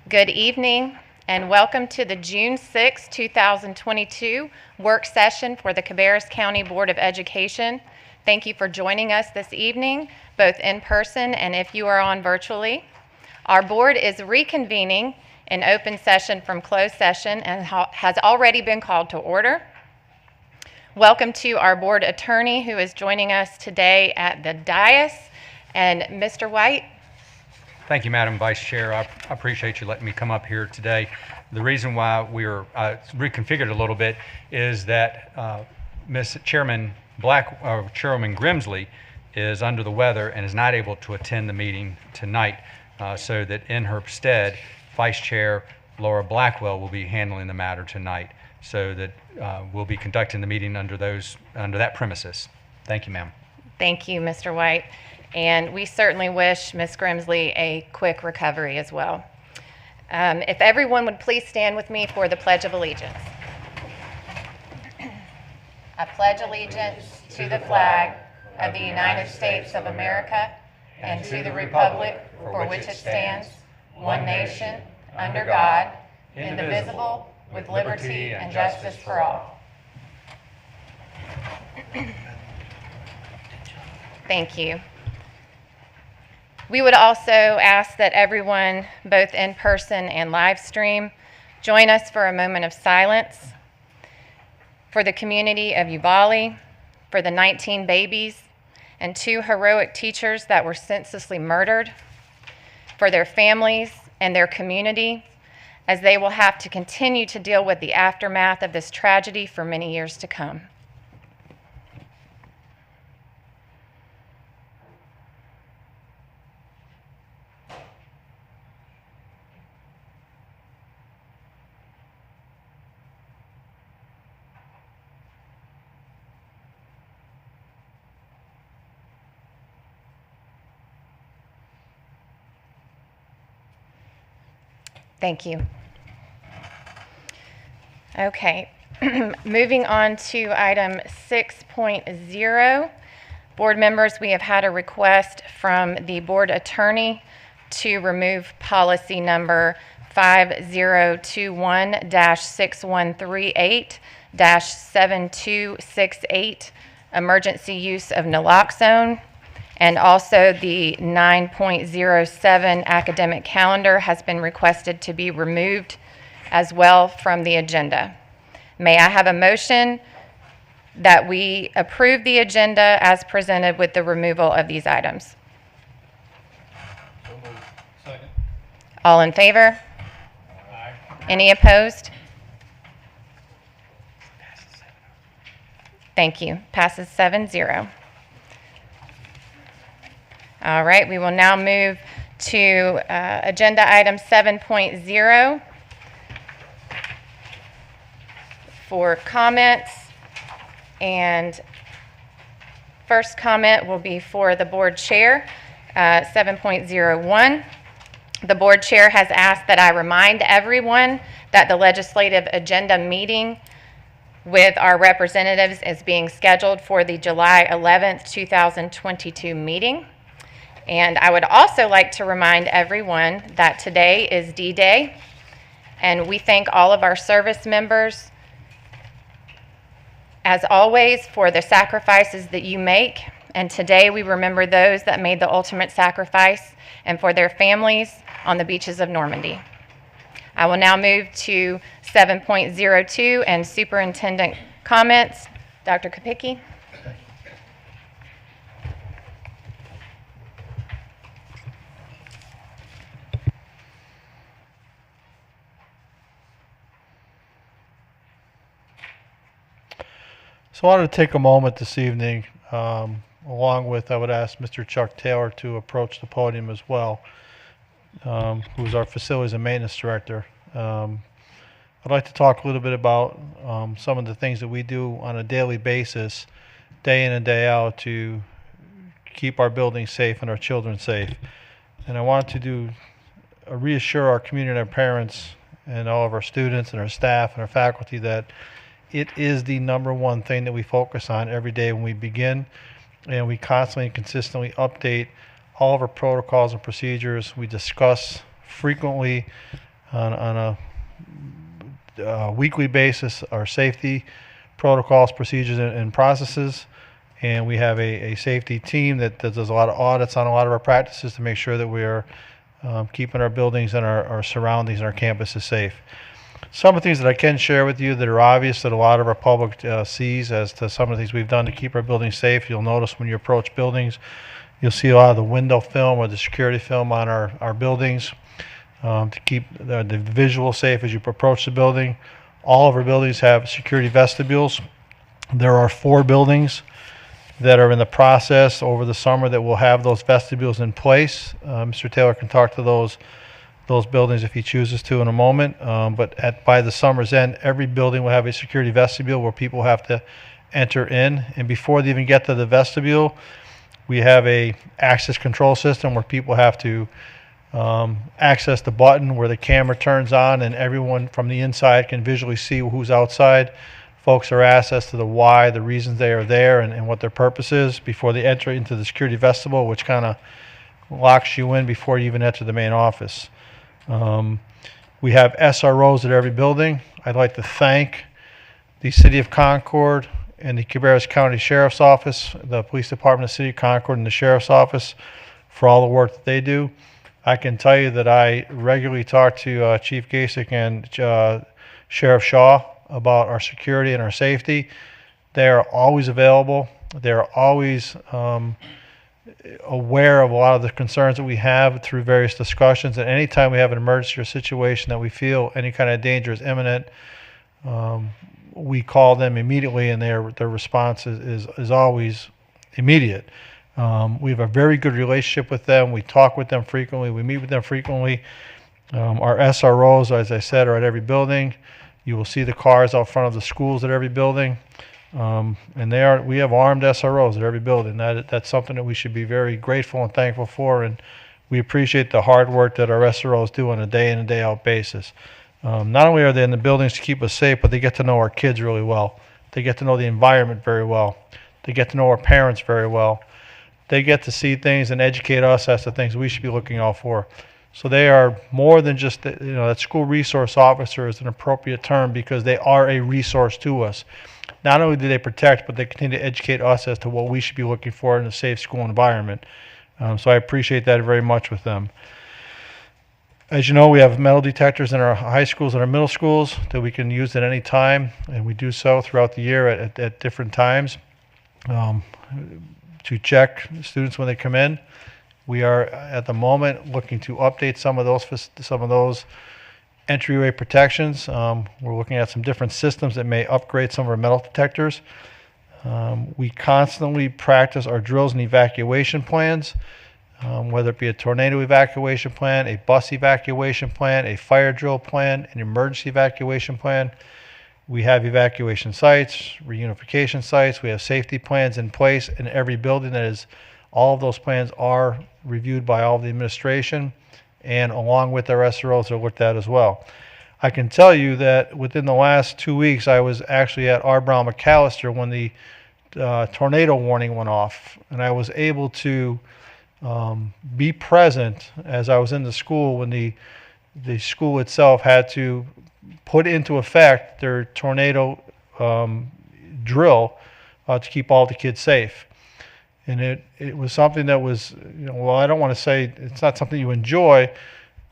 Good evening and welcome to the June 6, 2022 work session for the Cabarrus County Board of Education. Thank you for joining us this evening, both in person and if you are on virtually. Our board is reconvening in open session from closed session and has already been called to order. Welcome to our board attorney who is joining us today at the dais, and Mr. White. Thank you, Madam Vice Chair. I appreciate you letting me come up here today. The reason why we're reconfigured a little bit is that Chairman Grimsley is under the weather and is not able to attend the meeting tonight, so that in her stead, Vice Chair Laura Blackwell will be handling the matter tonight, so that we'll be conducting the meeting under that premises. Thank you, ma'am. Thank you, Mr. White. And we certainly wish Ms. Grimsley a quick recovery as well. If everyone would please stand with me for the Pledge of Allegiance. I pledge allegiance to the flag of the United States of America and to the republic for which it stands, one nation, under God, indivisible, with liberty and justice for all. Thank you. We would also ask that everyone, both in person and live stream, join us for a moment of silence for the community of Uvalde, for the 19 babies and 2 heroic teachers that were senselessly murdered, for their families and their community, as they will have to continue to deal with the aftermath of this tragedy for many years to come. Thank you. Okay, moving on to item 6.0. Board members, we have had a request from the board attorney to remove policy number 5021-6138-7268, emergency use of naloxone. And also the 9.07 academic calendar has been requested to be removed as well from the agenda. May I have a motion that we approve the agenda as presented with the removal of these items? Second. All in favor? Aye. Any opposed? Thank you. Passes 7-0. All right, we will now move to agenda item 7.0 for comments. And first comment will be for the board chair, 7.01. The board chair has asked that I remind everyone that the legislative agenda meeting with our representatives is being scheduled for the July 11th, 2022 meeting. And I would also like to remind everyone that today is D-Day, and we thank all of our service members, as always, for the sacrifices that you make. And today we remember those that made the ultimate sacrifice and for their families on the beaches of Normandy. I will now move to 7.02 and superintendent comments. Dr. Kopicki. So I wanted to take a moment this evening, along with, I would ask Mr. Chuck Taylor to approach the podium as well, who's our facilities and maintenance director. I'd like to talk a little bit about some of the things that we do on a daily basis, day in and day out, to keep our buildings safe and our children safe. And I want to reassure our community and our parents and all of our students and our staff and our faculty that it is the number one thing that we focus on every day when we begin, and we constantly and consistently update all of our protocols and procedures. We discuss frequently on a weekly basis our safety protocols, procedures, and processes. And we have a safety team that does a lot of audits on a lot of our practices to make sure that we are keeping our buildings and our surroundings and our campuses safe. Some of the things that I can share with you that are obvious that a lot of our public sees as to some of the things we've done to keep our buildings safe. You'll notice when you approach buildings, you'll see a lot of the window film or the security film on our buildings to keep the visual safe as you approach the building. All of our buildings have security vestibules. There are 4 buildings that are in the process over the summer that will have those vestibules in place. Mr. Taylor can talk to those buildings if he chooses to in a moment. But by the summer's end, every building will have a security vestibule where people have to enter in. And before they even get to the vestibule, we have a access control system where people have to access the button where the camera turns on, and everyone from the inside can visually see who's outside. Folks are asked as to the why, the reasons they are there, and what their purpose is before they enter into the security vestibule, which kind of locks you in before you even enter the main office. We have SROs at every building. I'd like to thank the City of Concord and the Cabarrus County Sheriff's Office, the Police Department of the City of Concord, and the Sheriff's Office for all the work that they do. I can tell you that I regularly talk to Chief Gasick and Sheriff Shaw about our security and our safety. They are always available. They're always aware of a lot of the concerns that we have through various discussions. And anytime we have an emergency or situation that we feel any kind of danger is imminent, we call them immediately, and their response is always immediate. We have a very good relationship with them. We talk with them frequently. We meet with them frequently. Our SROs, as I said, are at every building. You will see the cars out front of the schools at every building. And we have armed SROs at every building. That's something that we should be very grateful and thankful for. And we appreciate the hard work that our SROs do on a day in and day out basis. Not only are they in the buildings to keep us safe, but they get to know our kids really well. They get to know the environment very well. They get to know our parents very well. They get to see things and educate us as to things we should be looking out for. So they are more than just, that school resource officer is an appropriate term because they are a resource to us. Not only do they protect, but they continue to educate us as to what we should be looking for in a safe school environment. So I appreciate that very much with them. As you know, we have metal detectors in our high schools and our middle schools that we can use at any time, and we do so throughout the year at different times to check students when they come in. We are at the moment looking to update some of those entryway protections. We're looking at some different systems that may upgrade some of our metal detectors. We constantly practice our drills and evacuation plans, whether it be a tornado evacuation plan, a bus evacuation plan, a fire drill plan, an emergency evacuation plan. We have evacuation sites, reunification sites. We have safety plans in place in every building. All of those plans are reviewed by all of the administration, and along with our SROs are looked at as well. I can tell you that within the last 2 weeks, I was actually at R. Brown McAllister when the tornado warning went off, and I was able to be present as I was in the school when the school itself had to put into effect their tornado drill to keep all the kids safe. And it was something that was, well, I don't want to say it's not something you enjoy,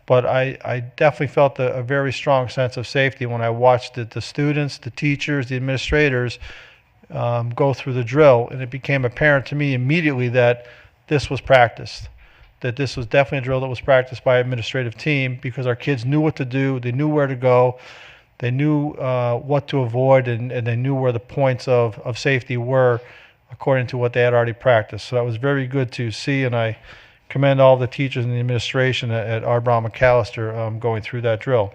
but I definitely felt a very strong sense of safety when I watched the students, the teachers, the administrators go through the drill. And it became apparent to me immediately that this was practiced, that this was definitely a drill that was practiced by an administrative team, because our kids knew what to do, they knew where to go, they knew what to avoid, and they knew where the points of safety were according to what they had already practiced. So that was very good to see, and I commend all the teachers and the administration at R. Brown McAllister going through that drill.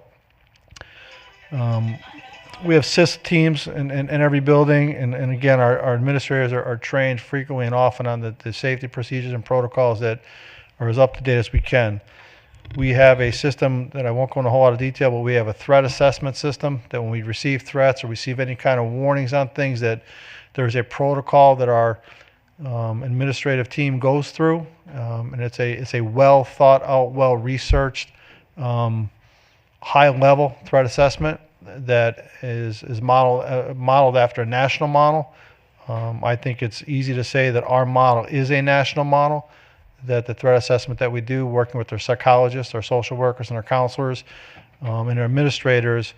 We have SIS teams in every building, and again, our administrators are trained frequently and often on the safety procedures and protocols that are as up to date as we can. We have a system that I won't go into a whole lot of detail, but we have a threat assessment system that when we receive threats or receive any kind of warnings on things, that there's a protocol that our administrative team goes through, and it's a well thought out, well researched high-level threat assessment that is modeled after a national model. I think it's easy to say that our model is a national model, that the threat assessment that we do, working with our psychologists, our social workers, and our counselors, and our administrators,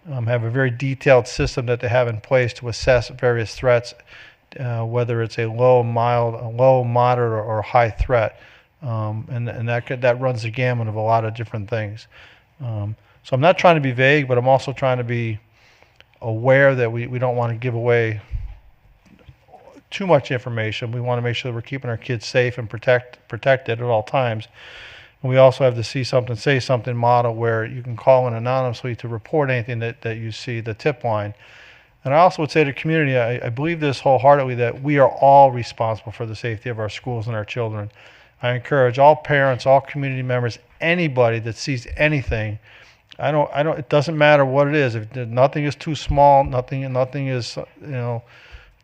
have a very detailed system that they have in place to assess various threats, whether it's a low, moderate, or high threat. And that runs the gamut of a lot of different things. So I'm not trying to be vague, but I'm also trying to be aware that we don't want to give away too much information. We want to make sure that we're keeping our kids safe and protected at all times. And we also have the see something, say something model where you can call in anonymously to report anything that you see, the tip line. And I also would say to the community, I believe this wholeheartedly, that we are all responsible for the safety of our schools and our children. I encourage all parents, all community members, anybody that sees anything. It doesn't matter what it is. If nothing is too small, nothing is,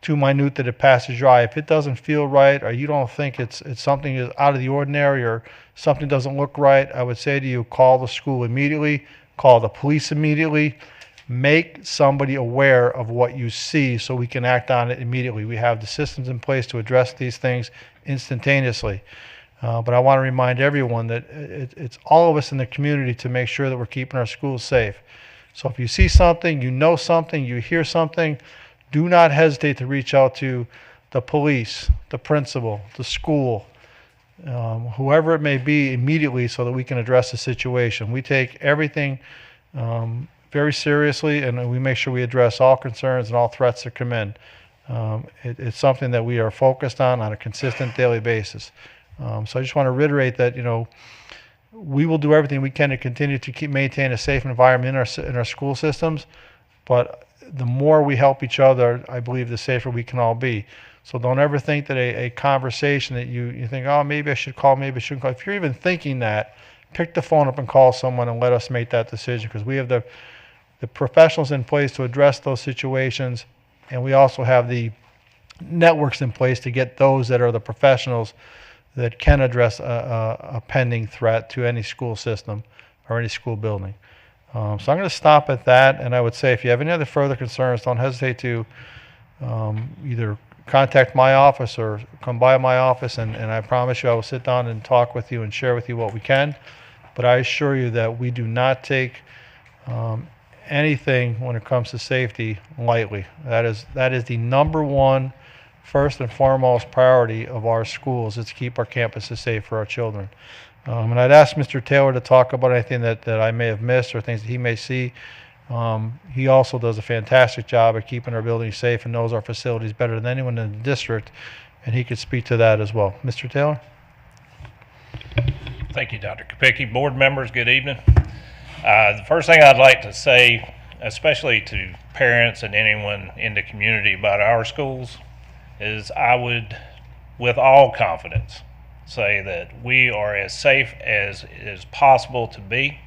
too minute that it passes your eye. If it doesn't feel right, or you don't think it's something is out of the ordinary, or something doesn't look right, I would say to you, call the school immediately, call the police immediately, make somebody aware of what you see so we can act on it immediately. We have the systems in place to address these things instantaneously. But I want to remind everyone that it's all of us in the community to make sure that we're keeping our schools safe. So if you see something, you know something, you hear something, do not hesitate to reach out to the police, the principal, the school, whoever it may be immediately, so that we can address the situation. We take everything very seriously, and we make sure we address all concerns and all threats that come in. It's something that we are focused on a consistent daily basis. So I just want to reiterate that, we will do everything we can to continue to maintain a safe environment in our school systems, but the more we help each other, I believe the safer we can all be. So don't ever think that a conversation that you think, oh, maybe I should call, maybe I shouldn't call. If you're even thinking that, pick the phone up and call someone and let us make that decision, because we have the professionals in place to address those situations, and we also have the networks in place to get those that are the professionals that can address a pending threat to any school system or any school building. So I'm going to stop at that, and I would say if you have any other further concerns, don't hesitate to either contact my office or come by my office, and I promise you I will sit down and talk with you and share with you what we can. But I assure you that we do not take anything when it comes to safety lightly. That is the number one, first and foremost priority of our schools, is to keep our campuses safe for our children. And I'd ask Mr. Taylor to talk about anything that I may have missed or things that he may see. He also does a fantastic job at keeping our buildings safe and knows our facilities better than anyone in the district, and he could speak to that as well. Mr. Taylor? Thank you, Dr. Kopicki. Board members, good evening. The first thing I'd like to say, especially to parents and anyone in the community about our schools, is I would, with all confidence, say that we are as safe as is possible to be.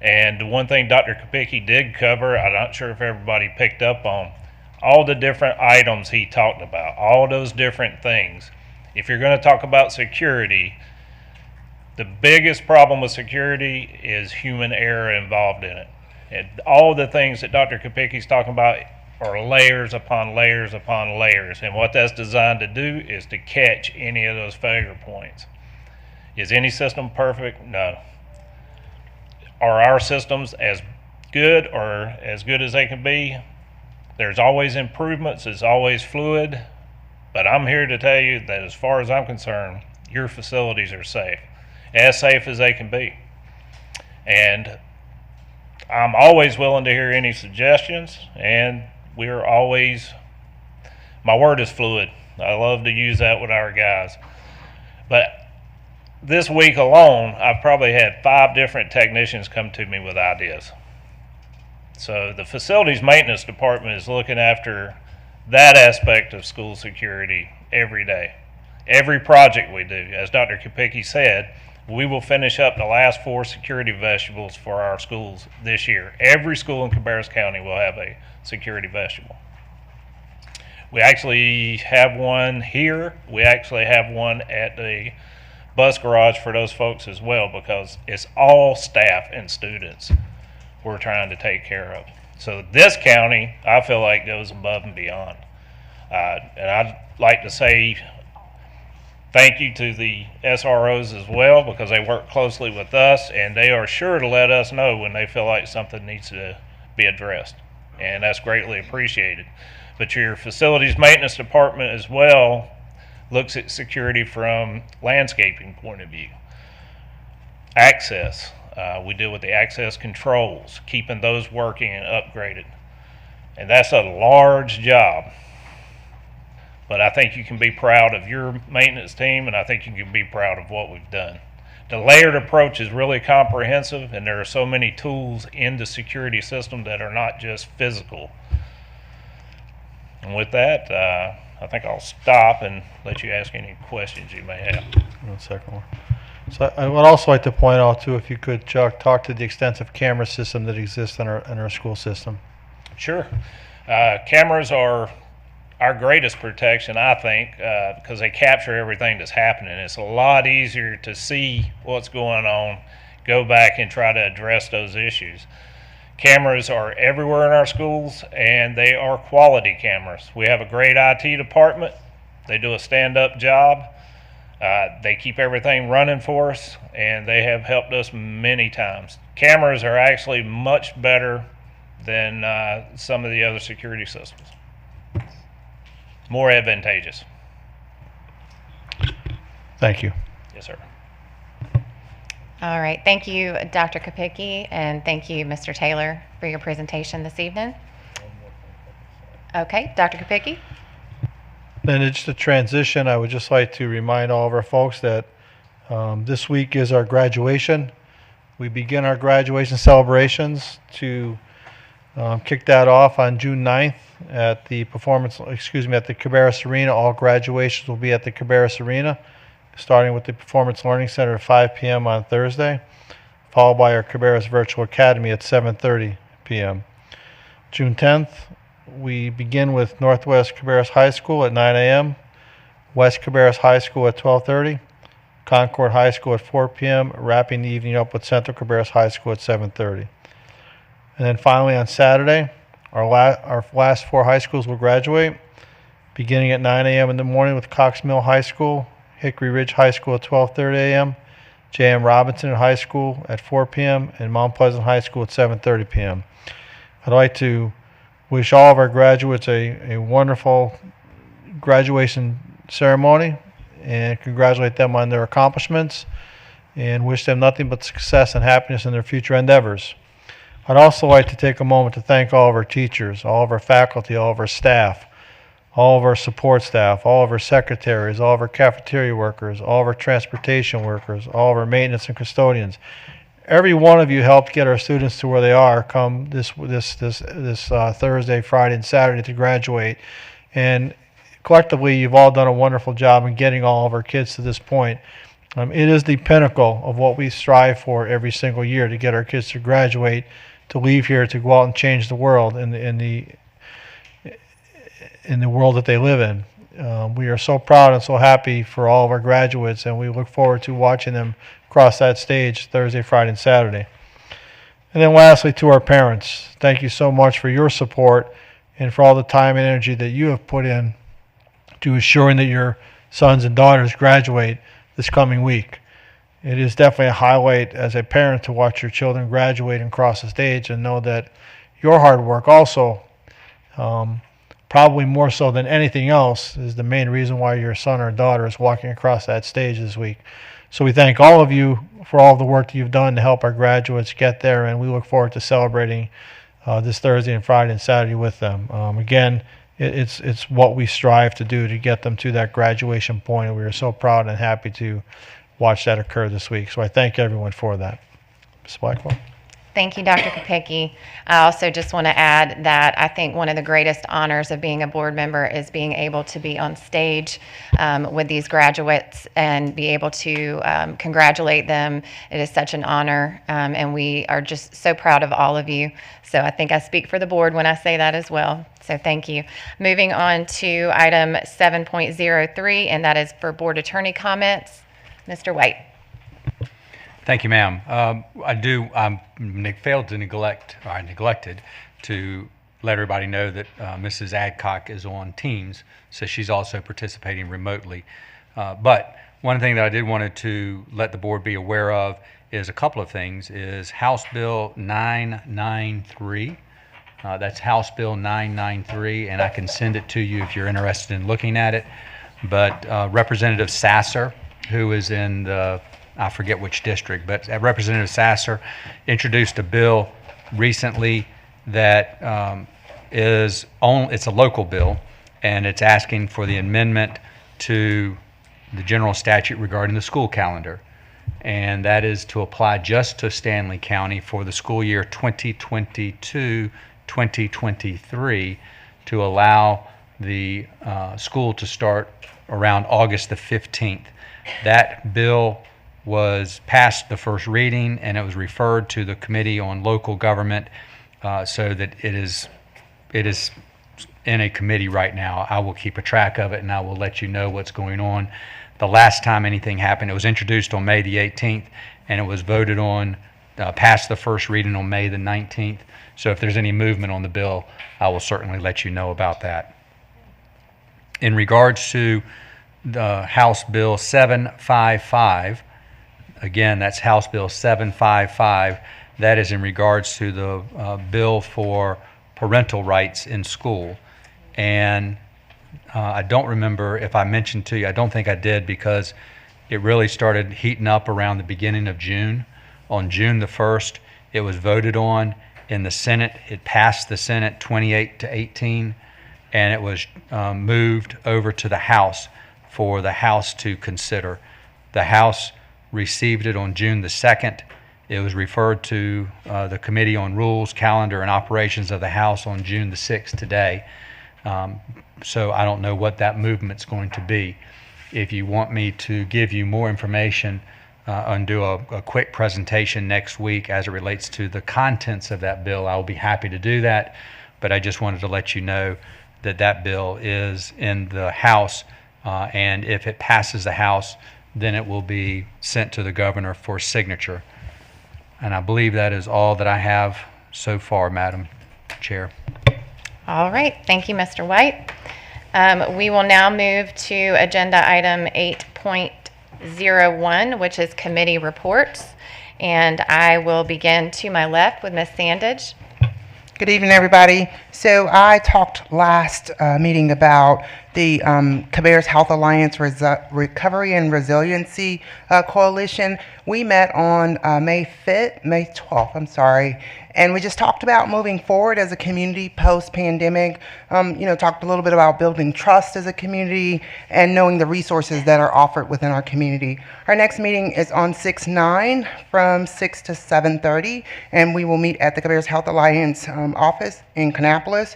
And the one thing Dr. Kopicki did cover, I'm not sure if everybody picked up on, all the different items he talked about, all those different things. If you're going to talk about security, the biggest problem with security is human error involved in it. And all the things that Dr. Kopicki's talking about are layers upon layers upon layers. And what that's designed to do is to catch any of those failure points. Is any system perfect? No. Are our systems as good or as good as they can be? There's always improvements. It's always fluid. But I'm here to tell you that as far as I'm concerned, your facilities are safe as they can be. And I'm always willing to hear any suggestions, and we're always, my word is fluid. I love to use that with our guys. But this week alone, I've probably had 5 different technicians come to me with ideas. So the facilities maintenance department is looking after that aspect of school security every day. Every project we do, as Dr. Kopicki said, we will finish up the last 4 security vestibules for our schools this year. Every school in Cabarrus County will have a security vestibule. We actually have one here. We actually have one at the bus garage for those folks as well, because it's all staff and students we're trying to take care of. So this county, I feel like, goes above and beyond. And I'd like to say thank you to the SROs as well, because they work closely with us, and they are sure to let us know when they feel like something needs to be addressed, and that's greatly appreciated. But your facilities maintenance department as well looks at security from landscaping point of view. Access, we deal with the access controls, keeping those working and upgraded. And that's a large job. But I think you can be proud of your maintenance team, and I think you can be proud of what we've done. The layered approach is really comprehensive, and there are so many tools in the security system that are not just physical. And with that, I think I'll stop and let you ask any questions you may have. One second one. So I would also like to point out too, if you could, Chuck, talk to the extensive camera system that exists in our school system. Sure. Cameras are our greatest protection, I think, because they capture everything that's happening. It's a lot easier to see what's going on, go back and try to address those issues. Cameras are everywhere in our schools, and they are quality cameras. We have a great IT department. They do a stand-up job. They keep everything running for us, and they have helped us many times. Cameras are actually much better than some of the other security systems. More advantageous. Thank you. Yes, sir. All right. Thank you, Dr. Kopicki, and thank you, Mr. Taylor, for your presentation this evening. Okay, Dr. Kopicki. Then it's the transition. I would just like to remind all of our folks that this week is our graduation. We begin our graduation celebrations to kick that off on June 9th at the at the Cabarrus Arena. All graduations will be at the Cabarrus Arena, starting with the Performance Learning Center at 5 p.m. on Thursday, followed by our Cabarrus Virtual Academy at 7:30 p.m. June 10th, we begin with Northwest Cabarrus High School at 9 a.m., West Cabarrus High School at 12:30, Concord High School at 4 p.m., wrapping the evening up with Central Cabarrus High School at 7:30. And then finally on Saturday, our last four high schools will graduate, beginning at 9 a.m. in the morning with Cox Mill High School, Hickory Ridge High School at 12:30 a.m., J.M. Robinson High School at 4 p.m., and Mount Pleasant High School at 7:30 p.m. I'd like to wish all of our graduates a wonderful graduation ceremony and congratulate them on their accomplishments and wish them nothing but success and happiness in their future endeavors. I'd also like to take a moment to thank all of our teachers, all of our faculty, all of our staff, all of our support staff, all of our secretaries, all of our cafeteria workers, all of our transportation workers, all of our maintenance and custodians. Every one of you helped get our students to where they are come this Thursday, Friday, and Saturday to graduate. And collectively, you've all done a wonderful job in getting all of our kids to this point. It is the pinnacle of what we strive for every single year, to get our kids to graduate, to leave here, to go out and change the world in the world that they live in. We are so proud and so happy for all of our graduates, and we look forward to watching them cross that stage Thursday, Friday, and Saturday. And then lastly, to our parents, thank you so much for your support and for all the time and energy that you have put in to assuring that your sons and daughters graduate this coming week. It is definitely a highlight as a parent to watch your children graduate and cross the stage, and know that your hard work also, probably more so than anything else, is the main reason why your son or daughter is walking across that stage this week. So we thank all of you for all the work that you've done to help our graduates get there, and we look forward to celebrating this Thursday and Friday and Saturday with them. Again, it's what we strive to do to get them to that graduation point, and we are so proud and happy to watch that occur this week. So I thank everyone for that. Ms. Blackwell. Thank you, Dr. Kopicki. I also just want to add that I think one of the greatest honors of being a board member is being able to be on stage with these graduates and be able to congratulate them. It is such an honor, and we are just so proud of all of you. So I think I speak for the board when I say that as well. So thank you. Moving on to item 7.03, and that is for board attorney comments. Mr. White. Thank you, ma'am. I neglected to let everybody know that Mrs. Adcock is on Teams, so she's also participating remotely. But one thing that I did wanted to let the board be aware of is a couple of things, is House Bill 993. That's House Bill 993, and I can send it to you if you're interested in looking at it. But Representative Sasser, who is in the, I forget which district, but Representative Sasser introduced a bill recently that it's a local bill, and it's asking for the amendment to the general statute regarding the school calendar. And that is to apply just to Stanley County for the school year 2022-2023 to allow the school to start around August the 15th. That bill was passed the first reading, and it was referred to the Committee on Local Government so that it is in a committee right now. I will keep a track of it, and I will let you know what's going on. The last time anything happened, it was introduced on May the 18th, and it was voted on, passed the first reading on May the 19th. So if there's any movement on the bill, I will certainly let you know about that. In regards to the House Bill 755, again, that's House Bill 755. That is in regards to the bill for parental rights in school. And I don't remember if I mentioned to you, I don't think I did, because it really started heating up around the beginning of June. On June the 1st, it was voted on in the Senate. It passed the Senate 28-18, and it was moved over to the House for the House to consider. The House received it on June the 2nd. It was referred to the Committee on Rules, Calendar, and Operations of the House on June the 6th today. So I don't know what that movement's going to be. If you want me to give you more information and do a quick presentation next week as it relates to the contents of that bill, I will be happy to do that. But I just wanted to let you know that that bill is in the House, and if it passes the House, then it will be sent to the governor for signature. And I believe that is all that I have so far, Madam Chair. All right, thank you, Mr. White. We will now move to agenda item 8.01, which is committee reports. And I will begin to my left with Ms. Sandage. Good evening, everybody. So I talked last meeting about the Cabarrus Health Alliance Recovery and Resiliency Coalition. We met on May 12th, and we just talked about moving forward as a community post-pandemic. Talked a little bit about building trust as a community and knowing the resources that are offered within our community. Our next meeting is on 6/9 from 6 to 7:30, and we will meet at the Cabarrus Health Alliance office in Kannapolis.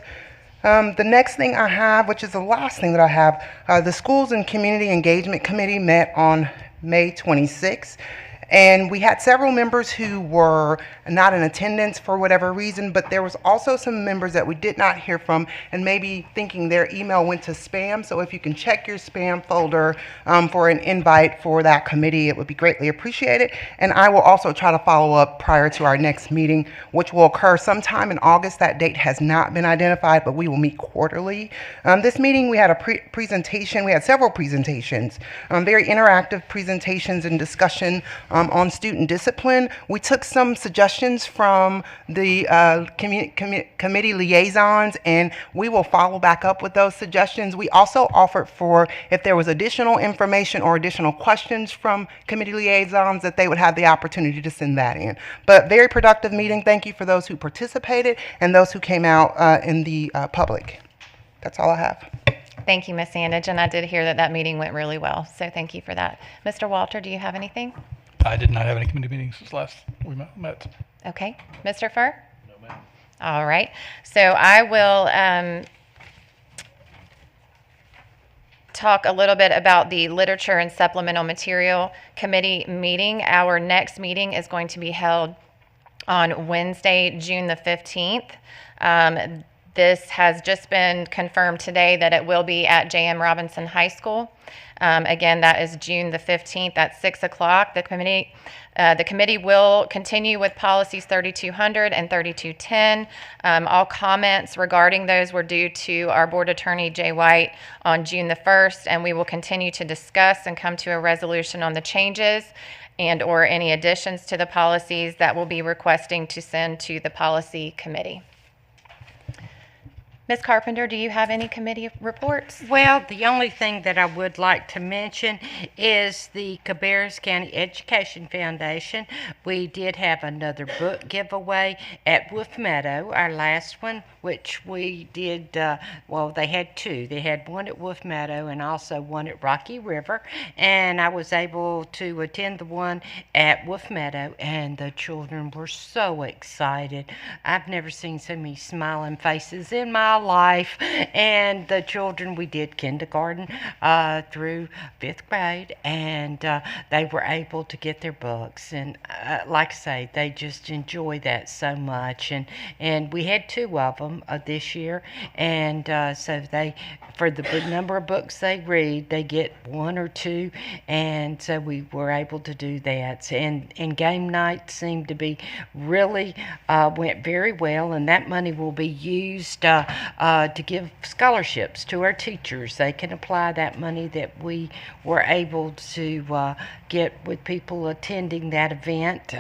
The next thing I have, which is the last thing that I have, the Schools and Community Engagement Committee met on May 26th. And we had several members who were not in attendance for whatever reason, but there was also some members that we did not hear from and maybe thinking their email went to spam. So if you can check your spam folder for an invite for that committee, it would be greatly appreciated. And I will also try to follow up prior to our next meeting, which will occur sometime in August. That date has not been identified, but we will meet quarterly. This meeting, we had a presentation. We had several presentations, very interactive presentations and discussion on student discipline. We took some suggestions from the committee liaisons, and we will follow back up with those suggestions. We also offered for, if there was additional information or additional questions from committee liaisons, that they would have the opportunity to send that in. But very productive meeting. Thank you for those who participated and those who came out in the public. That's all I have. Thank you, Ms. Sandage, and I did hear that meeting went really well, so thank you for that. Mr. Walter, do you have anything? I did not have any committee meetings since last we met. Okay. Mr. Furr? No, ma'am. All right. So I will talk a little bit about the Literature and Supplemental Material Committee meeting. Our next meeting is going to be held on Wednesday, June the 15th. This has just been confirmed today that it will be at J.M. Robinson High School. Again, that is June the 15th at 6 o'clock. The committee will continue with policies 3200 and 3210. All comments regarding those were due to our board attorney, Jay White, on June the 1st, and we will continue to discuss and come to a resolution on the changes and or any additions to the policies that we'll be requesting to send to the policy committee. Ms. Carpenter, do you have any committee reports? Well, the only thing that I would like to mention is the Cabarrus County Education Foundation. We did have another book giveaway at Wolf Meadow, our last one, which we did, well, they had two. They had one at Wolf Meadow and also one at Rocky River. And I was able to attend the one at Wolf Meadow, and the children were so excited. I've never seen so many smiling faces in my life. And the children, we did kindergarten through 5th grade, and they were able to get their books. And like I say, they just enjoy that so much. And we had two of them this year, and so they, for the number of books they read, they get one or two, and so we were able to do that. And game night seemed to be really went very well, and that money will be used to give scholarships to our teachers. They can apply that money that we were able to get with people attending that event.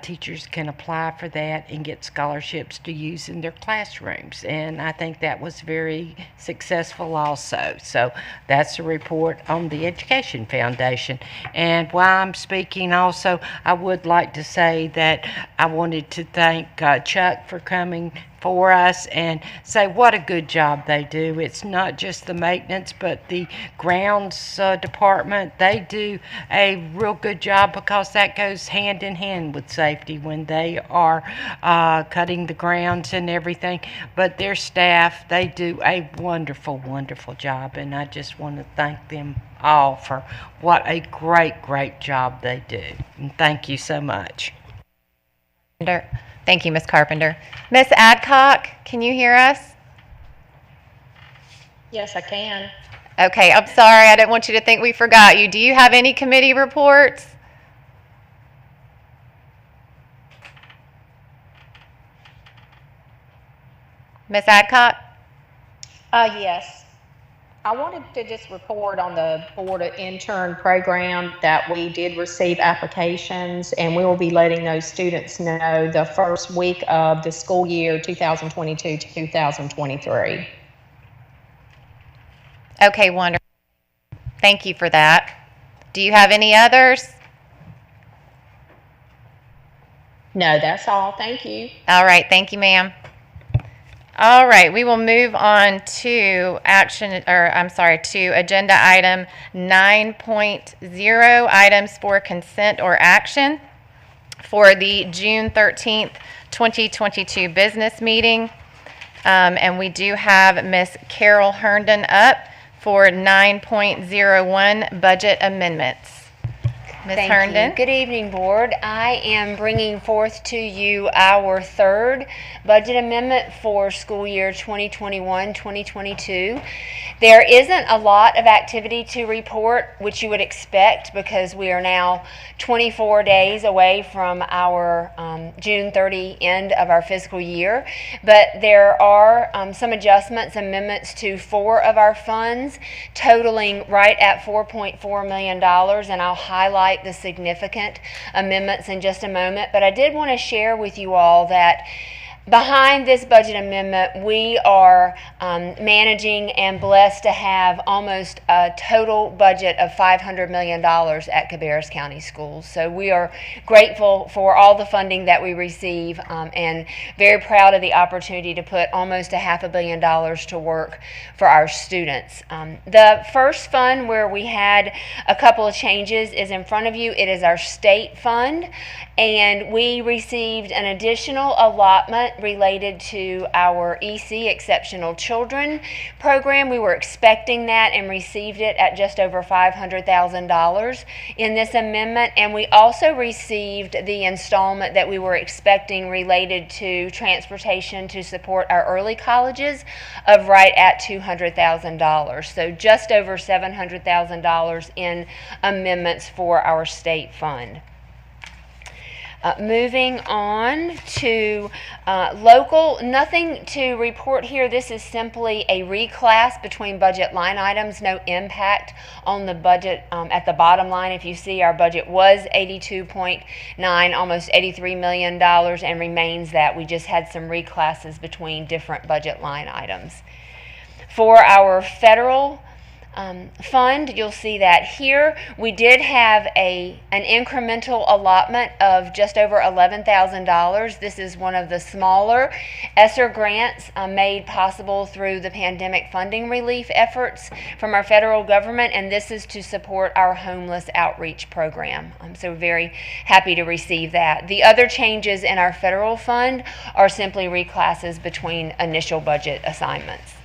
Teachers can apply for that and get scholarships to use in their classrooms, and I think that was very successful also. So that's a report on the Education Foundation. And while I'm speaking also, I would like to say that I wanted to thank Chuck for coming for us and say what a good job they do. It's not just the maintenance, but the grounds department. They do a real good job, because that goes hand in hand with safety when they are cutting the grounds and everything. But their staff, they do a wonderful, wonderful job, and I just want to thank them all for what a great, great job they do. And thank you so much. Thank you, Ms. Carpenter. Ms. Adcock, can you hear us? Yes, I can. Okay, I'm sorry. I didn't want you to think we forgot you. Do you have any committee reports? Ms. Adcock? Yes. I wanted to just report on the Board Intern Program that we did receive applications, and we will be letting those students know the first week of the school year 2022-2023. Okay, wonderful. Thank you for that. Do you have any others? No, that's all. Thank you. All right, thank you, ma'am. All right, we will move on to to agenda item 9.0, items for consent or action for the June 13th, 2022 business meeting. And we do have Miss Carol Herndon up for 9.01 budget amendments. Ms. Thank Herndon. you. Good evening, Board. I am bringing forth to you our third budget amendment for school year 2021-2022. There isn't a lot of activity to report, which you would expect, because we are now 24 days away from our June 30 end of our fiscal year. But there are some adjustments, amendments to 4 of our funds, totaling right at $4.4 million, and I'll highlight the significant amendments in just a moment. But I did want to share with you all that behind this budget amendment, we are managing and blessed to have almost a total budget of $500 million at Cabarrus County Schools. So we are grateful for all the funding that we receive, and very proud of the opportunity to put almost $500 million to work for our students. The first fund where we had a couple of changes is in front of you. It is our state fund, and we received an additional allotment related to our EC Exceptional Children program. We were expecting that and received it at just over $500,000 in this amendment. And we also received the installment that we were expecting related to transportation to support our early colleges of right at $200,000. So just over $700,000 in amendments for our state fund. Moving on to local, nothing to report here. This is simply a reclass between budget line items, no impact on the budget at the bottom line. If you see, our budget was $82.9, almost $83 million, and remains that. We just had some reclasses between different budget line items. For our federal fund, you'll see that here we did have an incremental allotment of just over $11,000. This is one of the smaller ESSER grants made possible through the pandemic funding relief efforts from our federal government, and this is to support our homeless outreach program. I'm so very happy to receive that. The other changes in our federal fund are simply reclasses between initial budget assignments.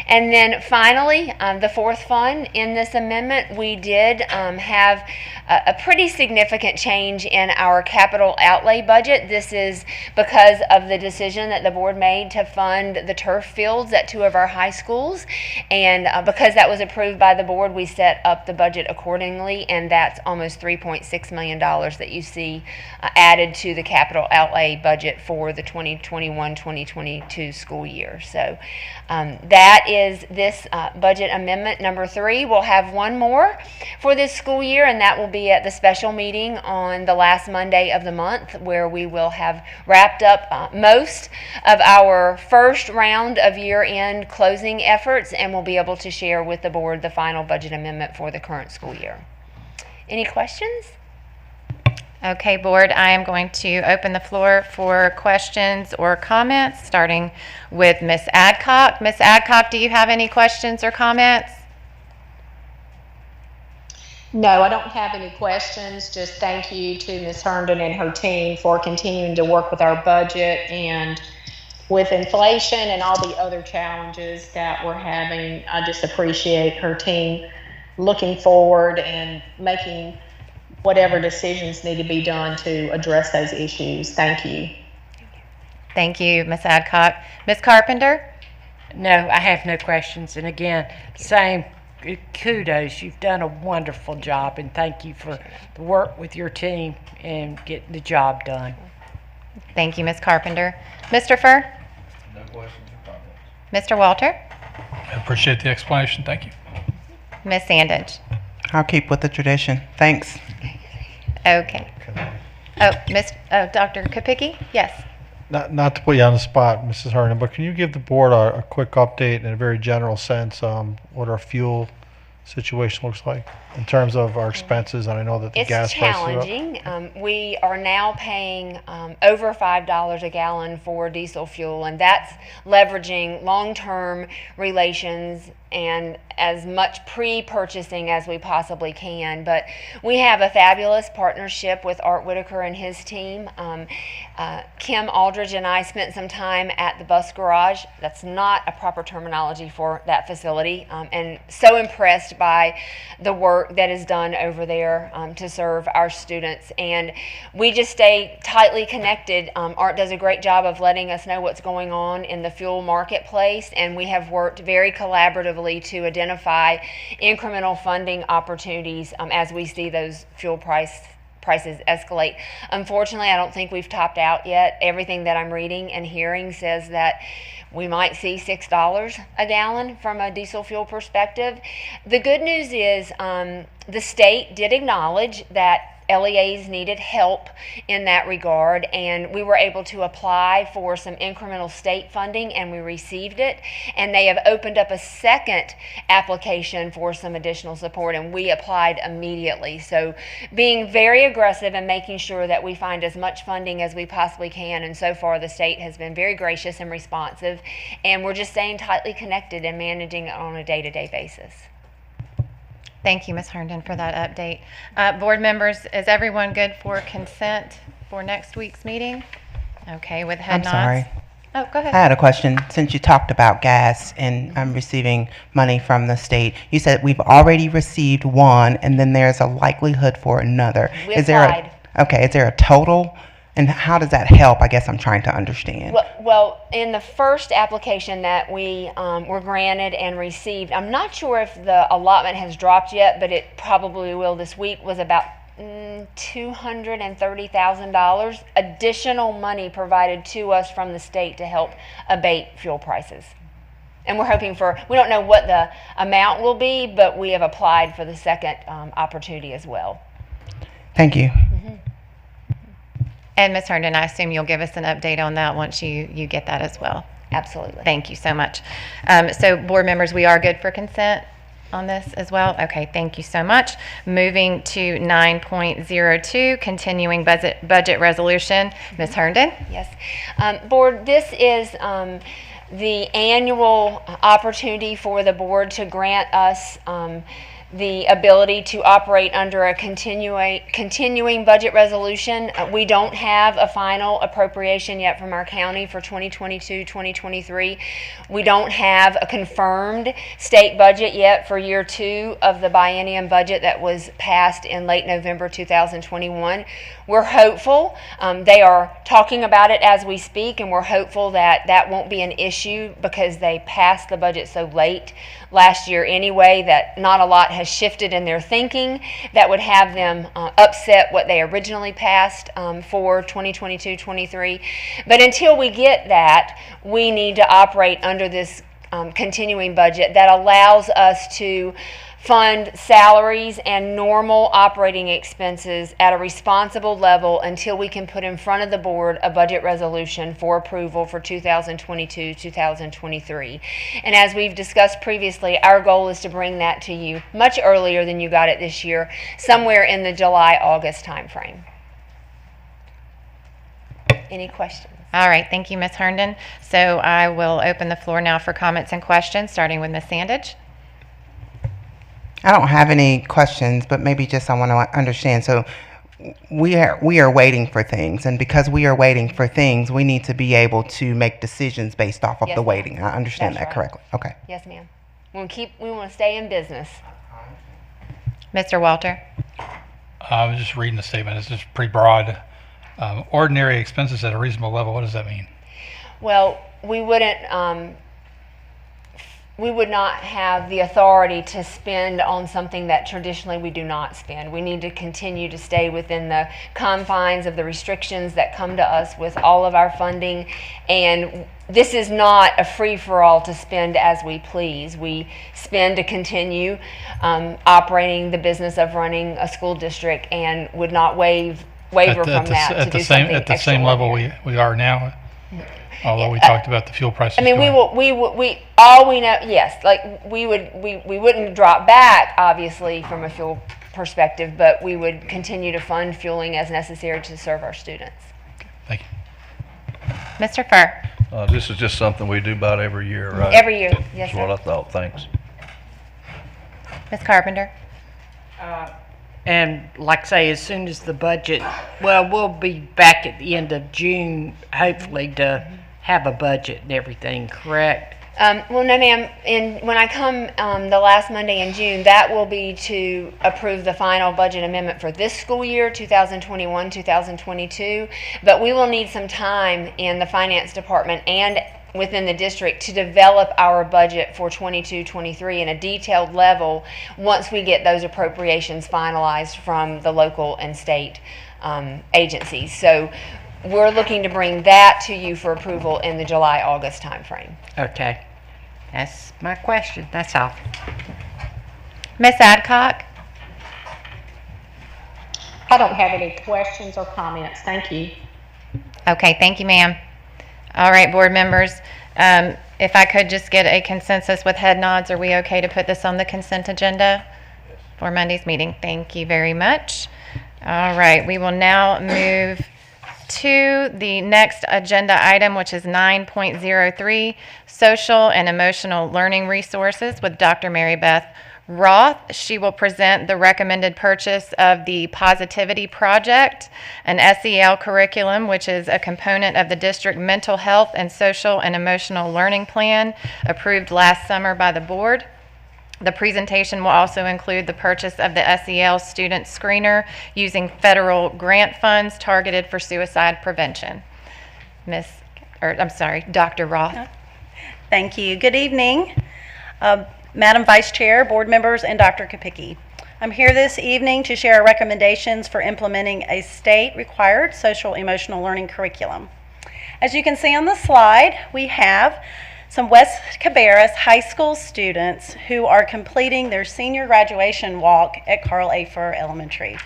And then finally, the fourth fund in this amendment, we did have a pretty significant change in our capital outlay budget. This is because of the decision that the board made to fund the turf fields at 2 of our high schools. And because that was approved by the board, we set up the budget accordingly, and that's almost $3.6 million that you see added to the capital outlay budget for the 2021-2022 school year. So that is this budget amendment number 3. We'll have one more for this school year, and that will be at the special meeting on the last Monday of the month, where we will have wrapped up most of our first round of year-end closing efforts, and we'll be able to share with the board the final budget amendment for the current school year. Any questions? Okay, board, I am going to open the floor for questions or comments, starting with Ms. Adcock. Ms. Adcock, do you have any questions or comments? No, I don't have any questions. Just thank you to Ms. Herndon and her team for continuing to work with our budget, and with inflation and all the other challenges that we're having. I just appreciate her team looking forward and making whatever decisions need to be done to address those issues. Thank you. Thank you, Ms. Adcock. Ms. Carpenter? No, I have no questions. And again, same kudos. You've done a wonderful job, and thank you for the work with your team and getting the job done. Thank you, Ms. Carpenter. Mr. Furr? No questions or comments. Mr. Walter? I appreciate the explanation. Thank you. Ms. Sandage? I'll keep with the tradition. Thanks. Okay. Dr. Kopicki? Yes. Not to put you on the spot, Mrs. Herndon, but can you give the board a quick update in a very general sense what our fuel situation looks like in terms of our expenses? And I know that the gas It's prices are up. challenging. We are now paying over $5 a gallon for diesel fuel, and that's leveraging long-term relations and as much pre-purchasing as we possibly can. But we have a fabulous partnership with Art Whitaker and his team. Kim Aldridge and I spent some time at the bus garage. That's not a proper terminology for that facility. And so impressed by the work that is done over there to serve our students. And we just stay tightly connected. Art does a great job of letting us know what's going on in the fuel marketplace, and we have worked very collaboratively to identify incremental funding opportunities as we see those fuel prices escalate. Unfortunately, I don't think we've topped out yet. Everything that I'm reading and hearing says that we might see $6 a gallon from a diesel fuel perspective. The good news is the state did acknowledge that LEAs needed help in that regard, and we were able to apply for some incremental state funding, and we received it. And they have opened up a second application for some additional support, and we applied immediately. So being very aggressive and making sure that we find as much funding as we possibly can, and so far the state has been very gracious and responsive, and we're just staying tightly connected and managing it on a day-to-day basis. Thank you, Ms. Herndon, for that update. Board members, is everyone good for consent for next week's meeting? Okay, with head I'm nods. sorry. Oh, go I ahead. had a question. Since you talked about gas and receiving money from the state, you said we've already received one, and then there's a likelihood for another. We Is there applied. okay, is there a total? And how does that help? I guess I'm trying to understand. Well, in the first application that we were granted and received, I'm not sure if the allotment has dropped yet, but it probably will this week, was about $230,000 additional money provided to us from the state to help abate fuel prices. And we're hoping for, we don't know what the amount will be, but we have applied for the second opportunity as well. Thank you. And Ms. Herndon, I assume you'll give us an update on that once you get that as well. Absolutely. Thank you so much. So board members, we are good for consent on this as well? Okay, thank you so much. Moving to 9.02, continuing budget resolution. Ms. Herndon? Yes. Board, this is the annual opportunity for the board to grant us the ability to operate under a continuing budget resolution. We don't have a final appropriation yet from our county for 2022-2023. We don't have a confirmed state budget yet for year 2 of the biennium budget that was passed in late November 2021. We're hopeful. They are talking about it as we speak, and we're hopeful that that won't be an issue because they passed the budget so late last year anyway that not a lot has shifted in their thinking that would have them upset what they originally passed for 2022-23. But until we get that, we need to operate under this continuing budget that allows us to fund salaries and normal operating expenses at a responsible level until we can put in front of the board a budget resolution for approval for 2022-2023. And as we've discussed previously, our goal is to bring that to you much earlier than you got it this year, somewhere in the July-August timeframe. Any questions? All right, thank you, Ms. Herndon. So I will open the floor now for comments and questions, starting with Ms. Sandage. I don't have any questions, but maybe just I want to understand. So we are waiting for things, and because we are waiting for things, we need to be able to make decisions based off of Yes, the ma'am. waiting. I understand That's that right. correctly. Okay. Yes, ma'am. We want to stay in business. Mr. Walter? I was just reading the statement. It's just pretty broad. Ordinary expenses at a reasonable level. What does that mean? Well, we wouldn't. We would not have the authority to spend on something that traditionally we do not spend. We need to continue to stay within the confines of the restrictions that come to us with all of our funding. And this is not a free-for-all to spend as we please. We spend to continue operating the business of running a school district and would not waver from that to do something at the same level we are now. Although we talked about the fuel prices. I mean, we know, yes, like we wouldn't drop back, obviously, from a fuel perspective, but we would continue to fund fueling as necessary to serve our students. Thank you. Mr. Furr? This is just something we do about every year, right? Every year, yes, That's what I sir. thought. Thanks. Ms. Carpenter? And like I say, as soon as the budget, well, we'll be back at the end of June, hopefully, to have a budget and everything, correct? Well, no, ma'am. When I come the last Monday in June, that will be to approve the final budget amendment for this school year, 2021-2022. But we will need some time in the finance department and within the district to develop our budget for 22-23 in a detailed level once we get those appropriations finalized from the local and state agencies. So we're looking to bring that to you for approval in the July-August timeframe. Okay. That's my question. That's all. Ms. Adcock? I don't have any questions or comments. Thank you. Okay, thank you, ma'am. All right, board members, if I could just get a consensus with head nods, are we okay to put this on the consent agenda for Monday's meeting? Thank you very much. All right, we will now move to the next agenda item, which is 9.03, Social and Emotional Learning Resources with Dr. Mary Beth Roth. She will present the recommended purchase of the Positivity Project, an SEL curriculum, which is a component of the district mental health and social and emotional learning plan approved last summer by the board. The presentation will also include the purchase of the SEL student screener using federal grant funds targeted for suicide prevention. Dr. Roth. Thank you. Good evening, Madam Vice Chair, board members, and Dr. Kopicki. I'm here this evening to share recommendations for implementing a state-required social emotional learning curriculum. As you can see on the slide, we have some West Cabarrus High School students who are completing their senior graduation walk at Carl A. Furr Elementary.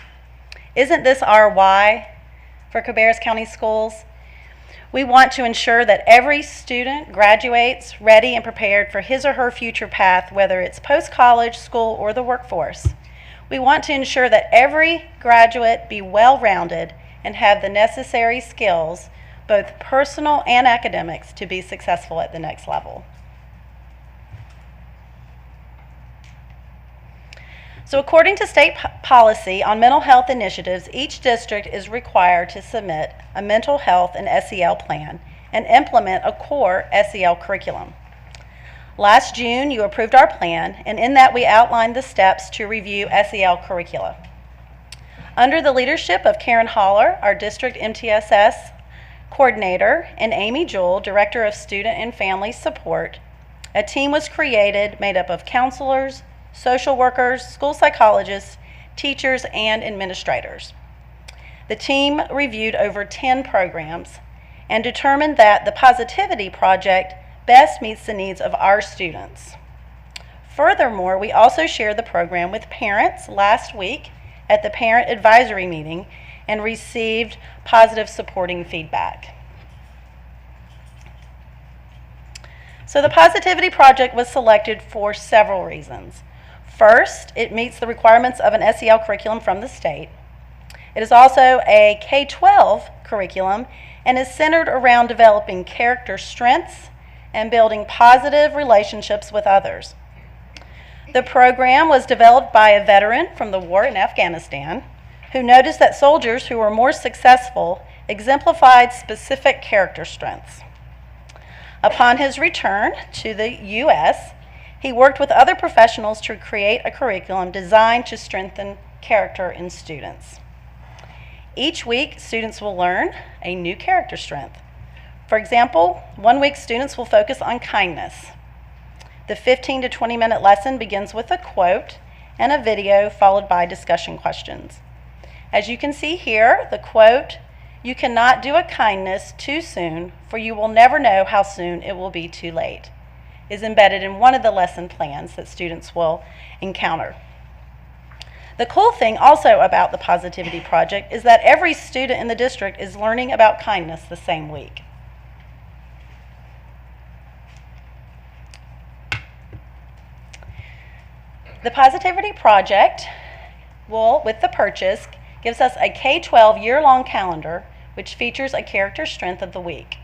Isn't this our why for Cabarrus County Schools? We want to ensure that every student graduates ready and prepared for his or her future path, whether it's post-college, school, or the workforce. We want to ensure that every graduate be well-rounded and have the necessary skills, both personal and academics, to be successful at the next level. So according to state policy on mental health initiatives, each district is required to submit a mental health and SEL plan and implement a core SEL curriculum. Last June, you approved our plan, and in that we outlined the steps to review SEL curricula. Under the leadership of Karen Holler, our district MTSS coordinator, and Amy Jewell, Director of Student and Family Support, a team was created made up of counselors, social workers, school psychologists, teachers, and administrators. The team reviewed over 10 programs and determined that the Positivity Project best meets the needs of our students. Furthermore, we also shared the program with parents last week at the parent advisory meeting and received positive supporting feedback. So the Positivity Project was selected for several reasons. First, it meets the requirements of an SEL curriculum from the state. It is also a K-12 curriculum and is centered around developing character strengths and building positive relationships with others. The program was developed by a veteran from the war in Afghanistan who noticed that soldiers who were more successful exemplified specific character strengths. Upon his return to the U.S., he worked with other professionals to create a curriculum designed to strengthen character in students. Each week, students will learn a new character strength. For example, 1 week students will focus on kindness. The 15 to 20 minute lesson begins with a quote and a video followed by discussion questions. As you can see here, the quote, "You cannot do a kindness too soon, for you will never know how soon it will be too late," is embedded in one of the lesson plans that students will encounter. The cool thing also about the Positivity Project is that every student in the district is learning about kindness the same week. The Positivity Project will, with the purchase, gives us a K-12 year-long calendar which features a character strength of the week.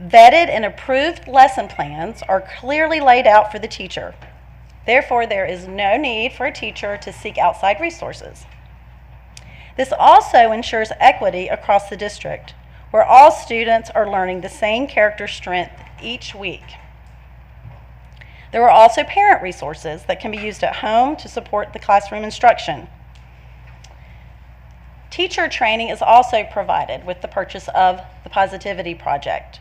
Vetted and approved lesson plans are clearly laid out for the teacher. Therefore, there is no need for a teacher to seek outside resources. This also ensures equity across the district, where all students are learning the same character strength each week. There are also parent resources that can be used at home to support the classroom instruction. Teacher training is also provided with the purchase of the Positivity Project.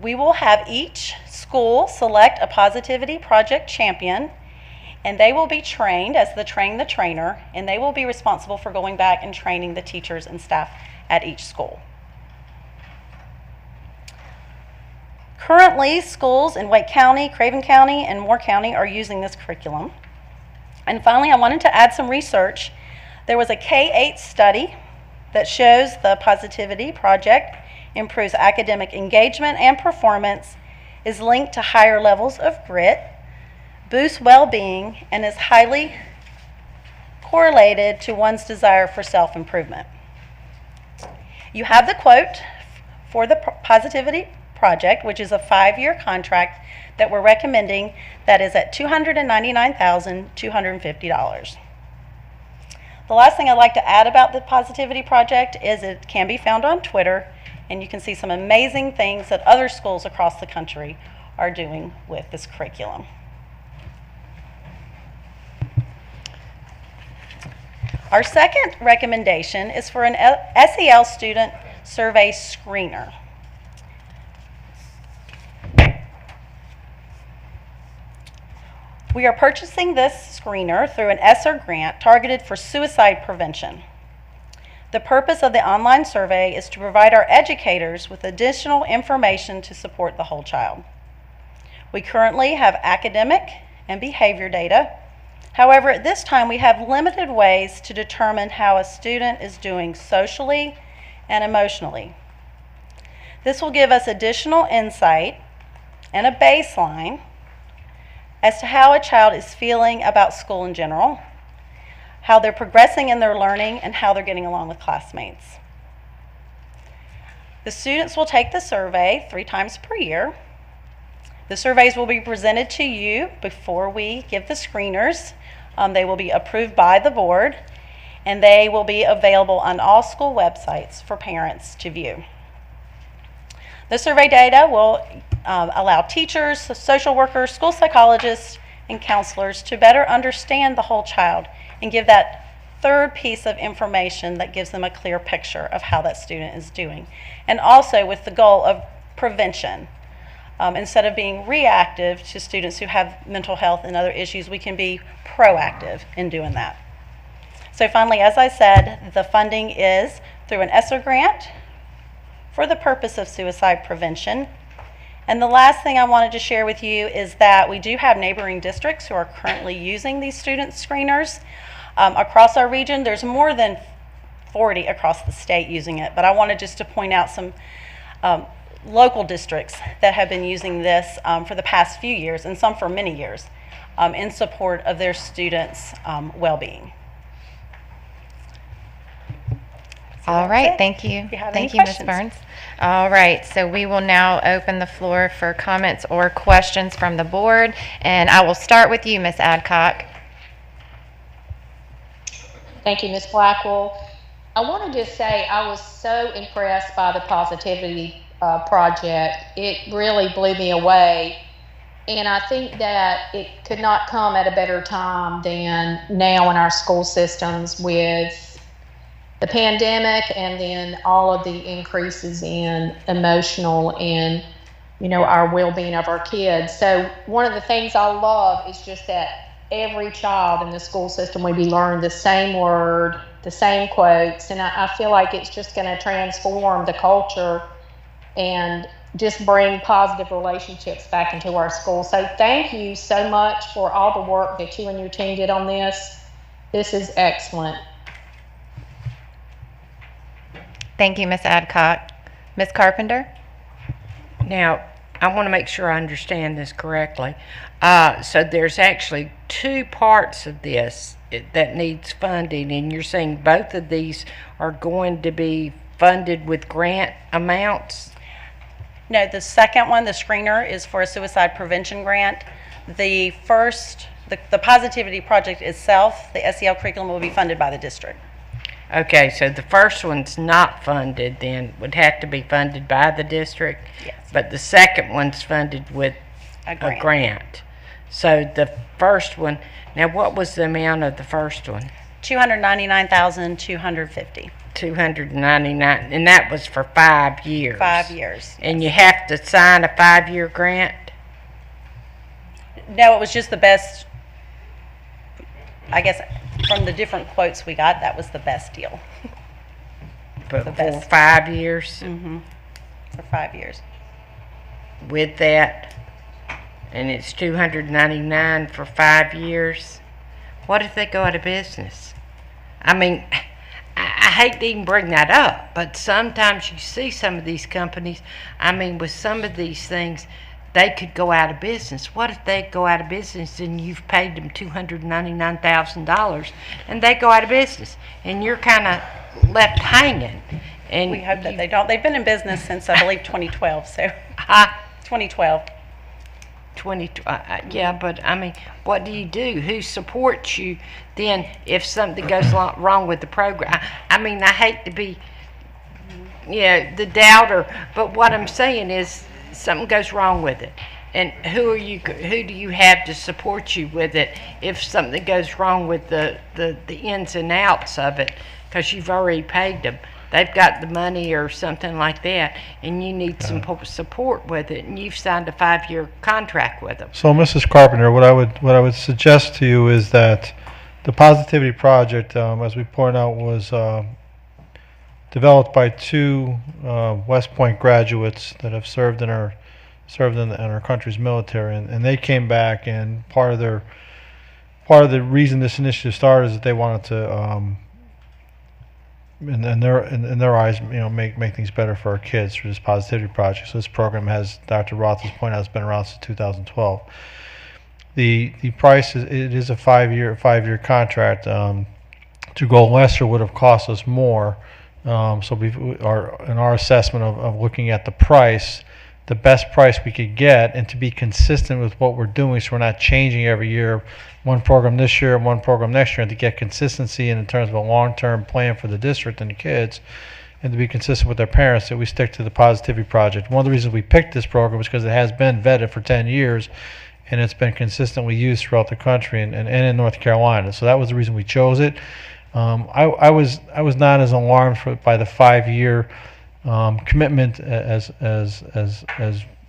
We will have each school select a Positivity Project champion, and they will be trained as the train the trainer, and they will be responsible for going back and training the teachers and staff at each school. Currently, schools in Wake County, Craven County, and Moore County are using this curriculum. And finally, I wanted to add some research. There was a K-8 study that shows the Positivity Project improves academic engagement and performance, is linked to higher levels of grit, boosts well-being, and is highly correlated to one's desire for self-improvement. You have the quote for the Positivity project, which is a 5-year contract that we're recommending that is at $299,250. The last thing I'd like to add about the Positivity Project is it can be found on Twitter, and you can see some amazing things that other schools across the country are doing with this curriculum. Our second recommendation is for an SEL student survey screener. We are purchasing this screener through an ESSER grant targeted for suicide prevention. The purpose of the online survey is to provide our educators with additional information to support the whole child. We currently have academic and behavior data. However, at this time, we have limited ways to determine how a student is doing socially and emotionally. This will give us additional insight and a baseline as to how a child is feeling about school in general, how they're progressing in their learning, and how they're getting along with classmates. The students will take the survey 3 times per year. The surveys will be presented to you before we give the screeners. They will be approved by the board, and they will be available on all school websites for parents to view. The survey data will allow teachers, social workers, school psychologists, and counselors to better understand the whole child and give that third piece of information that gives them a clear picture of how that student is doing. And also with the goal of prevention. Instead of being reactive to students who have mental health and other issues, we can be proactive in doing that. So finally, as I said, the funding is through an ESSER grant for the purpose of suicide prevention. And the last thing I wanted to share with you is that we do have neighboring districts who are currently using these student screeners. Across our region, there's more than 40 across the state using it, but I wanted just to point out some local districts that have been using this for the past few years, and some for many years, in support of their students' well-being. All right, thank you. If you have Thank any you, Ms. questions. Burns. All right, so we will now open the floor for comments or questions from the board, and I will start with you, Ms. Adcock. Thank you, Ms. Blackwell. I want to just say I was so impressed by the Positivity Project. It really blew me away. And I think that it could not come at a better time than now in our school systems with the pandemic and then all of the increases in emotional and, our well-being of our kids. So one of the things I love is just that every child in the school system will be learning the same word, the same quotes, and I feel like it's just going to transform the culture and just bring positive relationships back into our school. So thank you so much for all the work that you and your team did on this. This is excellent. Thank you, Ms. Adcock. Ms. Carpenter? Now, I want to make sure I understand this correctly. So there's actually 2 parts of this that needs funding, and you're saying both of these are going to be funded with grant amounts? No, the second one, the screener, is for a suicide prevention grant. The first, the Positivity Project itself, the SEL curriculum, will be funded by the district. Okay, so the first one's not funded then, would have to be funded by the district? Yes. But the second one's funded with A a grant. So the first one, now what was the amount of the first one? $299,250. 299, and that was for 5 years? 5 years. And you have to sign a 5-year grant? No, it was just the best, I guess, from the different quotes we got, that was the best deal. But The for best. 5 years For 5 years. with that, and it's 299 for 5 years. What if they go out of business? I mean, I hate to even bring that up, but sometimes you see some of these companies, I mean, with some of these things, they could go out of business. What if they go out of business and you've paid them $299,000 and they go out of business and you're kind of left hanging? And We hope that they don't. They've been in business since, I believe, 2012, so, 2012. 20, yeah, but I mean, what do you do? Who supports you then if something goes wrong with the program? I mean, I hate to be, the doubter, but what I'm saying is something goes wrong with it. And who do you have to support you with it if something goes wrong with the ins and outs of it? Because you've already paid them. They've got the money or something like that, and you need some support with it, and you've signed a 5-year contract with them. So, Mrs. Carpenter, what I would suggest to you is that the Positivity Project, as we pointed out, was developed by 2 West Point graduates that have served in our country's military, and they came back, and part of the reason this initiative started is that they wanted to in their eyes, make things better for our kids through this Positivity Project. So this program, has Dr. Roth has pointed out, has been around since 2012. The price is a 5-year contract. To go lesser would have cost us more. So in our assessment of looking at the price, the best price we could get, and to be consistent with what we're doing, so we're not changing every year, one program this year and one program next year, and to get consistency in terms of a long-term plan for the district and the kids, and to be consistent with their parents, that we stick to the Positivity Project. One of the reasons we picked this program is because it has been vetted for 10 years, and it's been consistently used throughout the country and in North Carolina. So that was the reason we chose it. I was not as alarmed by the 5-year commitment as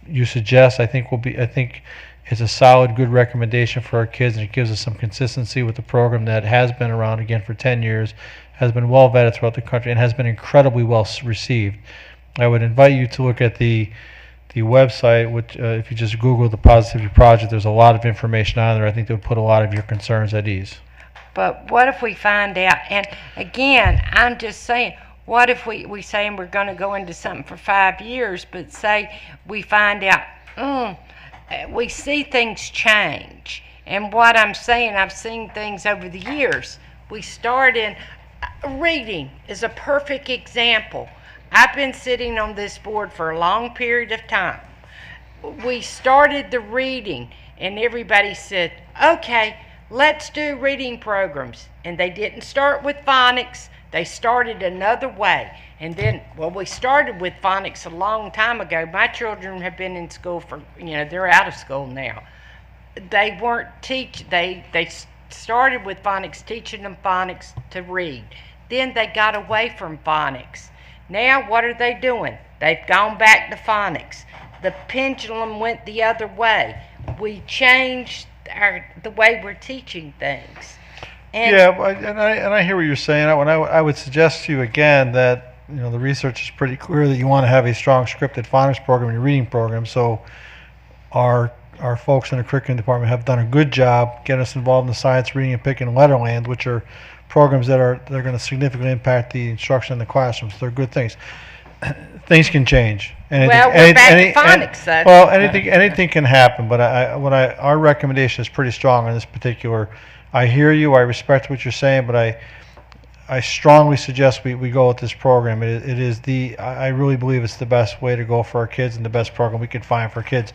you suggest. I think it's a solid, good recommendation for our kids, and it gives us some consistency with the program that has been around again for 10 years, has been well vetted throughout the country, and has been incredibly well received. I would invite you to look at the website, which if you just Google the Positivity Project, there's a lot of information on there. I think that would put a lot of your concerns at ease. But what if we find out, and again, I'm just saying, what if we say we're going to go into something for 5 years, but say we find out, we see things change. And what I'm saying, I've seen things over the years. We start in, reading is a perfect example. I've been sitting on this board for a long period of time. We started the reading, and everybody said, okay, let's do reading programs. And they didn't start with phonics. They started another way. And then, we started with phonics a long time ago. My children have been in school for, they're out of school now. They weren't they started with phonics, teaching them phonics to read. Then they got away from phonics. Now what are they doing? They've gone back to phonics. The pendulum went the other way. We changed the way we're teaching things. And I hear what you're saying. I would suggest to you again that the research is pretty clear that you want to have a strong scripted phonics program in your reading program. So our folks in the curriculum department have done a good job getting us involved in the science, reading, and picking Letterland, which are programs they're going to significantly impact the instruction in the classrooms. They're good things. Things can change. We're back to phonics, though. Well, anything can happen, but our recommendation is pretty strong on this particular. I hear you. I respect what you're saying, but I strongly suggest we go with this program. I really believe it's the best way to go for our kids and the best program we can find for kids.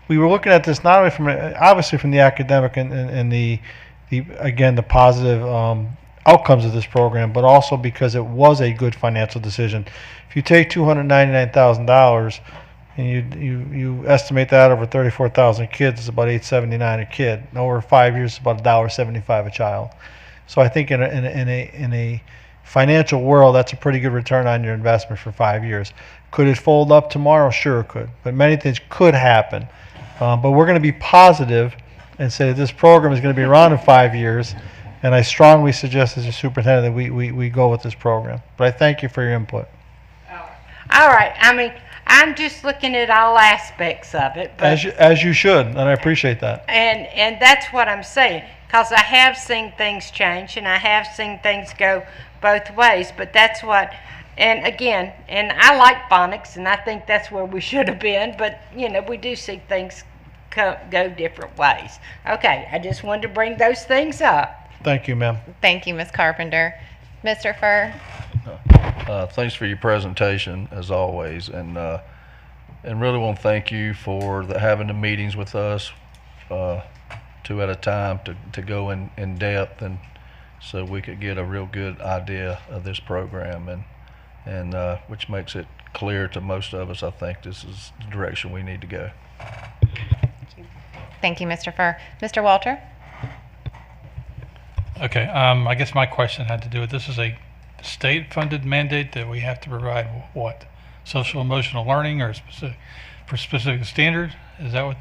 We were looking at this not only obviously from the academic and the positive outcomes of this program, but also because it was a good financial decision. If you take $299,000 and you estimate that over 34,000 kids, it's about $879 a kid. And over 5 years, it's about $1.75 a child. So I think in a financial world, that's a pretty good return on your investment for 5 years. Could it fold up tomorrow? Sure it could. But many things could happen. But we're going to be positive and say that this program is going to be around in 5 years. And I strongly suggest as a superintendent that we go with this program. But I thank you for your input. All right. I mean, I'm just looking at all aspects of it. But as you should, and I appreciate that. And that's what I'm saying, because I have seen things change, and I have seen things go both ways. But that's what, and again, and I like phonics, and I think that's where we should have been. But, we do see things go different ways. Okay, I just wanted to bring those things up. Thank you, ma'am. Thank you, Ms. Carpenter. Mr. Furr? Thanks for your presentation, as always, and really want to thank you for having the meetings with us, 2 at a time, to go in depth, and so we could get a real good idea of this program, and which makes it clear to most of us. I think this is the direction we need to go. Thank you, Mr. Furr. Mr. Walter? Okay, I guess my question had to do with, this is a state-funded mandate that we have to provide what? Social emotional learning or for specific standard? Is that what?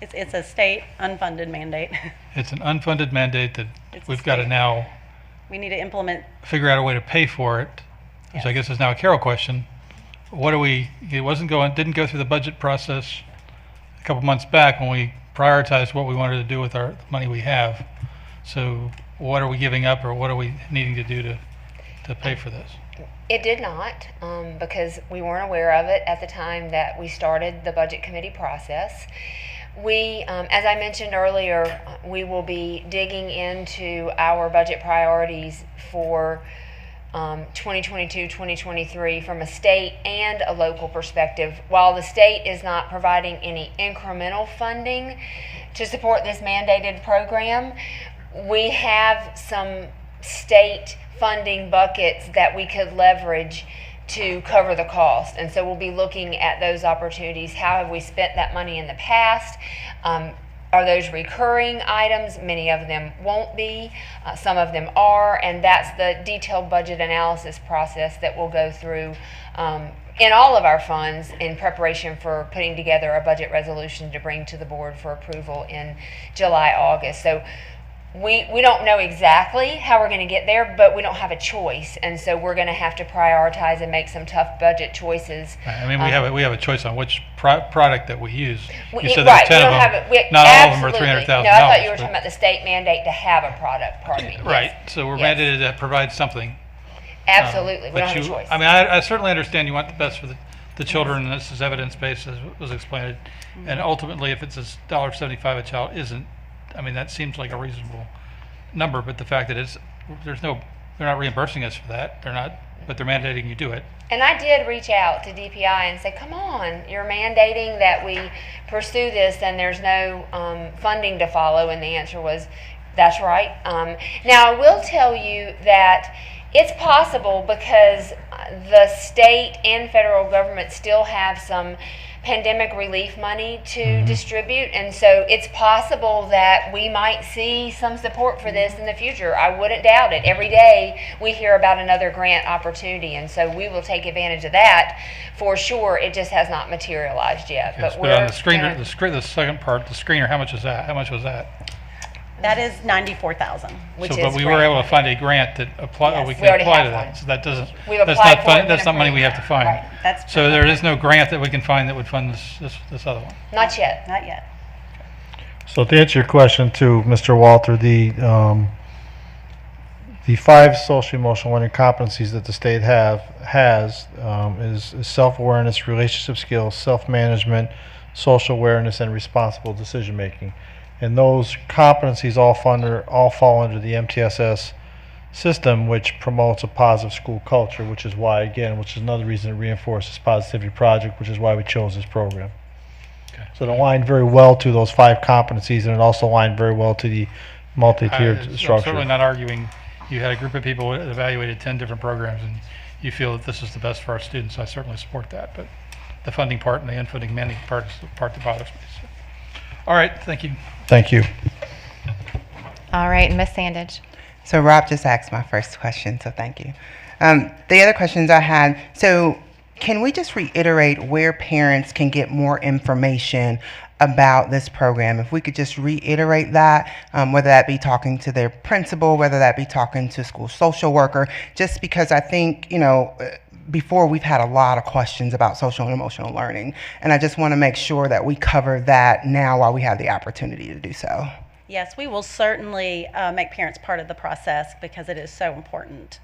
It's a state unfunded mandate. It's an unfunded mandate that It's a we've got to state. now We need to implement. figure out a way to pay for it. Yes. So I guess it's now a Carol question. It didn't go through the budget process a couple months back when we prioritized what we wanted to do with our money we have. So what are we giving up, or what are we needing to do to pay for this? It did not, because we weren't aware of it at the time that we started the budget committee process. We, as I mentioned earlier, we will be digging into our budget priorities for 2022-2023 from a state and a local perspective. While the state is not providing any incremental funding to support this mandated program, we have some state funding buckets that we could leverage to cover the cost. And so we'll be looking at those opportunities. How have we spent that money in the past? Are those recurring items? Many of them won't be. Some of them are. And that's the detailed budget analysis process that we'll go through in all of our funds in preparation for putting together a budget resolution to bring to the board for approval in July, August. So we don't know exactly how we're going to get there, but we don't have a choice, and so we're going to have to prioritize and make some tough budget choices. I mean, we have a choice on which product that we use. You said Right, there's 10 we of don't them. have it. Not all of them are Absolutely. $300,000. No, I thought you were talking about the state mandate to have a product. Pardon me. Right. Yes. So we're Yes. mandated to provide something. Absolutely, we But don't have a choice. I mean, I certainly understand you want the best for the children, and this is evidence-based, as was explained. And ultimately, if it's $1.75 a child isn't, I mean, that seems like a reasonable number, but the fact that they're not reimbursing us for that, but they're mandating you do it. And I did reach out to DPI and say, come on, you're mandating that we pursue this and there's no funding to follow. And the answer was, that's right. Now, I will tell you that it's possible, because the state and federal government still have some pandemic relief money to distribute, and so it's possible that we might see some support for this in the future. I wouldn't doubt it. Every day we hear about another grant opportunity, and so we will take advantage of that for sure. It just has not materialized yet. Yes, but on the screener, the second part, the screener, how much is that? How much was that? That is $94,000. Which So, is but we great. were able to find a grant that Yes, we we can already apply have to that. one. So that doesn't, We've that's applied not for it, fun, that's been not money we have approved. to find. Right. That's So there is no grant that we can find that would fund this other one. Not yet. Not yet. So to answer your question too, Mr. Walter, the 5 social emotional learning competencies that the state has is self-awareness, relationship skills, self-management, social awareness, and responsible decision making. And those competencies all fall under the MTSS system, which promotes a positive school culture, which is another reason it reinforces Positivity Project, which is why we chose this program. Okay. So it aligned very well to those 5 competencies, and it also aligned very well to the multi-tiered I'm structure. certainly not arguing. You had a group of people that evaluated 10 different programs, and you feel that this is the best for our students. I certainly support that, but the funding part and the unfunding mandate part is the part that bothers me. So. All right, thank you. Thank you. All right, Ms. Sandage. So Rob just asked my first question, so thank you. The other questions I had, so can we just reiterate where parents can get more information about this program? If we could just reiterate that, whether that be talking to their principal, whether that be talking to school social worker, just because I think, before we've had a lot of questions about social and emotional learning, and I just want to make sure that we cover that now while we have the opportunity to do so. Yes, we will certainly make parents part of the process because it is so important.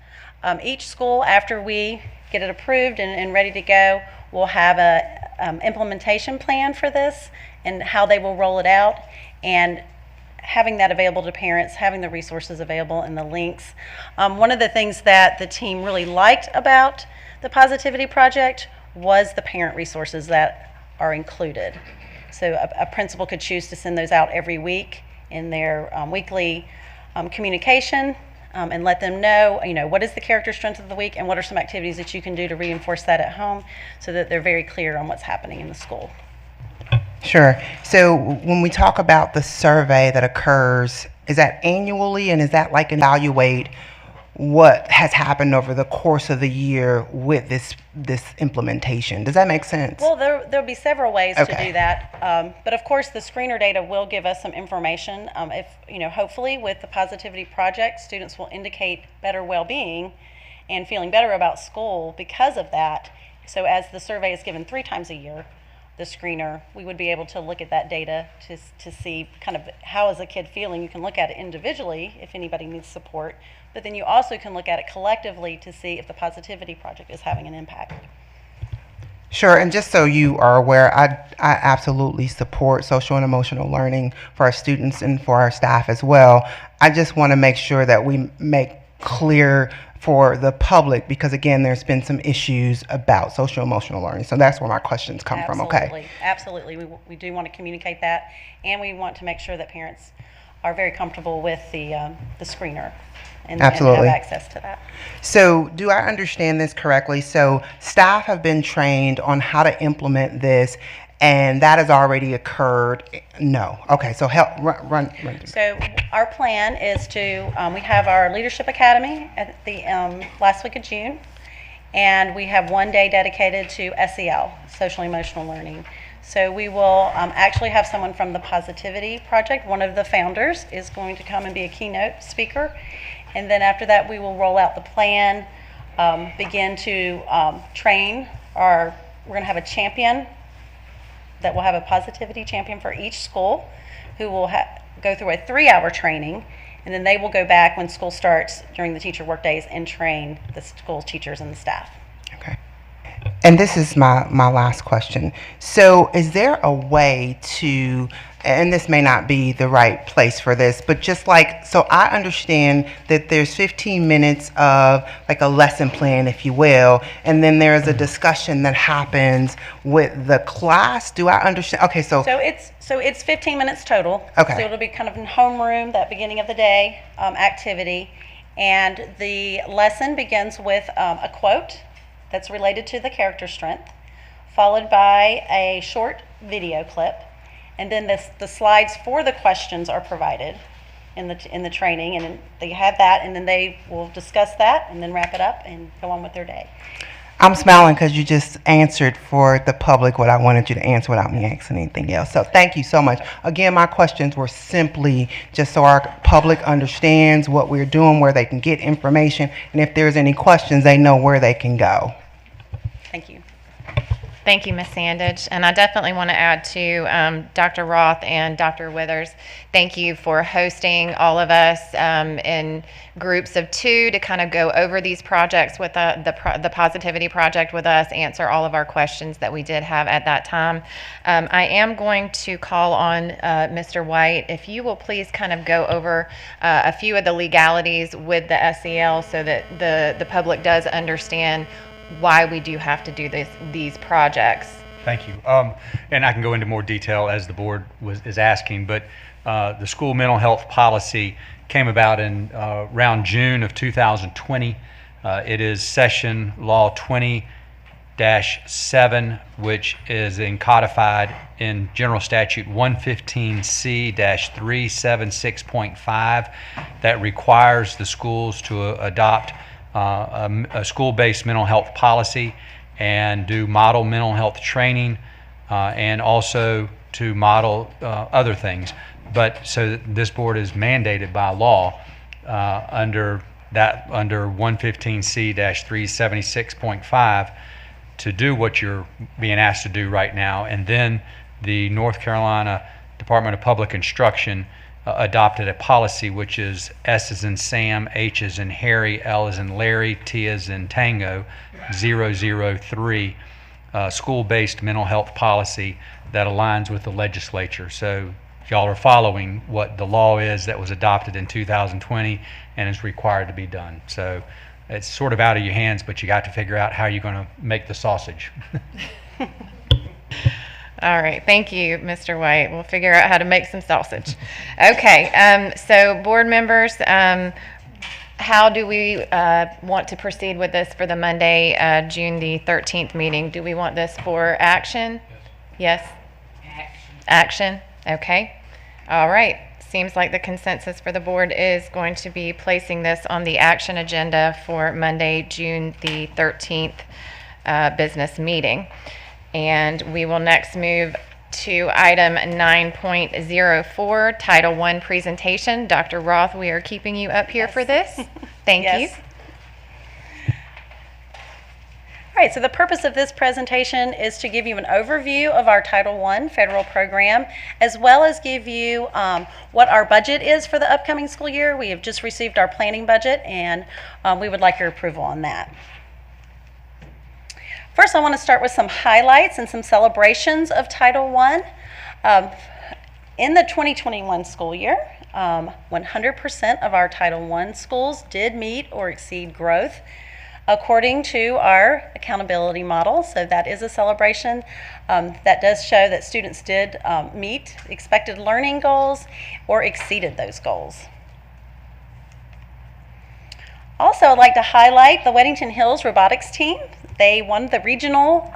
Each school, after we get it approved and ready to go, will have a implementation plan for this and how they will roll it out. And having that available to parents, having the resources available and the links. One of the things that the team really liked about the Positivity Project was the parent resources that are included. So a principal could choose to send those out every week in their weekly communication, and let them know, what is the character strength of the week and what are some activities that you can do to reinforce that at home so that they're very clear on what's happening in the school. Sure. So when we talk about the survey that occurs, is that annually, and is that like evaluate what has happened over the course of the year with this implementation? Does that make sense? Well, there'll be several ways to Okay. do that, but of course the screener data will give us some information. If hopefully with the Positivity Project, students will indicate better well-being and feeling better about school because of that. So as the survey is given 3 times a year, the screener, we would be able to look at that data to see kind of how is a kid feeling. You can look at it individually if anybody needs support, but then you also can look at it collectively to see if the Positivity Project is having an impact. Sure, and just so you are aware, I absolutely support social and emotional learning for our students and for our staff as well. I just want to make sure that we make clear for the public, because again, there's been some issues about social emotional learning. So that's where my questions come from, okay? Absolutely. We do want to communicate that, and we want to make sure that parents are very comfortable with the screener and Absolutely. have access to that. So do I understand this correctly? So staff have been trained on how to implement this, and that has already occurred? No. Okay, so run. So our plan is to, we have our Leadership Academy at the last week of June, and we have one day dedicated to SEL, social emotional learning. So we will actually have someone from the Positivity Project, one of the founders, is going to come and be a keynote speaker. And then after that, we will roll out the plan, begin to train we're going to have a champion that will have a Positivity champion for each school who will go through a 3-hour training, and then they will go back when school starts during the teacher work days and train the school teachers and the staff. Okay. And this is my last question. So is there a way to, and this may not be the right place for this, but just like, so I understand that there's 15 minutes of like a lesson plan, if you will, and then there's a discussion that happens with the class. Do I understand? Okay, so it's 15 minutes total. Okay. So it'll be kind of in homeroom, that beginning of the day activity, and the lesson begins with a quote that's related to the character strength, followed by a short video clip, and then the slides for the questions are provided in the training, and they have that, and then they will discuss that, and then wrap it up and go on with their day. I'm smiling because you just answered for the public what I wanted you to answer without me asking anything else. So thank you so much. Again, my questions were simply just so our public understands what we're doing, where they can get information, and if there's any questions, they know where they can go. Thank you. Thank you, Ms. Sandage. And I definitely want to add to Dr. Roth and Dr. Withers, thank you for hosting all of us in groups of 2 to kind of go over these projects with the Positivity Project with us, answer all of our questions that we did have at that time. I am going to call on Mr. White, if you will please kind of go over a few of the legalities with the SEL so that the public does understand why we do have to do these projects. Thank you. And I can go into more detail as the board is asking, but the school mental health policy came about in around June of 2020. It is session law 20-7, which is codified in General Statute 115C-376.5 that requires the schools to adopt a school-based mental health policy and do model mental health training and also to model other things. But so this board is mandated by law under 115C-376.5 to do what you're being asked to do right now. And then the North Carolina Department of Public Instruction adopted a policy which is S as in Sam, H as in Harry, L as in Larry, T as in Tango, 003, school-based mental health policy that aligns with the legislature. So y'all are following what the law is that was adopted in 2020 and is required to be done. So it's sort of out of your hands, but you got to figure out how you're going to make the sausage. All right, thank you, Mr. White. We'll figure out how to make some sausage. Okay, so board members, how do we want to proceed with this for the Monday, June the 13th meeting? Do we want this for action? Yes? Action. Okay. All right. Seems like the consensus for the board is going to be placing this on the action agenda for Monday, June the 13th business meeting. And we will next move to item 9.04, Title I presentation. Dr. Roth, we are keeping you up here for this. Thank you. All right, so the purpose of this presentation is to give you an overview of our Title I federal program, as well as give you what our budget is for the upcoming school year. We have just received our planning budget, and we would like your approval on that. First, I want to start with some highlights and some celebrations of Title I. In the 2021 school year, 100% of our Title I schools did meet or exceed growth according to our accountability model. So that is a celebration. That does show that students did meet expected learning goals or exceeded those goals. Also, I'd like to highlight the Weddington Hills robotics team. They won the regional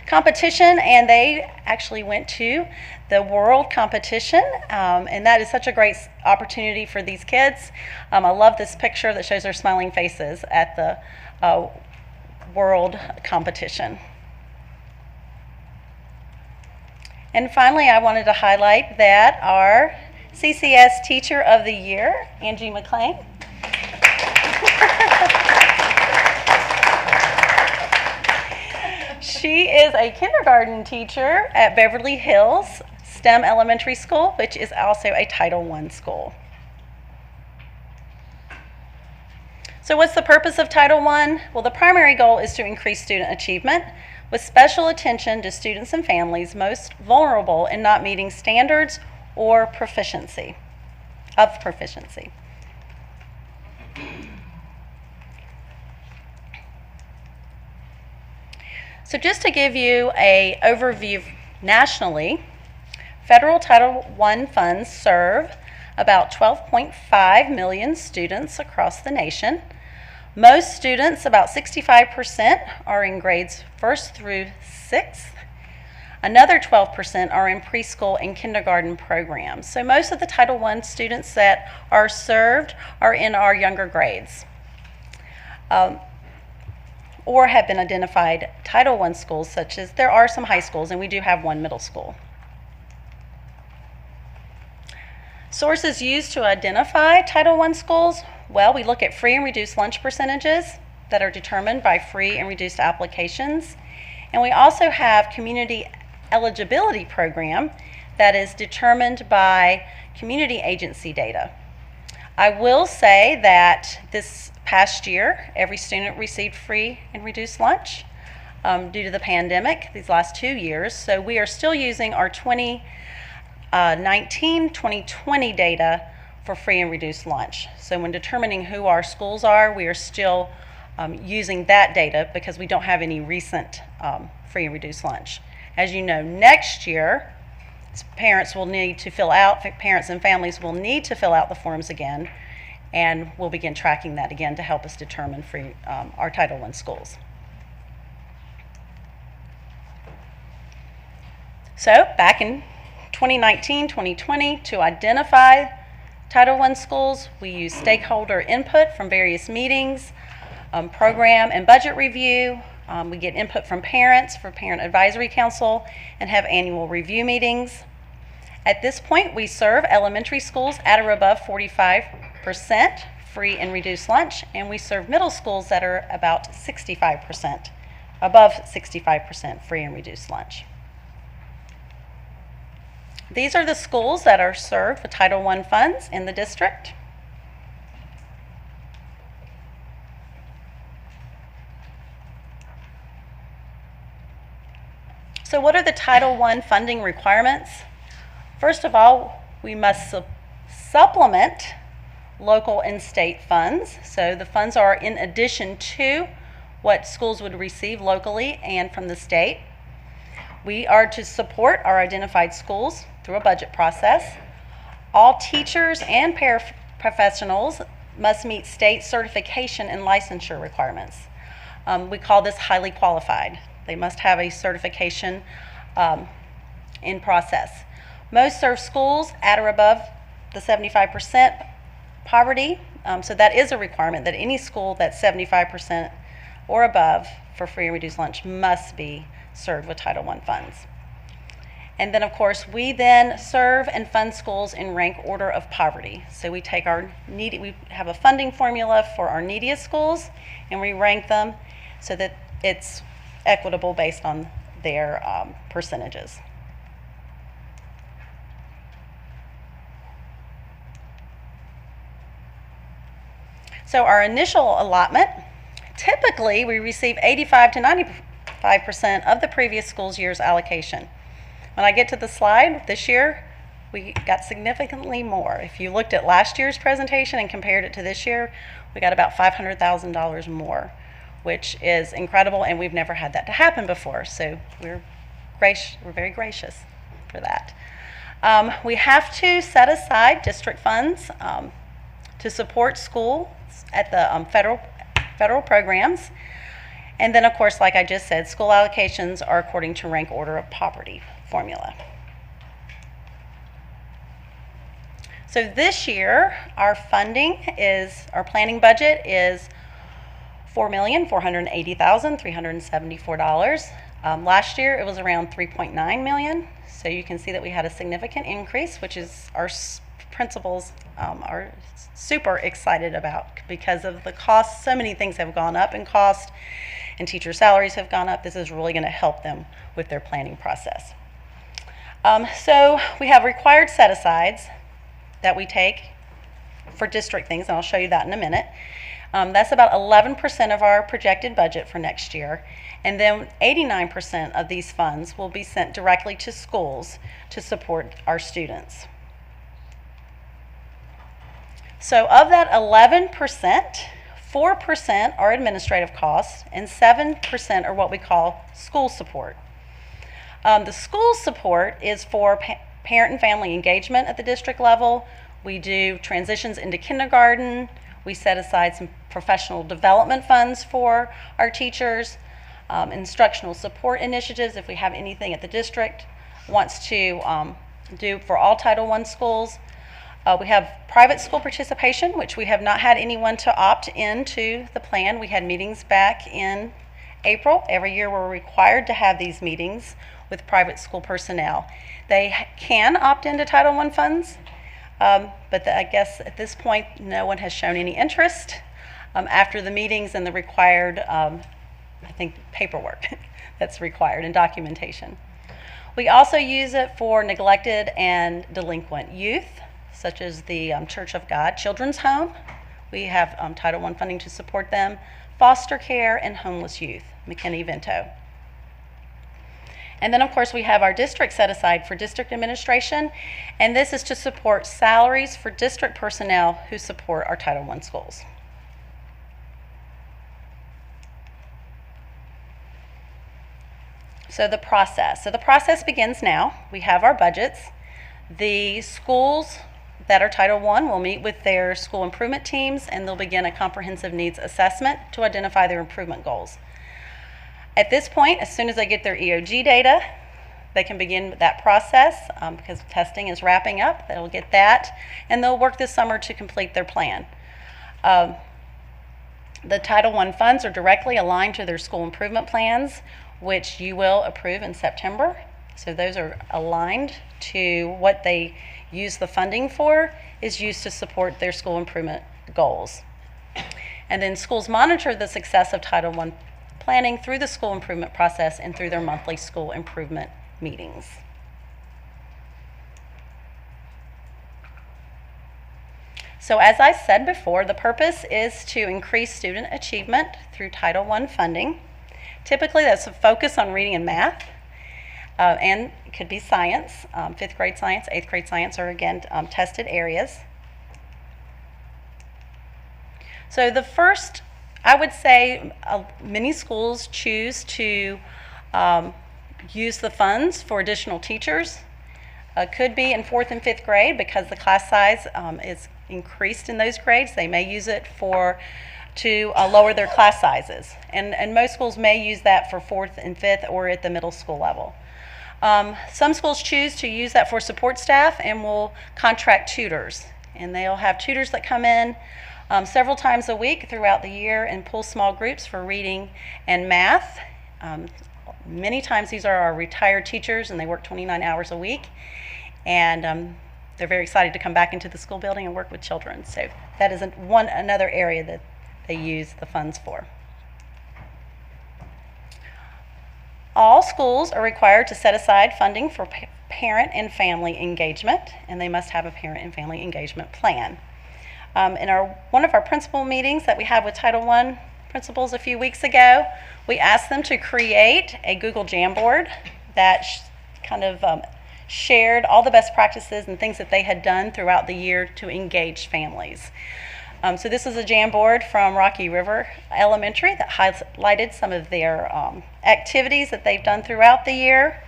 competition, and they actually went to the world competition, and that is such a great opportunity for these kids. I love this picture that shows their smiling faces at the world competition. And finally, I wanted to highlight that our CCS Teacher of the Year, Angie McClain, she is a kindergarten teacher at Beverly Hills STEM Elementary School, which is also a Title I school. So what's the purpose of Title I? Well, the primary goal is to increase student achievement with special attention to students and families most vulnerable in not meeting standards or proficiency. So just to give you an overview nationally, federal Title I funds serve about 12.5 million students across the nation. Most students, about 65%, are in grades 1st through 6th. Another 12% are in preschool and kindergarten programs. So most of the Title I students that are served are in our younger grades. Or have been identified Title I schools, such as there are some high schools, and we do have one middle school. Sources used to identify Title I schools, well, we look at free and reduced lunch percentages that are determined by free and reduced applications. And we also have community eligibility program that is determined by community agency data. I will say that this past year, every student received free and reduced lunch due to the pandemic these last 2 years. So we are still using our 2019-2020 data for free and reduced lunch. So when determining who our schools are, we are still using that data because we don't have any recent free and reduced lunch. As you know, next year, parents and families will need to fill out the forms again, and we'll begin tracking that again to help us determine our Title I schools. So back in 2019-2020, to identify Title I schools, we use stakeholder input from various meetings, program and budget review. We get input from parents for Parent Advisory Council and have annual review meetings. At this point, we serve elementary schools at or above 45% free and reduced lunch, and we serve middle schools that are about 65%, above 65% free and reduced lunch. These are the schools that are served with Title I funds in the district. So what are the Title I funding requirements? First of all, we must supplement local and state funds. So the funds are in addition to what schools would receive locally and from the state. We are to support our identified schools through a budget process. All teachers and paraprofessionals must meet state certification and licensure requirements. We call this highly qualified. They must have a certification in process. Most serve schools at or above the 75% poverty, so that is a requirement that any school that's 75% or above for free and reduced lunch must be served with Title I funds. And then, of course, we then serve and fund schools in rank order of poverty. So we take we have a funding formula for our neediest schools, and we rank them so that it's equitable based on their percentages. So our initial allotment, typically we receive 85 to 95% of the previous school's year's allocation. When I get to the slide this year, we got significantly more. If you looked at last year's presentation and compared it to this year, we got about $500,000 more, which is incredible, and we've never had that to happen before. So we're very gracious for that. We have to set aside district funds to support schools at the federal programs. And then, of course, like I just said, school allocations are according to rank order of poverty formula. So this year, our planning budget is $4,480,374. Last year, it was around $3.9 million. So you can see that we had a significant increase, which is our principals are super excited about because of the cost. So many things have gone up in cost, and teacher salaries have gone up. This is really going to help them with their planning process. So we have required set-asides that we take for district things, and I'll show you that in a minute. That's about 11% of our projected budget for next year. And then 89% of these funds will be sent directly to schools to support our students. So of that 11%, 4% are administrative costs, and 7% are what we call school support. The school support is for parent and family engagement at the district level. We do transitions into kindergarten. We set aside some professional development funds for our teachers, instructional support initiatives if we have anything at the district wants to do for all Title I schools. We have private school participation, which we have not had anyone to opt into the plan. We had meetings back in April. Every year we're required to have these meetings with private school personnel. They can opt into Title I funds, but I guess at this point no one has shown any interest after the meetings and the required, I think, paperwork that's required and documentation. We also use it for neglected and delinquent youth, such as the Church of God Children's Home. We have Title I funding to support them, foster care, and homeless youth, McKinney-Vento. And then, of course, we have our district set aside for district administration, and this is to support salaries for district personnel who support our Title I schools. So the process begins now. We have our budgets. The schools that are Title I will meet with their school improvement teams, and they'll begin a comprehensive needs assessment to identify their improvement goals. At this point, as soon as they get their EOG data, they can begin that process because testing is wrapping up. They'll get that, and they'll work this summer to complete their plan. The Title I funds are directly aligned to their school improvement plans, which you will approve in September. So those are aligned to what they use the funding for, is used to support their school improvement goals. And then schools monitor the success of Title I planning through the school improvement process and through their monthly school improvement meetings. So as I said before, the purpose is to increase student achievement through Title I funding. Typically that's a focus on reading and math. and it could be science. 5th grade science, 8th grade science are again tested areas. So the first, I would say many schools choose to use the funds for additional teachers. Could be in 4th and 5th grade because the class size is increased in those grades. They may use it to lower their class sizes. And most schools may use that for 4th and 5th or at the middle school level. Some schools choose to use that for support staff and will contract tutors. And they'll have tutors that come in several times a week throughout the year and pull small groups for reading and math. Many times these are our retired teachers and they work 29 hours a week. And they're very excited to come back into the school building and work with children. So that is another area that they use the funds for. All schools are required to set aside funding for parent and family engagement, and they must have a parent and family engagement plan. In one of our principal meetings that we had with Title I principals a few weeks ago, we asked them to create a Google Jamboard that kind of shared all the best practices and things that they had done throughout the year to engage families. So this is a Jamboard from Rocky River Elementary that highlighted some of their activities that they've done throughout the year.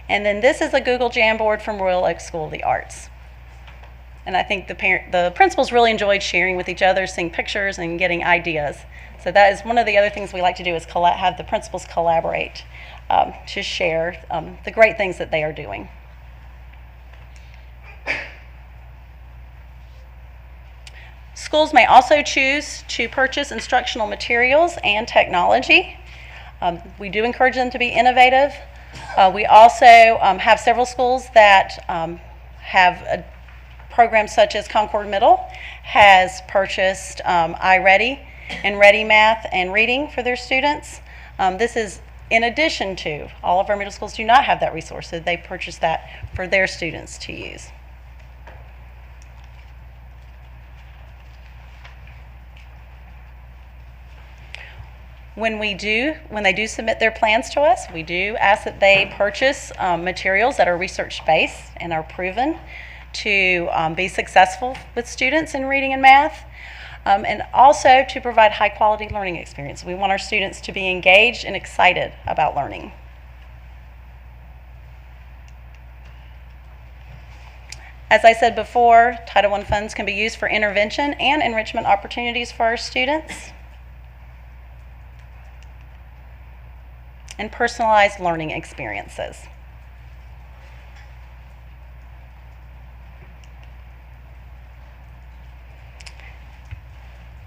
And then this is a Google Jamboard from Royal Oak School of the Arts. And I think the principals really enjoyed sharing with each other, seeing pictures and getting ideas. So that is one of the other things we like to do is have the principals collaborate to share the great things that they are doing. Schools may also choose to purchase instructional materials and technology. We do encourage them to be innovative. We also have several schools that have programs such as Concord Middle has purchased iReady and Ready Math and Reading for their students. This is in addition to, all of our middle schools do not have that resource, so they purchase that for their students to use. When they do submit their plans to us, we do ask that they purchase materials that are research-based and are proven to be successful with students in reading and math, and also to provide high-quality learning experience. We want our students to be engaged and excited about learning. As I said before, Title I funds can be used for intervention and enrichment opportunities for our students, and personalized learning experiences.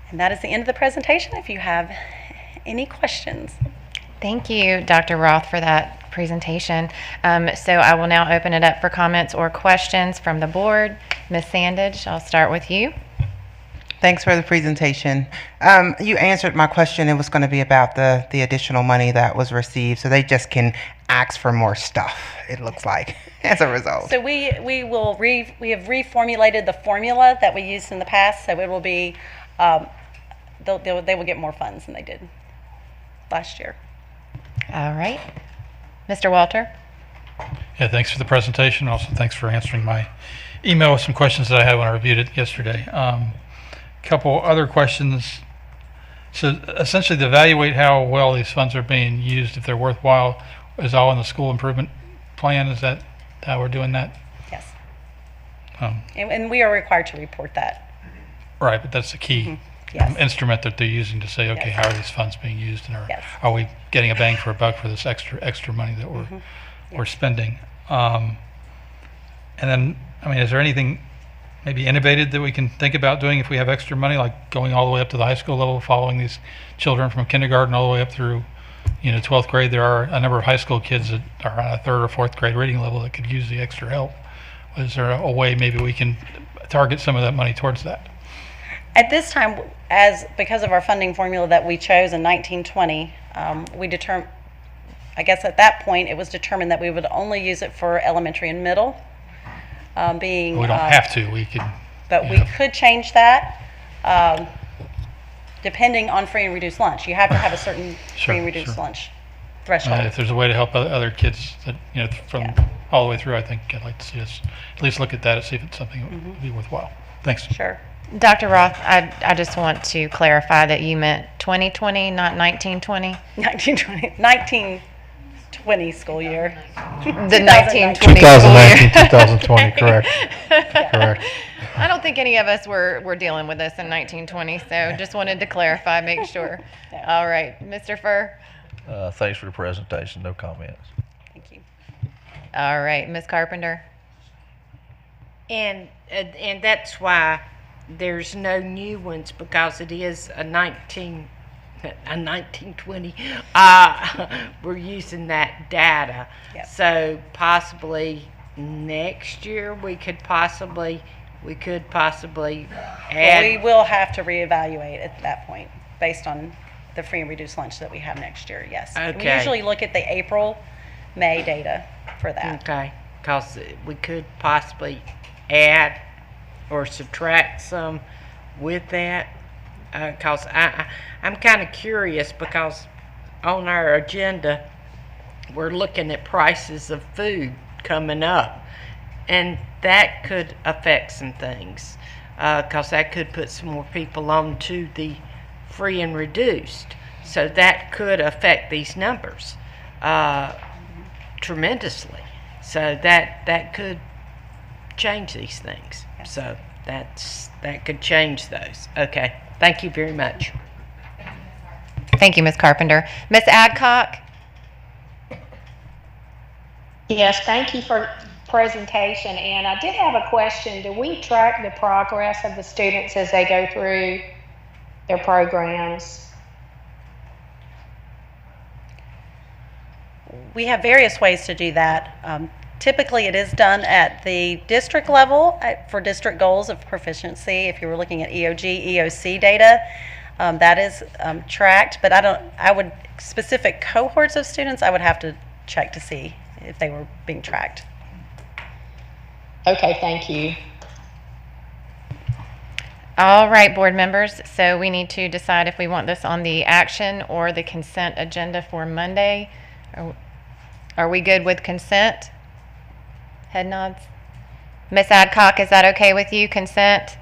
And that is the end of the presentation. If you have any questions. Thank you, Dr. Roth, for that presentation. So I will now open it up for comments or questions from the board. Ms. Sandage, I'll start with you. Thanks for the presentation. You answered my question. It was going to be about the additional money that was received, so they just can ask for more stuff, it looks like, as a result. So we have reformulated the formula that we used in the past, so it will be, they will get more funds than they did last year. All right. Mr. Walter? Yeah, thanks for the presentation. Also, thanks for answering my email with some questions that I had when I reviewed it yesterday. Couple other questions. So essentially, to evaluate how well these funds are being used, if they're worthwhile, is all in the school improvement plan. Is that how we're doing that? Yes. And we are required to report that. Right, but that's the key Yes. instrument that they're using to say, okay, Yes. how are these funds being used, and Yes. are we getting a bang for a buck for this extra money that we're spending? And then, I mean, is there anything maybe innovative that we can think about doing if we have extra money, like going all the way up to the high school level, following these children from kindergarten all the way up through, 12th grade? There are a number of high school kids that are on a 3rd or 4th grade reading level that could use the extra help. Is there a way maybe we can target some of that money towards that? At this time, because of our funding formula that we chose in 1920, we determined, I guess at that point, it was determined that we would only use it for elementary and middle. We don't have to. We could. But we could change that depending on free and reduced lunch. You have to have a certain free and reduced lunch. threshold. If there's a way to help other kids that, from Yeah. all the way through, I think I'd like to see us at least look at that and see if it's something that would be worthwhile. Thanks. Sure. Dr. Roth, I just want to clarify that you meant 2020, not 1920? 1920 school year. The 1920 school 2019, year. 2020, correct. Correct. I don't think any of us were dealing with this in 1920, so just wanted to clarify, make sure. All right, Mr. Furr? Thanks for the presentation. No comments. Thank you. All right, Ms. Carpenter? And that's why there's no new ones, because it is a 1920. We're using that data. Yep. So possibly next year we could possibly add. We will have to reevaluate at that point based on the free and reduced lunch that we have next year, yes. We Okay. usually look at the April, May data for that. Okay, because we could possibly add or subtract some with that. Because I'm kind of curious, because on our agenda, we're looking at prices of food coming up. And that could affect some things, because that could put some more people on to the free and reduced. So that could affect these numbers tremendously. So that could change these things. So that could change those. Okay, thank you very much. Thank you, Ms. Carpenter. Ms. Adcock? Yes, thank you for presentation. And I did have a question. Do we track the progress of the students as they go through their programs? We have various ways to do that. Typically, it is done at the district level for district goals of proficiency. If you were looking at EOG, EOC data, that is tracked. But specific cohorts of students, I would have to check to see if they were being tracked. Okay, thank you. All right, board members, so we need to decide if we want this on the action or the consent agenda for Monday. Are we good with consent? Head nods. Ms. Adcock, is that okay with you, consent?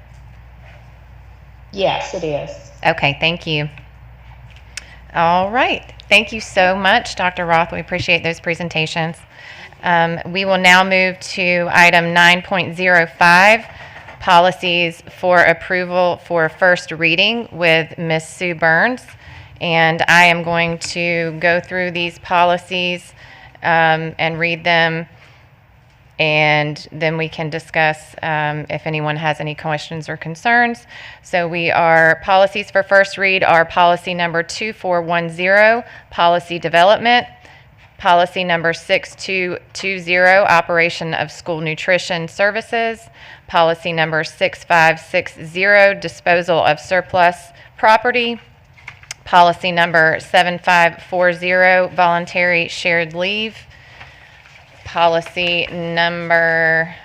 Yes, it is. Okay, thank you. All right, thank you so much, Dr. Roth. We appreciate those presentations. We will now move to item 9.05, policies for approval for first reading with Ms. Sue Burns. And I am going to go through these policies and read them, and then we can discuss if anyone has any questions or concerns. So policies for first read are policy number 2410, policy development, policy number 6220, operation of school nutrition services, policy number 6560, disposal of surplus property, policy number 7540, voluntary shared leave, policy number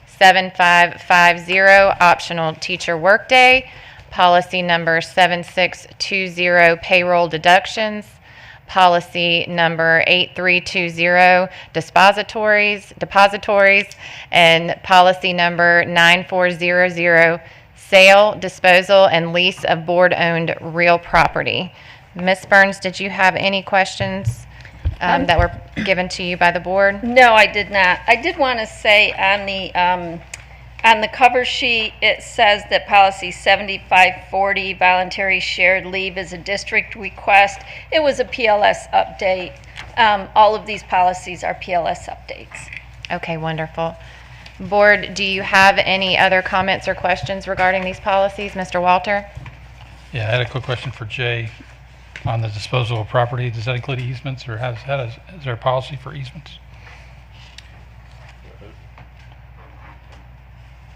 7550, optional teacher workday, policy number 7620, payroll deductions, policy number 8320, depositories, and policy number 9400, sale, disposal, and lease of board-owned real property. Ms. Burns, did you have any questions that were given to you by the board? No, I did not. I did want to say on the cover sheet, it says that policy 7540, voluntary shared leave, is a district request. It was a PLS update. All of these policies are PLS updates. Okay, wonderful. Board, do you have any other comments or questions regarding these policies? Mr. Walter? Yeah, I had a quick question for Jay on the disposal of property. Does that include easements, or is there a policy for easements?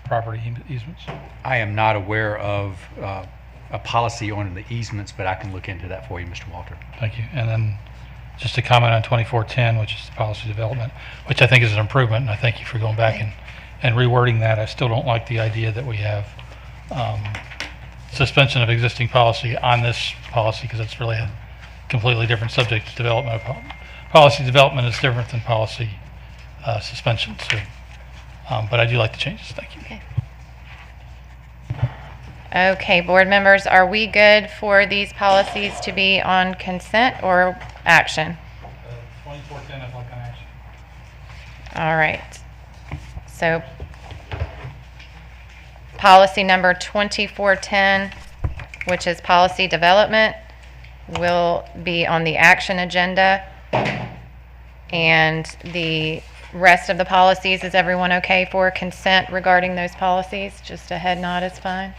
Property easements? I am not aware of a policy on the easements, but I can look into that for you, Mr. Walter. Thank you. And then just to comment on 2410, which is the policy development, which I think is an improvement, and I thank you for going back and rewording that. I still don't like the idea that we have suspension of existing policy on this policy, because it's really a completely different subject. Development policy development is different than policy suspension. So, but I do like the changes. Thank you. Okay. Okay, board members, are we good for these policies to be on consent or action? 2410, I'd like on action. All right. So policy number 2410, which is policy development, will be on the action agenda. And the rest of the policies, is everyone okay for consent regarding those policies? Just a head nod is fine.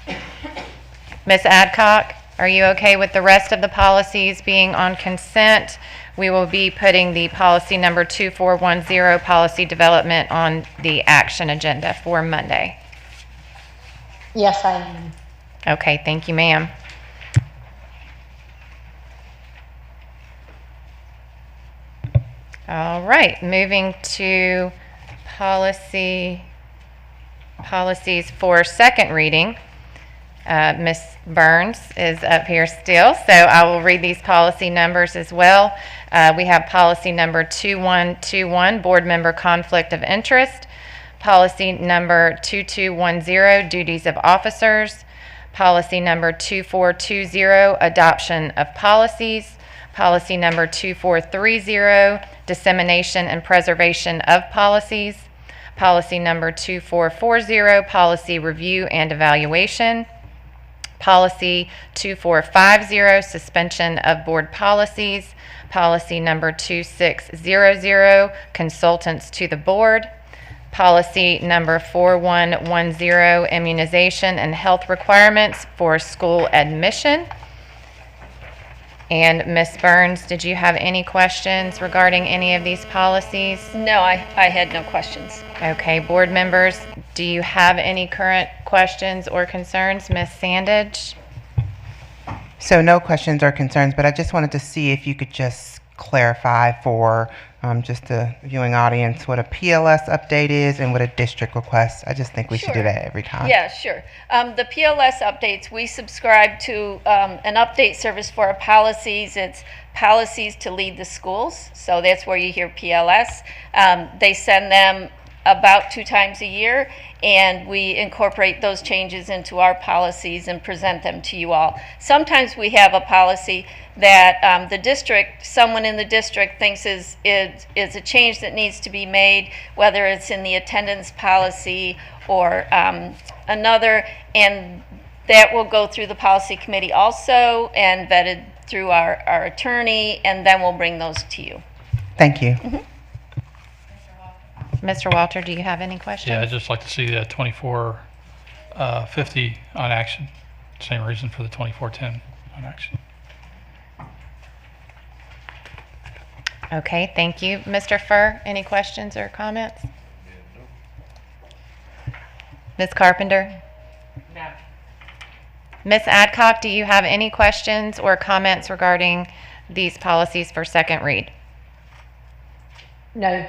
Ms. Adcock, are you okay with the rest of the policies being on consent? We will be putting the policy number 2410, policy development, on the action agenda for Monday. Yes, I am. Okay, thank you, ma'am. All right, moving to policies for second reading. Ms. Burns is up here still, so I will read these policy numbers as well. We have policy number 2121, board member conflict of interest. Policy number 2210, duties of officers. Policy number 2420, adoption of policies. Policy number 2430, dissemination and preservation of policies. Policy number 2440, policy review and evaluation. Policy 2450, suspension of board policies. Policy number 2600, consultants to the board. Policy number 4110, immunization and health requirements for school admission. And Ms. Burns, did you have any questions regarding any of these policies? No, I had no questions. Okay, board members, do you have any current questions or concerns? Ms. Sandage? So no questions or concerns, but I just wanted to see if you could just clarify for just the viewing audience what a PLS update is and what a district request. I just think we should do Sure. that every time. Yeah, sure. The PLS updates, we subscribe to an update service for our policies. It's policies to lead the schools. So that's where you hear PLS. They send them about 2 times a year, and we incorporate those changes into our policies and present them to you all. Sometimes we have a policy that the district, someone in the district thinks is a change that needs to be made, whether it's in the attendance policy or another, and that will go through the policy committee also and vetted through our attorney, and then we'll bring those to you. Thank you. Mr. Walter, do you have any questions? Yeah, I'd just like to see the 2450 on action. Same reason for the 2410 on action. Okay, thank you. Mr. Furr, any questions or comments? Ms. Carpenter? No. Ms. Adcock, do you have any questions or comments regarding these policies for second read? No.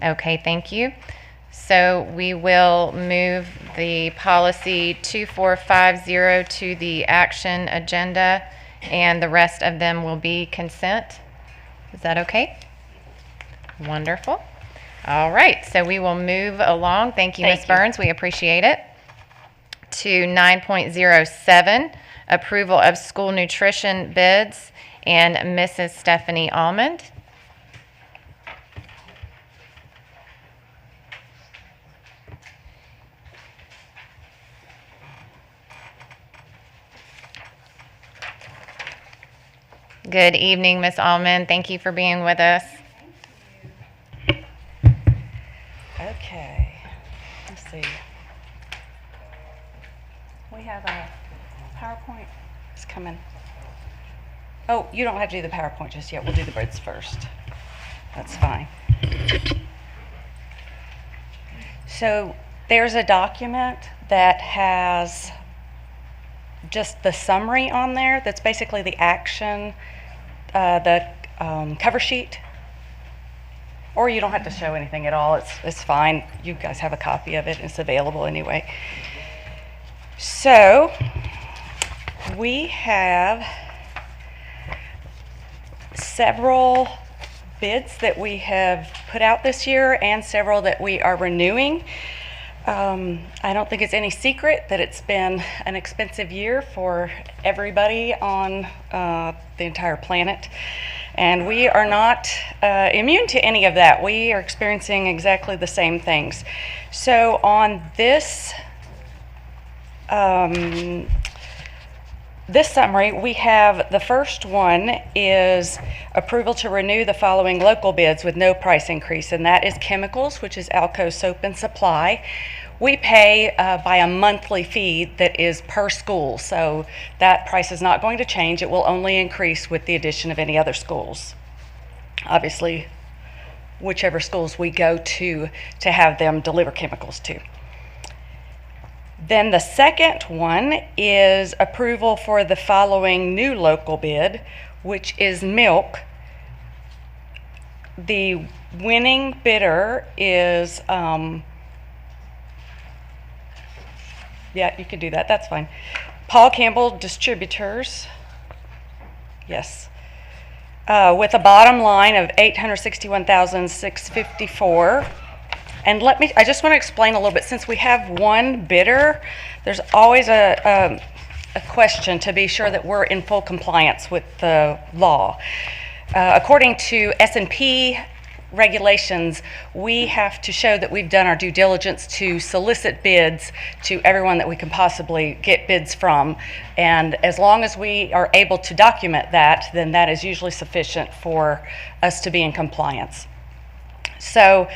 Okay, thank you. So we will move the policy 2450 to the action agenda, and the rest of them will be consent. Is that okay? Wonderful. All right, so we will move along. Thank you, Ms. Burns. We appreciate it. To 9.07, approval of school nutrition bids, and Mrs. Stephanie Almond. Good evening, Ms. Almond. Thank you for being with us. Okay, let's see. We have a PowerPoint. It's coming. Oh, you don't have to do the PowerPoint just yet. We'll do the bids first. That's fine. So there's a document that has just the summary on there. That's basically the action, the cover sheet. Or you don't have to show anything at all. It's fine. You guys have a copy of it. It's available anyway. So we have several bids that we have put out this year and several that we are renewing. I don't think it's any secret that it's been an expensive year for everybody on the entire planet. And we are not immune to any of that. We are experiencing exactly the same things. So on this this summary, we have the first one is approval to renew the following local bids with no price increase, and that is chemicals, which is Alco Soap and Supply. We pay by a monthly fee that is per school, so that price is not going to change. It will only increase with the addition of any other schools. Obviously, whichever schools we go to have them deliver chemicals to. Then the second one is approval for the following new local bid, which is milk. The winning bidder is, yeah, you can do that, that's fine. Paul Campbell Distributors, yes, with a bottom line of $861,654. And I just want to explain a little bit, since we have one bidder, there's always a question to be sure that we're in full compliance with the law. According to S&P regulations, we have to show that we've done our due diligence to solicit bids to everyone that we can possibly get bids from. And as long as we are able to document that, then that is usually sufficient for us to be in compliance. So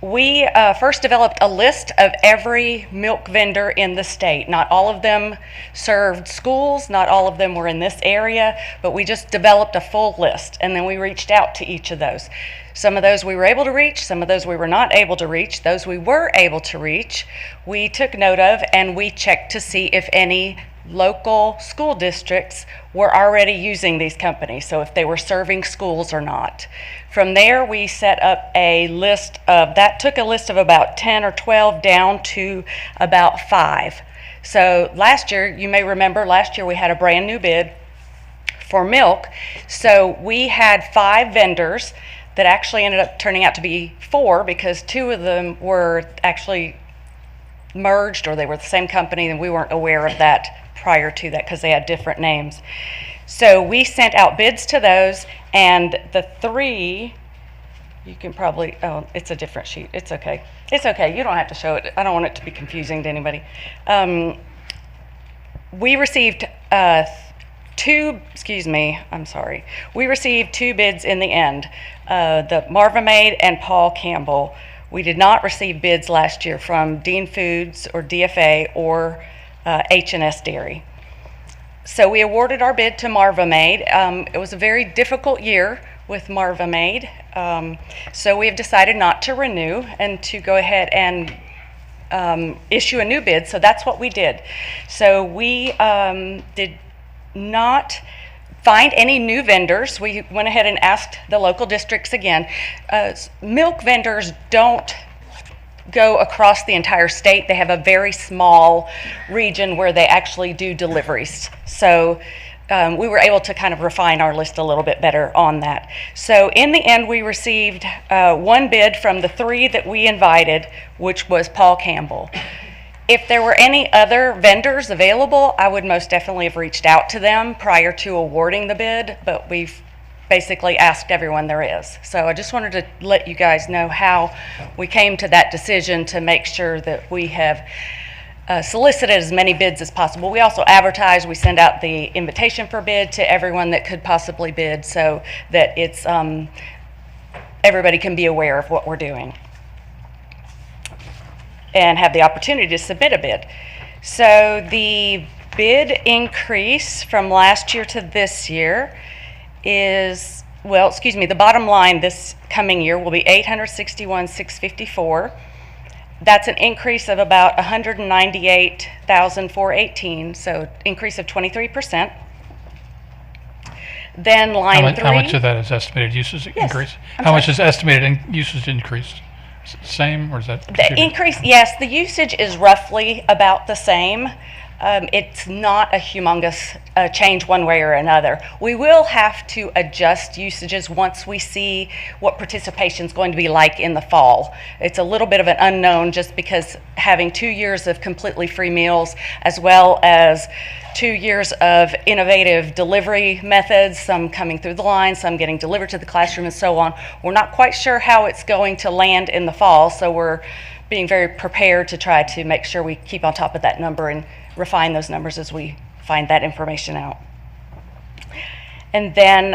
we first developed a list of every milk vendor in the state. Not all of them served schools, not all of them were in this area, but we just developed a full list, and then we reached out to each of those. Some of those we were able to reach, some of those we were not able to reach. Those we were able to reach, we took note of, and we checked to see if any local school districts were already using these companies, so if they were serving schools or not. From there, we set up a list of, that took a list of about 10 or 12 down to about 5. So last year, you may remember, last year we had a brand new bid for milk. So we had 5 vendors that actually ended up turning out to be 4, because 2 of them were actually merged, or they were the same company, and we weren't aware of that prior to that because they had different names. So we sent out bids to those, and the 3, you can probably, oh, it's a different sheet. It's okay. It's okay. You don't have to show it. I don't want it to be confusing to anybody. We received We received 2 bids in the end, the Marvamaid and Paul Campbell. We did not receive bids last year from Dean Foods or DFA or H&S Dairy. So we awarded our bid to Marvamaid. It was a very difficult year with Marvamaid, so we have decided not to renew and to go ahead and issue a new bid. So that's what we did. So we did not find any new vendors. We went ahead and asked the local districts again. Milk vendors don't go across the entire state. They have a very small region where they actually do deliveries. So we were able to kind of refine our list a little bit better on that. So in the end, we received 1 bid from the 3 that we invited, which was Paul Campbell. If there were any other vendors available, I would most definitely have reached out to them prior to awarding the bid, but we've basically asked everyone there is. So I just wanted to let you guys know how we came to that decision to make sure that we have solicited as many bids as possible. We also advertise, we send out the invitation for bid to everyone that could possibly bid, so that it's everybody can be aware of what we're doing and have the opportunity to submit a bid. So the bid increase from last year to this year is, well, excuse me, the bottom line this coming year will be $861,654. That's an increase of about $198,418, so increase of 23%. Then line 3. How much of that is estimated usage increase? How much is estimated usage increase? Is it the same, or is that the increase? Yes, the usage is roughly about the same. it's not a humongous change one way or another. We will have to adjust usages once we see what participation is going to be like in the fall. It's a little bit of an unknown just because having 2 years of completely free meals as well as 2 years of innovative delivery methods, some coming through the line, some getting delivered to the classroom and so on. We're not quite sure how it's going to land in the fall, so we're being very prepared to try to make sure we keep on top of that number and refine those numbers as we find that information out. And then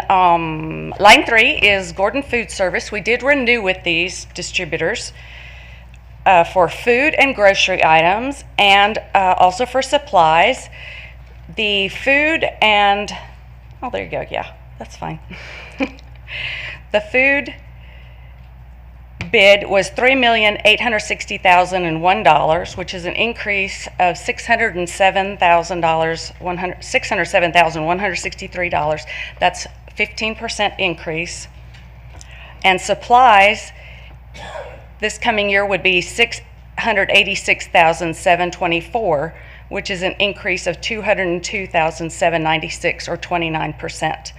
line 3 is Gordon Food Service. We did renew with these distributors for food and grocery items and also for supplies. The food and, oh, there you go, yeah, that's fine. The food bid was $3,860,001, which is an increase of $607,163. That's 15% increase. And supplies this coming year would be $686,724, which is an increase of $202,796 or 29%.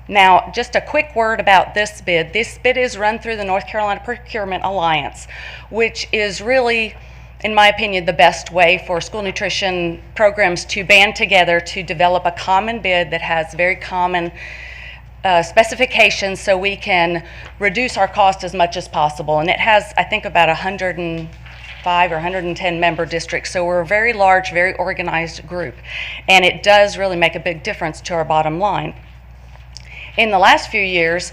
Now, just a quick word about this bid. This bid is run through the North Carolina Procurement Alliance, which is really, in my opinion, the best way for school nutrition programs to band together to develop a common bid that has very common specifications so we can reduce our cost as much as possible. And it has, I think, about 105 or 110 member districts, so we're a very large, very organized group. And it does really make a big difference to our bottom line. In the last few years,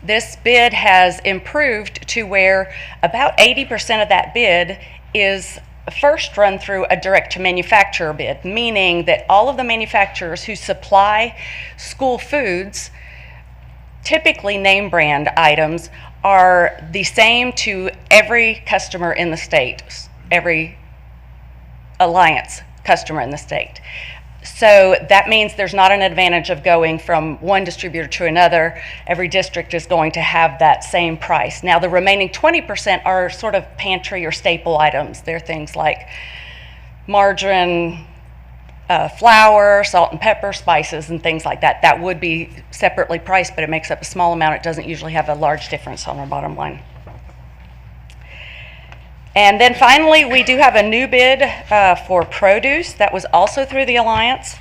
this bid has improved to where about 80% of that bid is first run through a direct-to-manufacturer bid, meaning that all of the manufacturers who supply school foods, typically name brand items, are the same to every customer in the state, every alliance customer in the state. So that means there's not an advantage of going from one distributor to another. Every district is going to have that same price. Now, the remaining 20% are sort of pantry or staple items. They're things like margarine, flour, salt and pepper, spices, and things like that. That would be separately priced, but it makes up a small amount. It doesn't usually have a large difference on our bottom line. And then finally, we do have a new bid for produce that was also through the Alliance.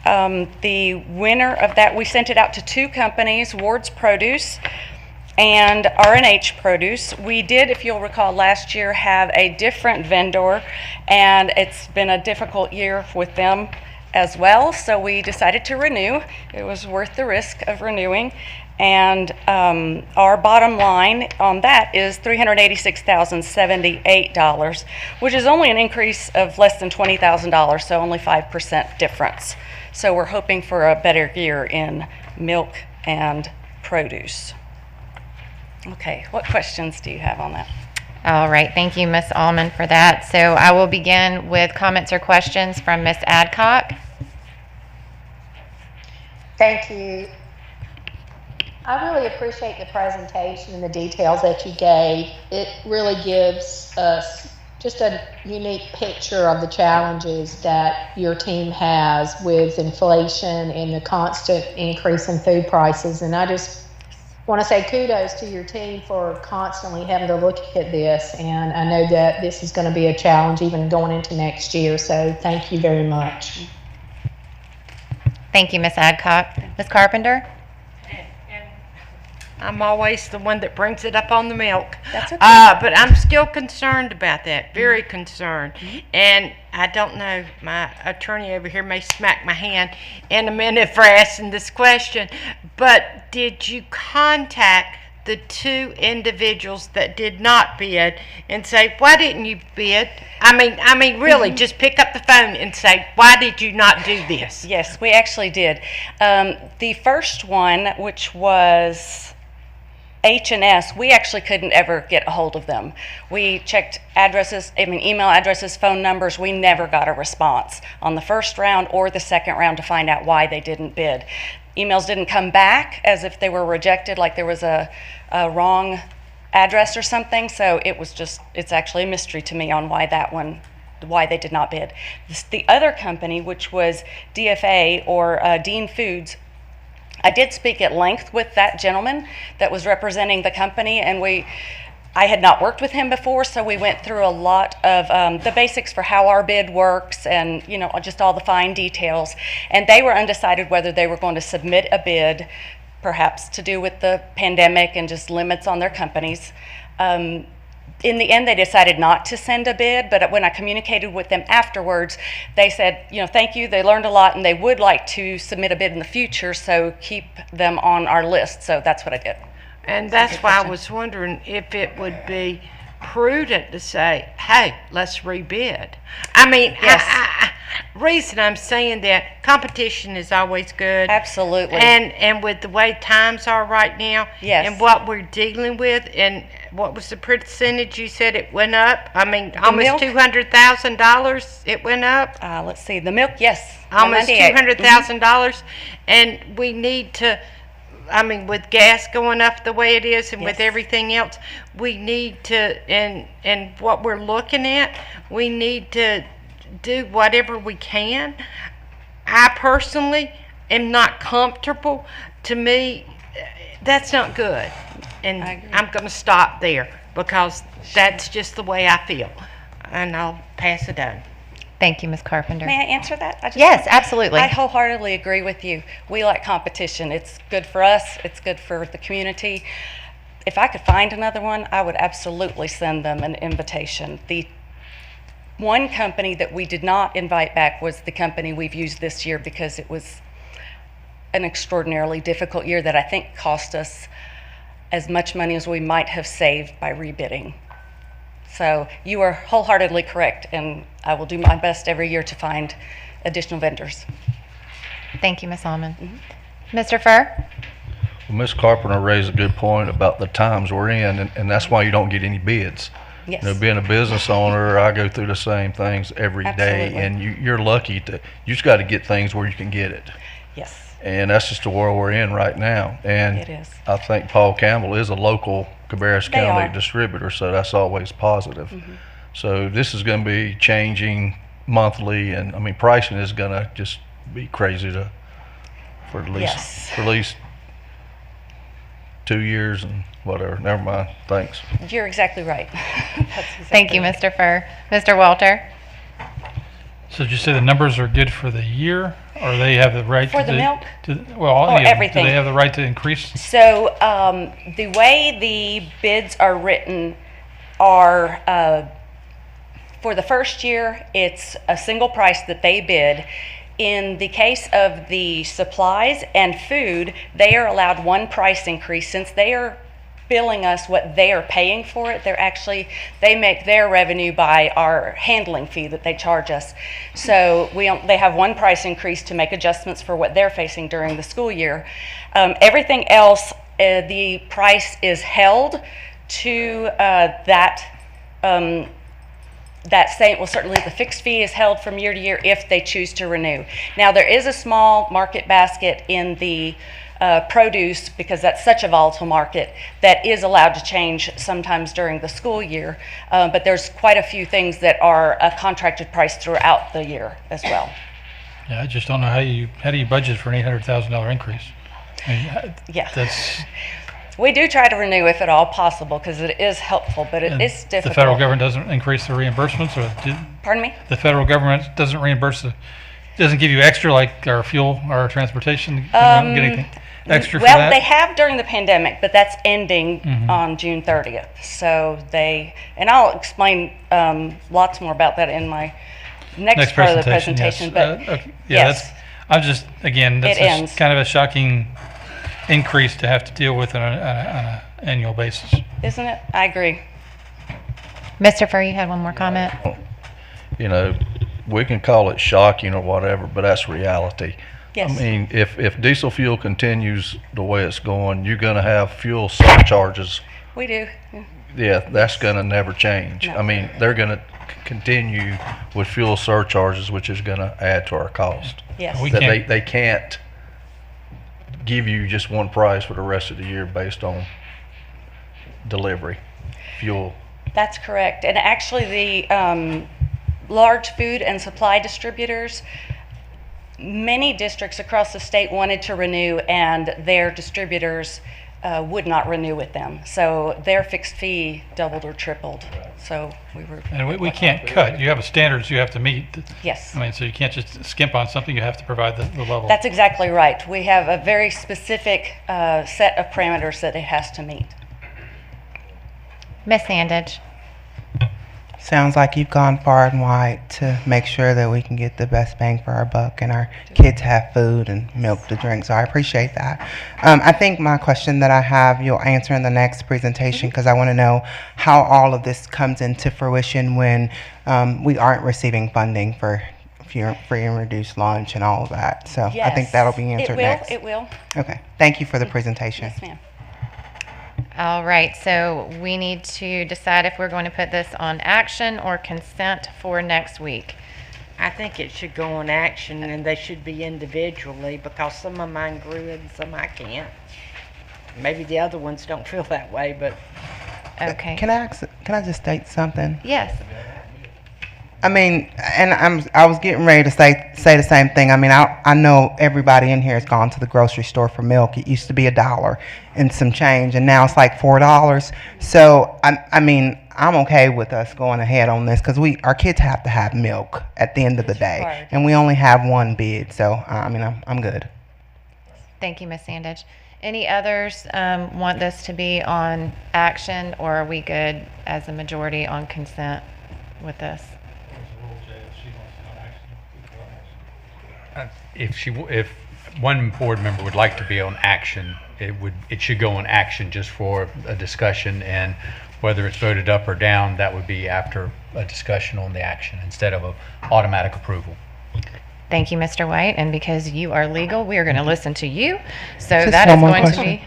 The winner of that, we sent it out to 2 companies, Ward's Produce and R&H Produce. We did, if you'll recall, last year have a different vendor, and it's been a difficult year with them as well, so we decided to renew. It was worth the risk of renewing. And our bottom line on that is $386,078, which is only an increase of less than $20,000, so only 5% difference. So we're hoping for a better year in milk and produce. Okay, what questions do you have on that? All right, thank you, Ms. Allman, for that. So I will begin with comments or questions from Ms. Adcock. Thank you. I really appreciate the presentation and the details that you gave. It really gives us just a unique picture of the challenges that your team has with inflation and the constant increase in food prices. And I just want to say kudos to your team for constantly having to look at this. And I know that this is going to be a challenge even going into next year. So thank you very much. Thank you, Ms. Adcock. Ms. Carpenter? I'm always the one that brings it up on the milk. That's okay. But I'm still concerned about that, very concerned. And I don't know, my attorney over here may smack my hand in a minute for asking this question, but did you contact the 2 individuals that did not bid and say, why didn't you bid? I mean, really, just pick up the phone and say, why did you not do this? Yes, we actually did. The first one, which was H&S, we actually couldn't ever get a hold of them. We checked addresses, email addresses, phone numbers. We never got a response on the first round or the second round to find out why they didn't bid. Emails didn't come back as if they were rejected, like there was a wrong address or something. So it's actually a mystery to me on why that one why they did not bid. The other company, which was DFA or Dean Foods, I did speak at length with that gentleman that was representing the company, and I had not worked with him before, so we went through a lot of the basics for how our bid works and, just all the fine details. And they were undecided whether they were going to submit a bid, perhaps to do with the pandemic and just limits on their companies. In the end, they decided not to send a bid, but when I communicated with them afterwards, they said, thank you, they learned a lot, and they would like to submit a bid in the future, so keep them on our list. So that's what I did. And that's why I was wondering if it would be prudent to say, hey, let's rebid. I mean, Yes. Reason I'm saying that, competition is always good. Absolutely. And with the way times are right now, Yes. and what we're dealing with, and what was the percentage you said it went up? I mean, almost milk? $200,000 it went up. Let's see, the milk, yes. Almost $198. $200,000, and we need to. I mean, with gas going up the way it is, and with Yes. everything else, we need to. And what we're looking at, we need to do whatever we can. I personally am not comfortable. To me, that's not good, and I'm going to stop there because that's just the way I feel, and I'll pass it on. Thank you, Ms. Carpenter. May I answer that? Yes, absolutely. I wholeheartedly agree with you. We like competition. It's good for us. It's good for the community. If I could find another one, I would absolutely send them an invitation. The one company that we did not invite back was the company we've used this year because it was an extraordinarily difficult year that I think cost us as much money as we might have saved by rebidding. So you are wholeheartedly correct, and I will do my best every year to find additional vendors. Thank you, Ms. Almond. Mr. Furr? Well, Ms. Carpenter raised a good point about the times we're in, and that's why you don't get any bids. Yes. Being a business owner, I go through the same things every day, Absolutely. and you're lucky you just got to get things where you can get it. Yes. And that's just the world we're in right now. And It is. I think Paul Campbell is a local Cabarrus They County are. distributor, so that's always positive. Mm-hmm. So this is going to be changing monthly, and I mean pricing is going to just be crazy for at least Yes. for at least 2 years and whatever. Never mind. Thanks. You're exactly right. That's exactly Thank you, right. Mr. Furr. Mr. Walter? So did you say the numbers are good for the year, or they have the right For to the milk? well, Or yeah, everything? Do they have the right to increase? So the way the bids are written are, for the first year, it's a single price that they bid. In the case of the supplies and food, they are allowed one price increase. Since they are billing us what they are paying for it, they make their revenue by our handling fee that they charge us. So they have one price increase to make adjustments for what they're facing during the school year. Everything else, the price is held to that same, well, certainly the fixed fee is held from year to year if they choose to renew. Now, there is a small market basket in the produce, because that's such a volatile market, that is allowed to change sometimes during the school year, but there's quite a few things that are a contracted price throughout the year as well. Yeah, I just don't know how do you budget for an $800,000 increase? I mean, Yeah. that's We do try to renew if at all possible, because it is helpful, but it is difficult. the federal government doesn't increase the reimbursements, or Pardon me? the federal government doesn't reimburse doesn't give you extra like our fuel, our transportation. You don't get anything extra for Well, that. they have during the pandemic, but that's ending on June 30th. So and I'll explain lots more about that in my next part of the presentation. Yes. But Okay. Yeah, yes, I'm just, again, that's It ends. kind of a shocking increase to have to deal with on an annual basis. isn't it? I agree. Mr. Furr, you had one more comment? We can call it shocking or whatever, but that's reality. Yes. I mean, if diesel fuel continues the way it's going, you're going to have fuel surcharges. We do. Yeah, that's going to never change. No. I mean, they're going to continue with fuel surcharges, which is going to add to our cost. Yes. We That can't- they can't give you just one price for the rest of the year based on delivery, fuel. That's correct. And actually, large food and supply distributors, many districts across the state wanted to renew, and their distributors would not renew with them. So their fixed fee doubled or tripled. So we were. And we can't cut. You have standards you have to meet. Yes. I mean, so you can't just skimp on something. You have to provide the level. That's exactly right. We have a very specific set of parameters that it has to meet. Miss Sandage. Sounds like you've gone far and wide to make sure that we can get the best bang for our buck and our kids have food and milk to drink. So I appreciate that. I think my question that I have, you'll answer in the next presentation, because I want to know how all of this comes into fruition when we aren't receiving funding for free and reduced lunch and all of that. So I think that'll be answered next. It will. Okay. Thank you for the presentation. Yes, ma'am. All right, so we need to decide if we're going to put this on action or consent for next week. I think it should go on action, and they should be individually, because some of mine grew and some I can't. Maybe the other ones don't feel that way, but Okay. Can I just state something? Yes. I mean, and I was getting ready to say the same thing. I mean, I know everybody in here has gone to the grocery store for milk. It used to be $1 and some change, and now it's like $4. So I mean, I'm okay with us going ahead on this, because our kids have to have milk at the end of the day, and we only have one bid. So I mean, I'm good. Thank you, Ms. Sandage. Any others want this to be on action, or are we good as a majority on consent with this? If one board member would like to be on action, it should go on action just for a discussion, and whether it's voted up or down, that would be after a discussion on the action instead of an automatic approval. Thank you, Mr. White, and because you are legal, we are going to listen to you. So Just that one is more going question. to be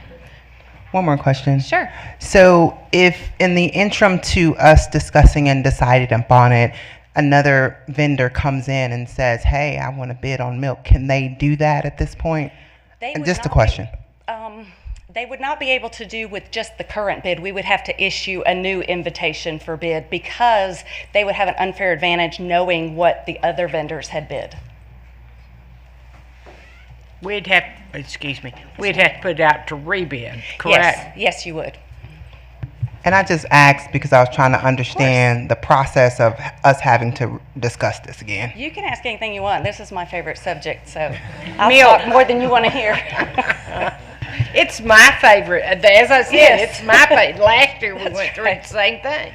One more question. sure. So if in the interim to us discussing and deciding upon it, another vendor comes in and says, hey, I want to bid on milk, can they do that at this point? And just a question. They would not be able to do with just the current bid. We would have to issue a new invitation for bid, because they would have an unfair advantage knowing what the other vendors had bid. we'd have to put it out to rebid, correct? Yes, you would. And I just asked because I was trying to understand the process of us having to discuss this again. You can ask anything you want. This is my favorite subject, so I'll Milk. talk more than you want to hear. It's my favorite. As I said, Yes. it's my favorite. Last year we That's went through right. the same thing.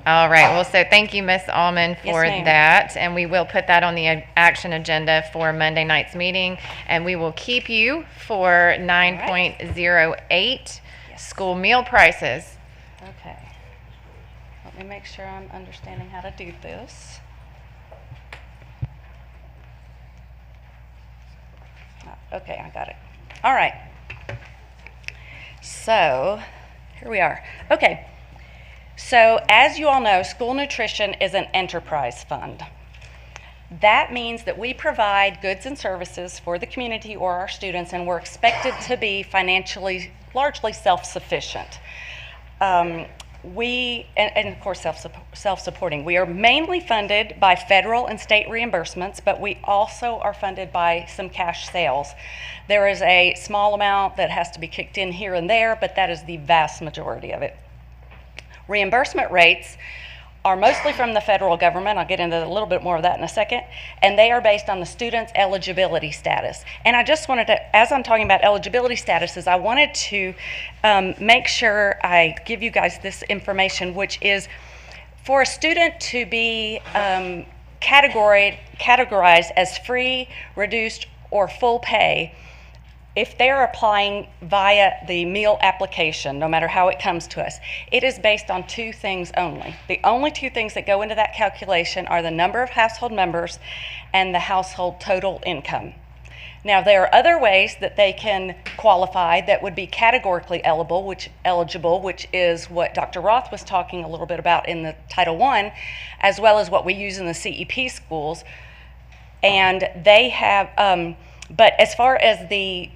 All right. Well, so thank you, Ms. Allman, for Yes, ma'am. that. And we will put that on the action agenda for Monday night's meeting. And we will keep you for 9.08 school meal prices. Okay. Let me make sure I'm understanding how to do this. Okay, I got it. All right. So, here we are. Okay. So, as you all know, school nutrition is an enterprise fund. That means that we provide goods and services for the community or our students, and we're expected to be financially largely self-sufficient. And of course self-supporting. We are mainly funded by federal and state reimbursements, but we also are funded by some cash sales. There is a small amount that has to be kicked in here and there, but that is the vast majority of it. Reimbursement rates are mostly from the federal government. I'll get into a little bit more of that in a second. And they are based on the student's eligibility status. And I just wanted to, as I'm talking about eligibility statuses, I wanted to make sure I give you guys this information, which is for a student to be categorized as free, reduced, or full pay. If they're applying via the meal application, no matter how it comes to us, it is based on two things only. The only two things that go into that calculation are the number of household members and the household total income. Now, there are other ways that they can qualify that would be categorically eligible, which is what Dr. Roth was talking a little bit about in the Title I, as well as what we use in the CEP schools. And they have, but as far as the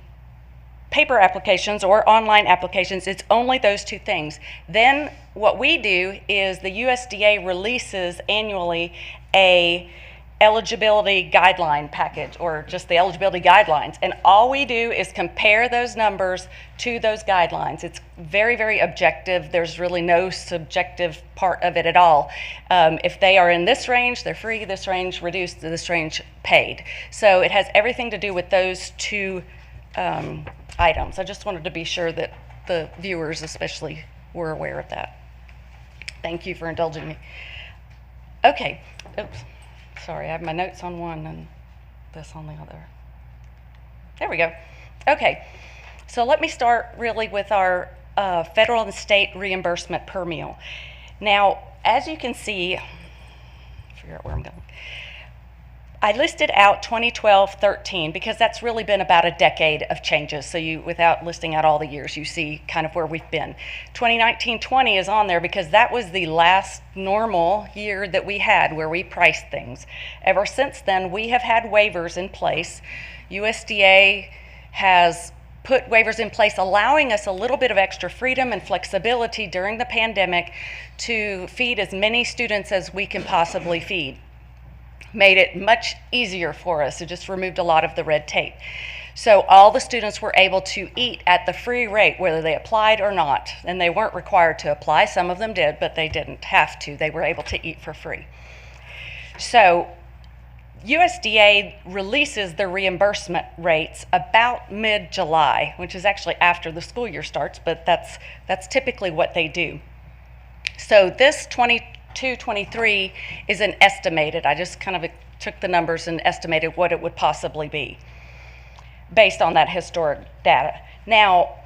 paper applications or online applications, it's only those two things. Then what we do is the USDA releases annually a eligibility guideline package, or just the eligibility guidelines, and all we do is compare those numbers to those guidelines. It's very, very objective. There's really no subjective part of it at all. If they are in this range, they're free, this range reduced, this range paid. So it has everything to do with those two items. I just wanted to be sure that the viewers especially were aware of that. Thank you for indulging me. Okay, oops. Sorry, I have my notes on one and this on the other. There we go. Okay, so let me start really with our federal and state reimbursement per meal. Now, as you can see, figure out where I'm going. I listed out 2012-13 because that's really been about a decade of changes. So you, without listing out all the years, you see kind of where we've been. 2019-20 is on there because that was the last normal year that we had where we priced things. Ever since then, we have had waivers in place. USDA has put waivers in place, allowing us a little bit of extra freedom and flexibility during the pandemic to feed as many students as we can possibly feed. Made it much easier for us. It just removed a lot of the red tape. So all the students were able to eat at the free rate, whether they applied or not. And they weren't required to apply. Some of them did, but they didn't have to. They were able to eat for free. So USDA releases the reimbursement rates about mid-July, which is actually after the school year starts, but that's typically what they do. So this 22-23 is an estimated. I just kind of took the numbers and estimated what it would possibly be based on that historic data. Now,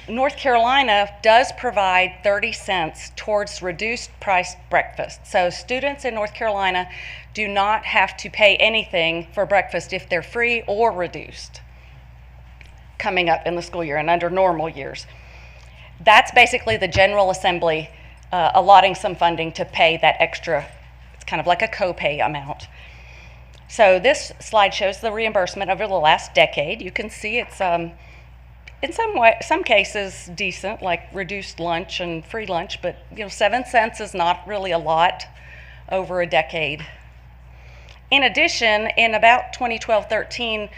North Carolina does provide 30 cents towards reduced price breakfast. So students in North Carolina do not have to pay anything for breakfast if they're free or reduced coming up in the school year and under normal years. That's basically the General Assembly allotting some funding to pay that extra. It's kind of like a copay amount. So this slide shows the reimbursement over the last decade. You can see it's in some cases decent, like reduced lunch and free lunch, but 7 cents is not really a lot over a decade. In addition, in about 2012-13,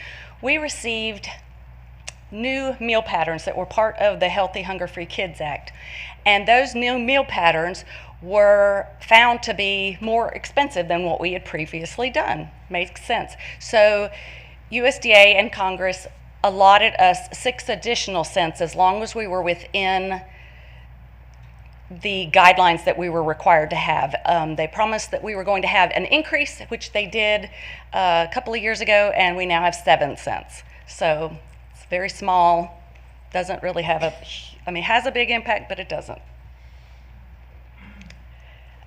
we received new meal patterns that were part of the Healthy Hunger Free Kids Act. And those new meal patterns were found to be more expensive than what we had previously done. Makes sense. So USDA and Congress allotted us 6 additional cents as long as we were within the guidelines that we were required to have. They promised that we were going to have an increase, which they did a couple of years ago, and we now have 7 cents. So it's very small, doesn't really have has a big impact, but it doesn't.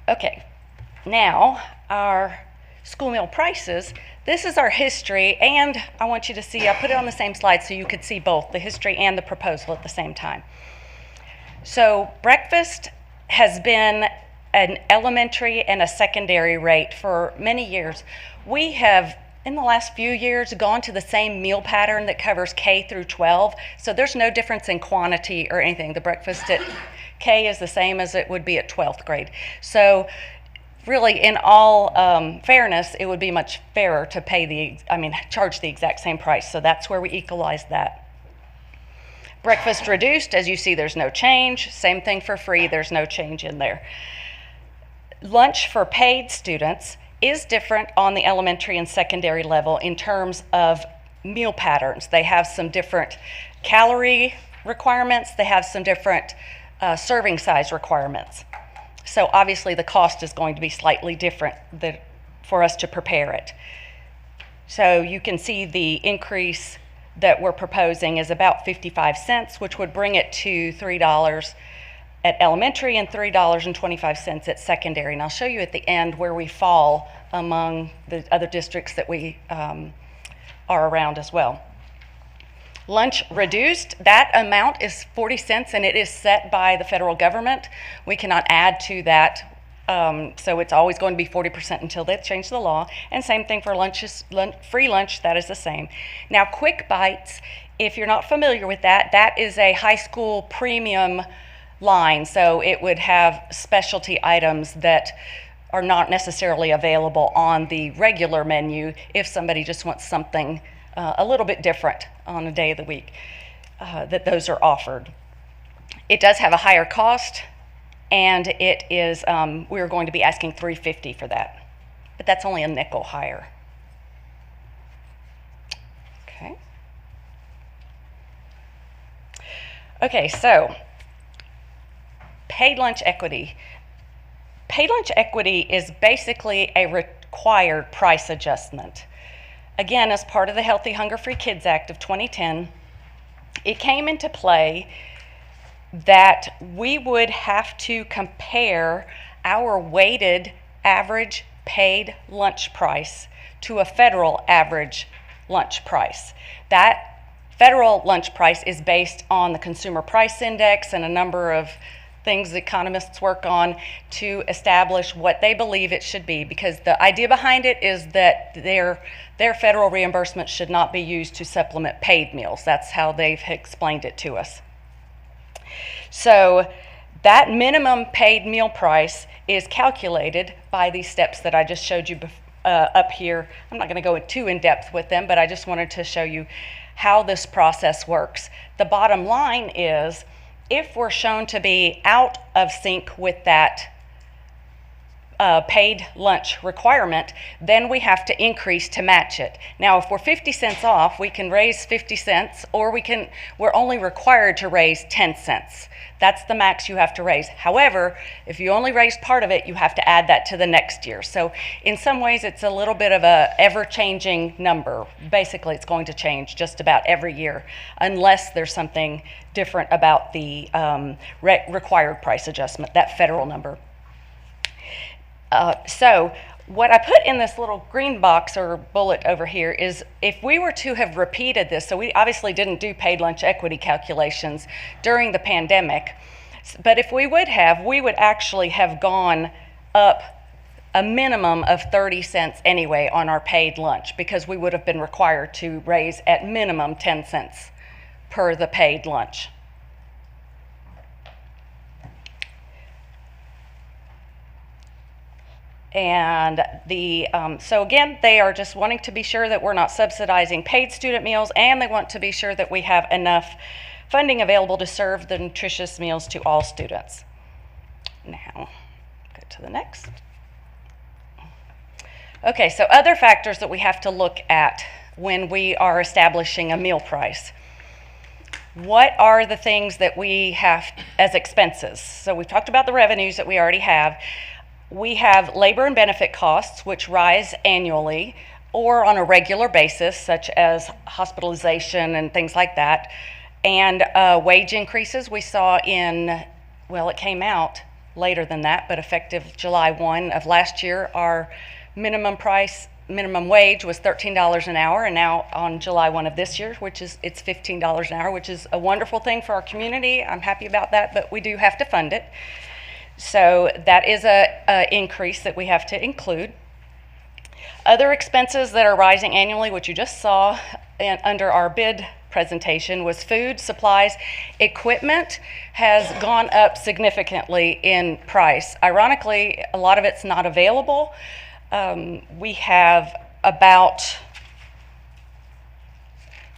Okay, now our school meal prices. This is our history, and I want you to see, I put it on the same slide so you could see both the history and the proposal at the same time. So breakfast has been an elementary and a secondary rate for many years. We have, in the last few years, gone to the same meal pattern that covers K through 12, so there's no difference in quantity or anything. The breakfast at K is the same as it would be at 12th grade. So really, in all fairness, it would be much fairer to charge the exact same price. So that's where we equalize that. Breakfast reduced, as you see, there's no change. Same thing for free, there's no change in there. Lunch for paid students is different on the elementary and secondary level in terms of meal patterns. They have some different calorie requirements. They have some different serving size requirements. So obviously the cost is going to be slightly different for us to prepare it. So you can see the increase that we're proposing is about 55 cents, which would bring it to $3 at elementary and $3.25 at secondary. And I'll show you at the end where we fall among the other districts that we are around as well. Lunch reduced, that amount is 40 cents and it is set by the federal government. We cannot add to that. So it's always going to be 40% until they change the law. And same thing for free lunch, that is the same. Now, Quick Bites If you're not familiar with that, that is a high school premium line. So it would have specialty items that are not necessarily available on the regular menu if somebody just wants something a little bit different on a day of the week, that those are offered. It does have a higher cost, and it is, we're going to be asking $3.50 for that, but that's only a nickel higher. Okay. Okay, so paid lunch equity. Paid lunch equity is basically a required price adjustment. Again, as part of the Healthy Hunger Free Kids Act of 2010, it came into play that we would have to compare our weighted average paid lunch price to a federal average lunch price. That federal lunch price is based on the Consumer Price Index and a number of things economists work on to establish what they believe it should be, because the idea behind it is that their federal reimbursement should not be used to supplement paid meals. That's how they've explained it to us. So that minimum paid meal price is calculated by these steps that I just showed you up here. I'm not going to go too in depth with them, but I just wanted to show you how this process works. The bottom line is, if we're shown to be out of sync with that paid lunch requirement, then we have to increase to match it. Now, if we're 50 cents off, we can raise 50 cents, or we're only required to raise 10 cents. That's the max you have to raise. However, if you only raise part of it, you have to add that to the next year. So in some ways, it's a little bit of a ever-changing number. Basically, it's going to change just about every year, unless there's something different about the required price adjustment, that federal number. So what I put in this little green box or bullet over here is, if we were to have repeated this, so we obviously didn't do paid lunch equity calculations during the pandemic, but if we would have, we would actually have gone up a minimum of 30 cents anyway on our paid lunch, because we would have been required to raise at minimum 10 cents per the paid lunch. And so again, they are just wanting to be sure that we're not subsidizing paid student meals, and they want to be sure that we have enough funding available to serve the nutritious meals to all students. Now, go to the next. Okay, so other factors that we have to look at when we are establishing a meal price. What are the things that we have as expenses? So we've talked about the revenues that we already have. We have labor and benefit costs, which rise annually or on a regular basis, such as hospitalization and things like that. And wage increases we saw well, it came out later than that, but effective July 1 of last year, our minimum wage was $13 an hour, and now on July 1 of this year, it's $15 an hour, which is a wonderful thing for our community. I'm happy about that, but we do have to fund it. So that is a increase that we have to include. Other expenses that are rising annually, which you just saw under our bid presentation, was food, supplies. Equipment has gone up significantly in price. Ironically, a lot of it's not available. We have about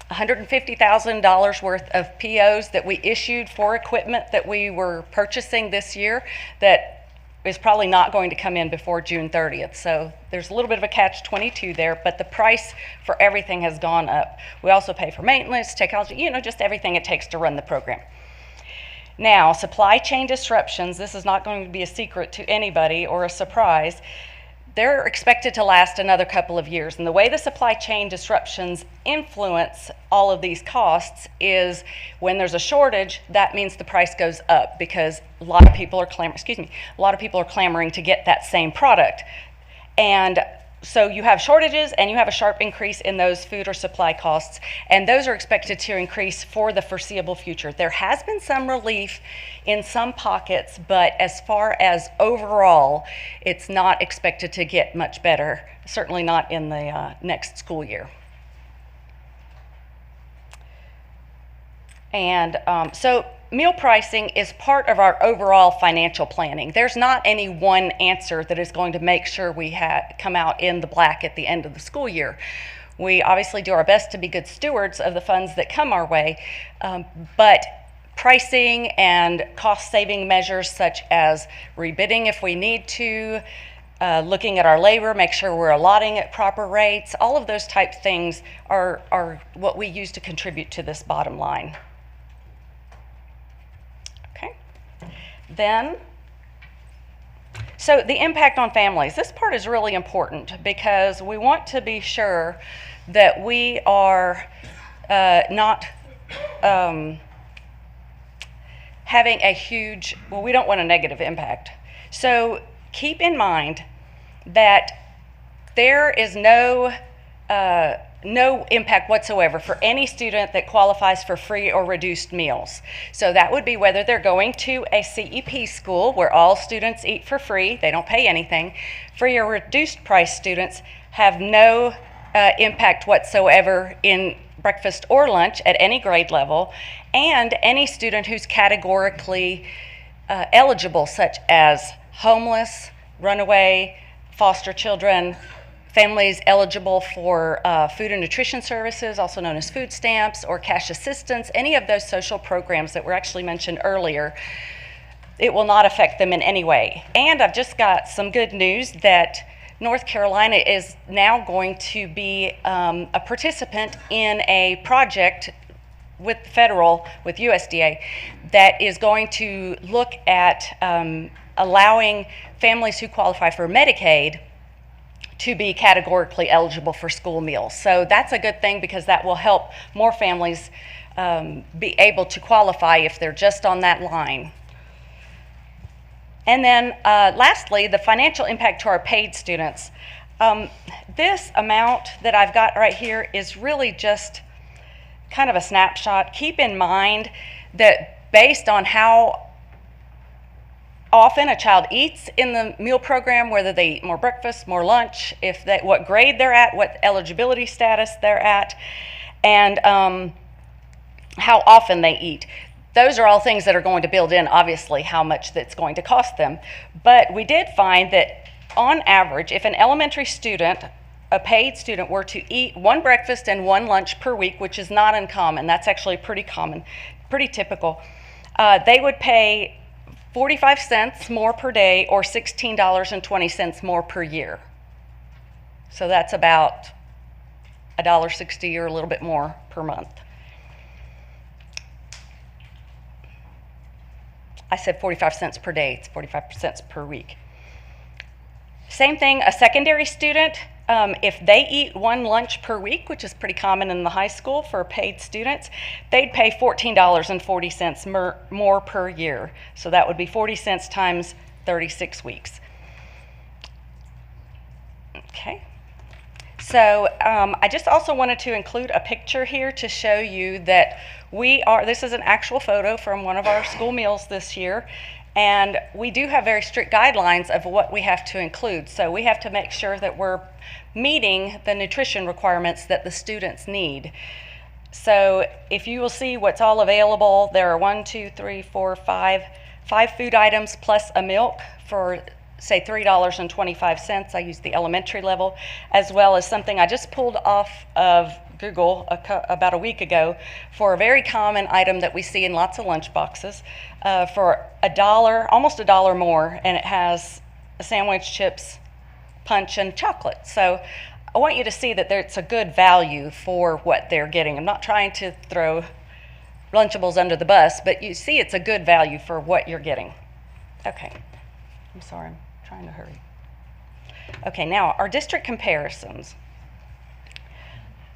$150,000 worth of POs that we issued for equipment that we were purchasing this year that is probably not going to come in before June 30th. So there's a little bit of a catch-22 there, but the price for everything has gone up. We also pay for maintenance, technology, just everything it takes to run the program. Now, supply chain disruptions, this is not going to be a secret to anybody or a surprise. They're expected to last another couple of years. And the way the supply chain disruptions influence all of these costs is, when there's a shortage, that means the price goes up, because a lot of people are clamoring to get that same product. And so you have shortages and you have a sharp increase in those food or supply costs, and those are expected to increase for the foreseeable future. There has been some relief in some pockets, but as far as overall, it's not expected to get much better, certainly not in the next school year. And so meal pricing is part of our overall financial planning. There's not any one answer that is going to make sure we come out in the black at the end of the school year. We obviously do our best to be good stewards of the funds that come our way, but pricing and cost-saving measures such as rebidding if we need to, looking at our labor, make sure we're allotting at proper rates, all of those type things are what we use to contribute to this bottom line. Okay. Then, so the impact on families. This part is really important because we want to be sure that we are not having a huge, well, we don't want a negative impact. So keep in mind that there is no impact whatsoever for any student that qualifies for free or reduced meals. So that would be whether they're going to a CEP school where all students eat for free, they don't pay anything. Free or reduced price students have no impact whatsoever in breakfast or lunch at any grade level, and any student who's categorically eligible, such as homeless, runaway, foster children, families eligible for food and nutrition services, also known as food stamps or cash assistance, any of those social programs that were actually mentioned earlier, it will not affect them in any way. And I've just got some good news that North Carolina is now going to be a participant in a project with USDA, that is going to look at allowing families who qualify for Medicaid to be categorically eligible for school meals. So that's a good thing because that will help more families be able to qualify if they're just on that line. And then lastly, the financial impact to our paid students. This amount that I've got right here is really just kind of a snapshot. Keep in mind that based on how often a child eats in the meal program, whether they eat more breakfast, more lunch, what grade they're at, what eligibility status they're at, and how often they eat. Those are all things that are going to build in, obviously, how much that's going to cost them. But we did find that on average, if an elementary student, a paid student, were to eat one breakfast and one lunch per week, which is not uncommon, that's actually pretty common, pretty typical, they would pay 45 cents more per day or $16.20 more per year. So that's about $1.60 or a little bit more per month. I said 45 cents per day, it's 45 cents per week. Same thing, a secondary student, if they eat one lunch per week, which is pretty common in the high school for paid students, they'd pay $14.40 more per year. So that would be 40 cents times 36 weeks. Okay. So I just also wanted to include a picture here to show you that this is an actual photo from one of our school meals this year, and we do have very strict guidelines of what we have to include. So we have to make sure that we're meeting the nutrition requirements that the students need. So if you will see what's all available, there are 5 food items plus a milk for say $3.25. I use the elementary level, as well as something I just pulled off of Google about a week ago for a very common item that we see in lots of lunch boxes for $1, almost $1 more, and it has a sandwich, chips, punch, and chocolate. So I want you to see that it's a good value for what they're getting. I'm not trying to throw Lunchables under the bus, but you see it's a good value for what you're getting. Okay, I'm sorry, I'm trying to hurry. Okay, now our district comparisons.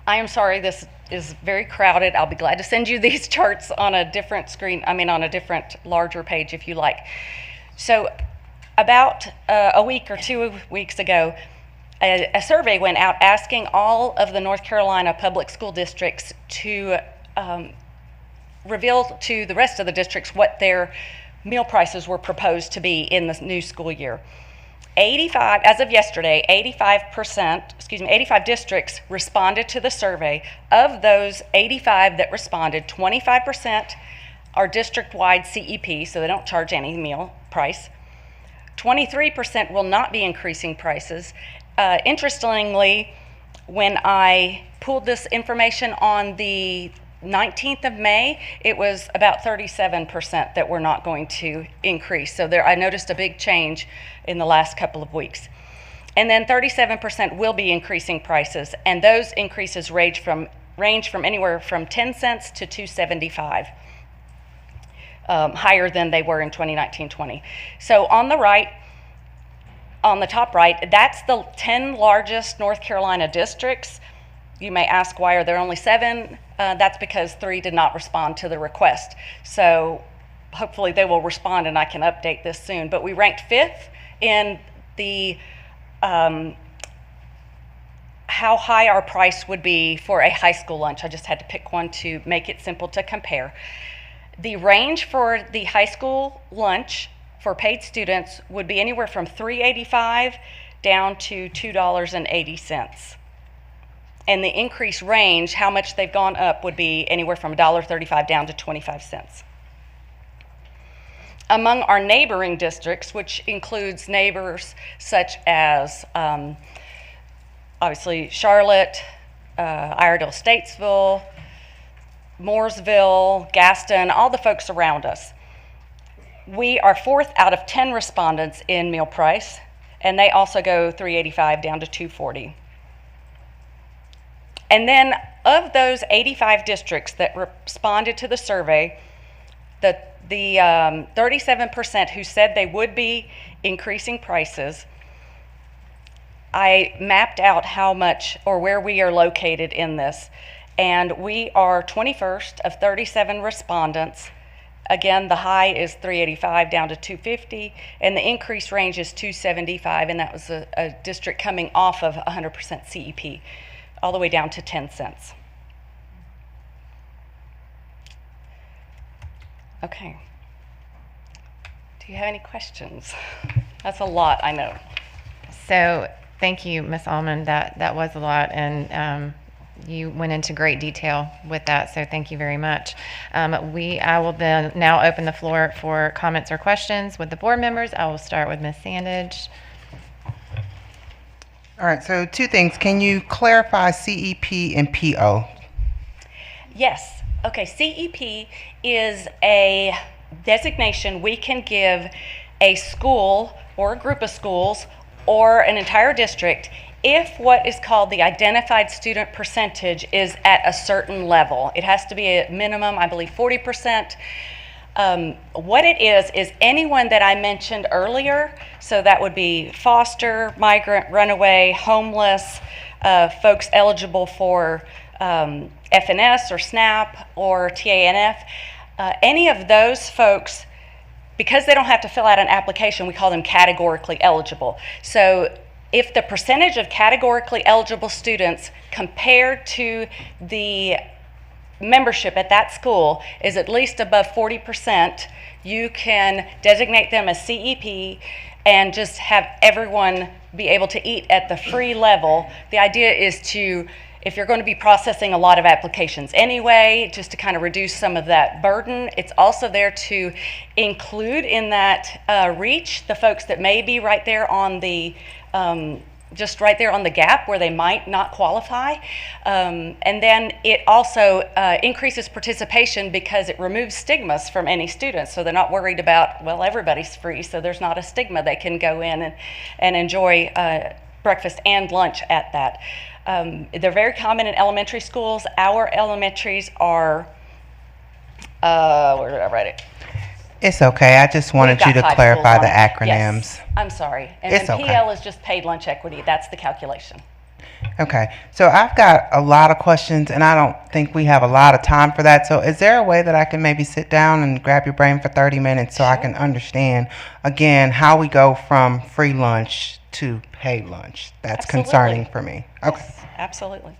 I am sorry, this is very crowded. I'll be glad to send you these charts on a different screen, on a different larger page if you like. So about a week or 2 weeks ago, a survey went out asking all of the North Carolina public school districts to reveal to the rest of the districts what their meal prices were proposed to be in the new school year. 85, as of yesterday, 85 districts responded to the survey. Of those 85 that responded, 25% are district-wide CEP, so they don't charge any meal price. 23% will not be increasing prices. Interestingly, when I pulled this information on the 19th of May, it was about 37% that were not going to increase. So I noticed a big change in the last couple of weeks. And then 37% will be increasing prices, and those increases range from anywhere from 10 cents to $2.75. Higher than they were in 2019-20. So on the top right, that's the 10 largest North Carolina districts. You may ask, why are there only 7? That's because 3 did not respond to the request. So hopefully they will respond and I can update this soon. But we ranked 5th in the how high our price would be for a high school lunch. I just had to pick one to make it simple to compare. The range for the high school lunch for paid students would be anywhere from $3.85 down to $2.80. And the increased range, how much they've gone up, would be anywhere from $1.35 down to 25 cents. Among our neighboring districts, which includes neighbors such as obviously Charlotte, Iredell, Statesville, Mooresville, Gaston, all the folks around us. We are 4th out of 10 respondents in meal price, and they also go $3.85 down to $2.40. And then of those 85 districts that responded to the survey, the 37% who said they would be increasing prices, I mapped out how much or where we are located in this. And we are 21st of 37 respondents. Again, the high is $3.85 down to $2.50, and the increased range is $2.75, and that was a district coming off of 100% CEP, all the way down to 10 cents. Okay. Do you have any questions? That's a lot, I know. So thank you, Ms. Allman. That was a lot, and you went into great detail with that, so thank you very much. I will then now open the floor for comments or questions with the board members. I will start with Ms. Sandage. All right, so 2 things. Can you clarify CEP and PO? Yes. Okay, CEP is a designation we can give a school or a group of schools or an entire district if what is called the identified student percentage is at a certain level. It has to be a minimum, I believe, 40%. What it is anyone that I mentioned earlier, so that would be foster, migrant, runaway, homeless, folks eligible for FNS or SNAP or TANF, any of those folks, because they don't have to fill out an application, we call them categorically eligible. So if the percentage of categorically eligible students compared to the membership at that school is at least above 40%, you can designate them as CEP and just have everyone be able to eat at the free level. The idea is to, if you're going to be processing a lot of applications anyway, just to kind of reduce some of that burden. It's also there to include in that reach the folks that may be right there on the just right there on the gap where they might not qualify. And then it also increases participation because it removes stigmas from any students. So they're not worried about, well, everybody's free, so there's not a stigma. They can go in and enjoy breakfast and lunch at that. They're very common in elementary schools. Our elementaries are, where did I write it? It's okay. I just wanted you to clarify the acronyms. Yes, I'm sorry. And It's then okay. PL is just paid lunch equity. That's the calculation. Okay. So I've got a lot of questions, and I don't think we have a lot of time for that. So is there a way that I can maybe sit down and grab your brain for 30 minutes so I can understand, again, how we go from free lunch to paid lunch? That's Absolutely. concerning for me. Okay. Yes, absolutely.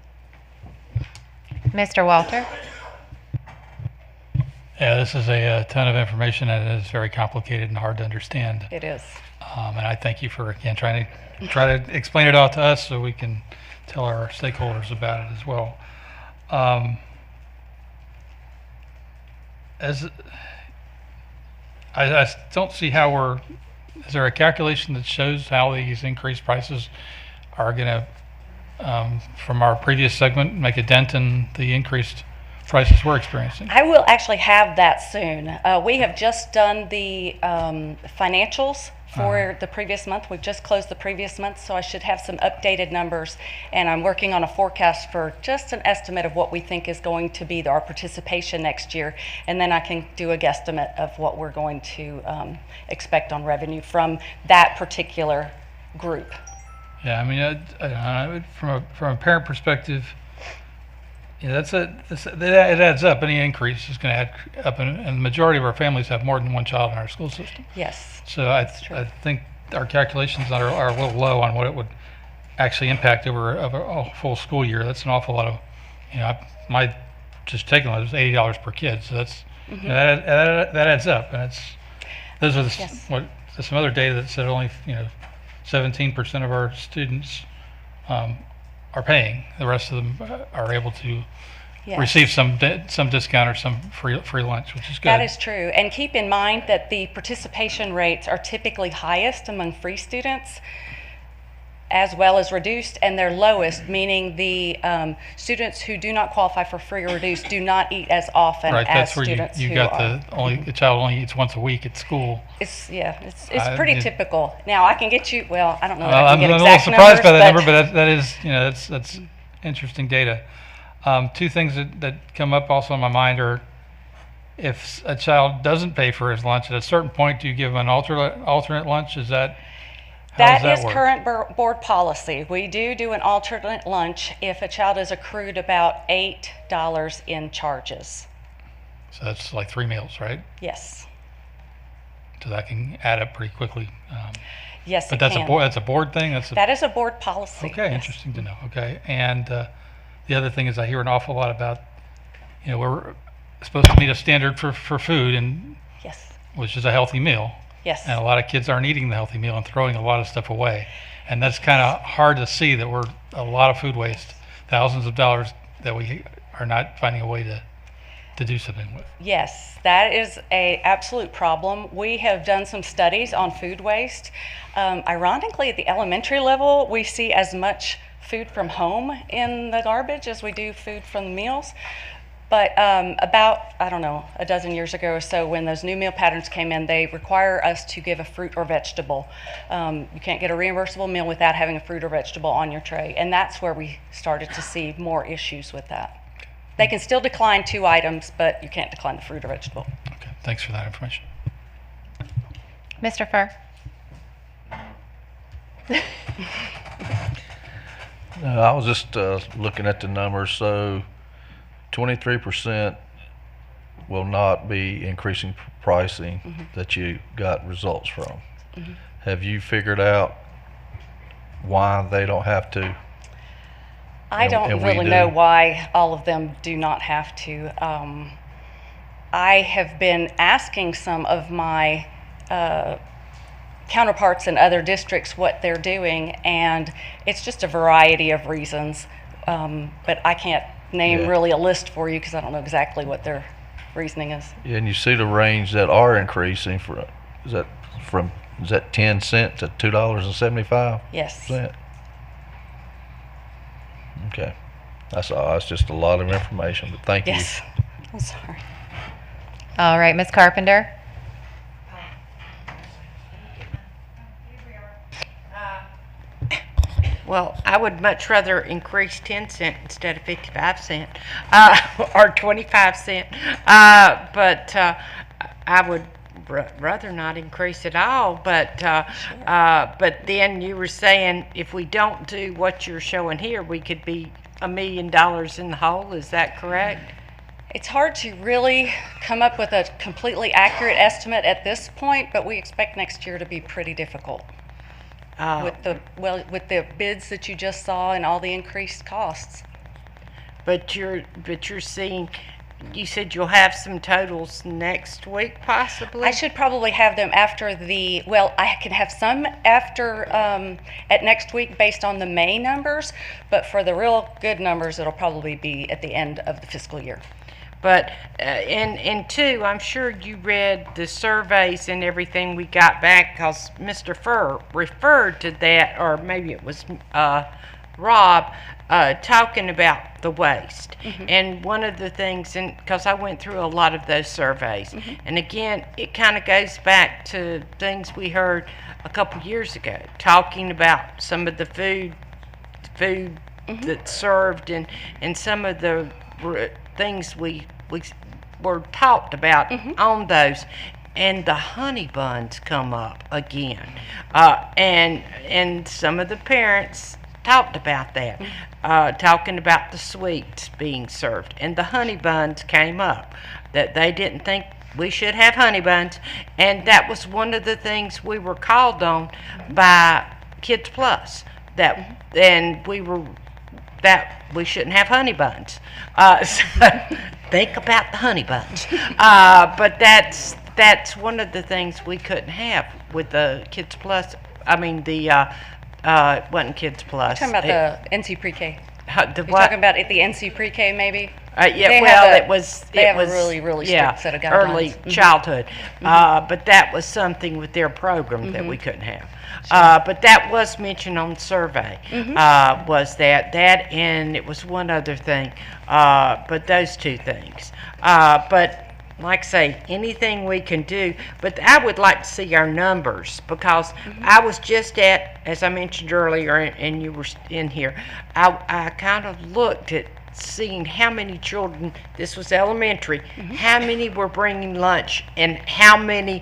Mr. Walter? Yeah, this is a ton of information and it is very complicated and hard to understand. It is. And I thank you for, again, try to explain it all to us so we can tell our stakeholders about it as well. I don't see how is there a calculation that shows how these increased prices are going to, from our previous segment, make a dent in the increased prices we're experiencing? I will actually have that soon. We have just done the financials for the previous month. We've just closed the previous month, so I should have some updated numbers. And I'm working on a forecast for just an estimate of what we think is going to be our participation next year. And then I can do a guesstimate of what we're going to expect on revenue from that particular group. Yeah, I mean, from a parent perspective, yeah, it adds up. Any increase is going to add up, and the majority of our families have more than one child in our school system. Yes. So I think our calculations are a little low on what it would actually impact over a full school year. That's an awful lot of, my just taking it was $80 per kid. So that's that adds up, and those are there's some other data that said only 17% of our students are paying. The rest of them are able to receive some discount or some free lunch, which is good. That is true. And keep in mind that the participation rates are typically highest among free students as well as reduced, and they're lowest, meaning the students who do not qualify for free or reduced do not eat as often as students who are. The child only eats once a week at school. It's pretty typical. Now I can get you. Well, I don't know. That I can I'm get a little exact surprised by that numbers, number, but that is that's interesting data. Two things that come up also in my mind are, if a child doesn't pay for his lunch, at a certain point, do you give him an alternate lunch? Is that That is current board policy. We do an alternate lunch if a child has accrued about $8 in charges. So that's like 3 meals, right? Yes. So that can add up pretty quickly. Yes, but it that's can. That's a board thing? That is a board policy. Okay, yes. Interesting to know. Okay, and the other thing is I hear an awful lot about, we're supposed to meet a standard for food, and yes, which is a healthy meal. Yes. And a lot of kids aren't eating the healthy meal and throwing a lot of stuff away. And that's kind of hard to see that we're a lot of food waste, thousands of dollars that we are not finding a way to do something with. Yes, that is an absolute problem. We have done some studies on food waste. Ironically, at the elementary level, we see as much food from home in the garbage as we do food from the meals. But about, I don't know, a dozen years ago or so, when those new meal patterns came in, they require us to give a fruit or vegetable. You can't get a reimbursable meal without having a fruit or vegetable on your tray. And that's where we started to see more issues with that. They can still decline 2 items, but you can't decline the fruit or vegetable. Okay, thanks for that information. Mr. Furr? I was just looking at the numbers. So 23% will not be increasing pricing that you got results from. Have you figured out why they don't have to? I don't really know why all of them do not have to. I have been asking some of my counterparts in other districts what they're doing, and it's just a variety of reasons. But I can't name really a list for you because I don't know exactly what their reasoning is. Yeah, and you see the range that are increasing is that 10 cents to $2.75? Yes. Okay, that's all. It's just a lot of information, but thank you. Yes. I'm sorry. All right, Ms. Carpenter? Well, I would much rather increase 10 cents instead of 55 cents or 25 cents. But I would rather not increase at all. But then you were saying if we don't do what you're showing here, we could be $1 million in the hole. Is that correct? It's hard to really come up with a completely accurate estimate at this point, but we expect next year to be pretty difficult. With the bids that you just saw and all the increased costs. But you're seeing you said you'll have some totals next week, possibly? I should probably have them after I can have some after, at next week based on the May numbers, but for the real good numbers, it'll probably be at the end of the fiscal year. But, and two, I'm sure you read the surveys and everything we got back, because Mr. Furr referred to that, or maybe it was Rob, talking about the waste. And one of the things, and because I went through a lot of those surveys, and again, it kind of goes back to things we heard a couple years ago, talking about some of the food that's served, and some of the things we were talked about on those. And the honey buns come up again, and some of the parents talked about that, talking about the sweets being served, and the honey buns came up, that they didn't think we should have honey buns, and that was one of the things we were called on by Kids Plus, and that we shouldn't have honey buns. So think about the honey buns. But that's one of the things we couldn't have with the Kids Plus. I mean, it wasn't Kids Plus. You're talking about the NC Pre-K. You're talking about at the NC Pre-K, maybe? It was a really strict set of guidelines. Early childhood. But that was something with their program that we couldn't have. But that was mentioned on the survey, was that, and it was one other thing, but those two things. But like I say, anything we can do, but I would like to see our numbers, because I was just as I mentioned earlier, and you were in here, I kind of looked at seeing how many children, this was elementary, how many were bringing lunch and how many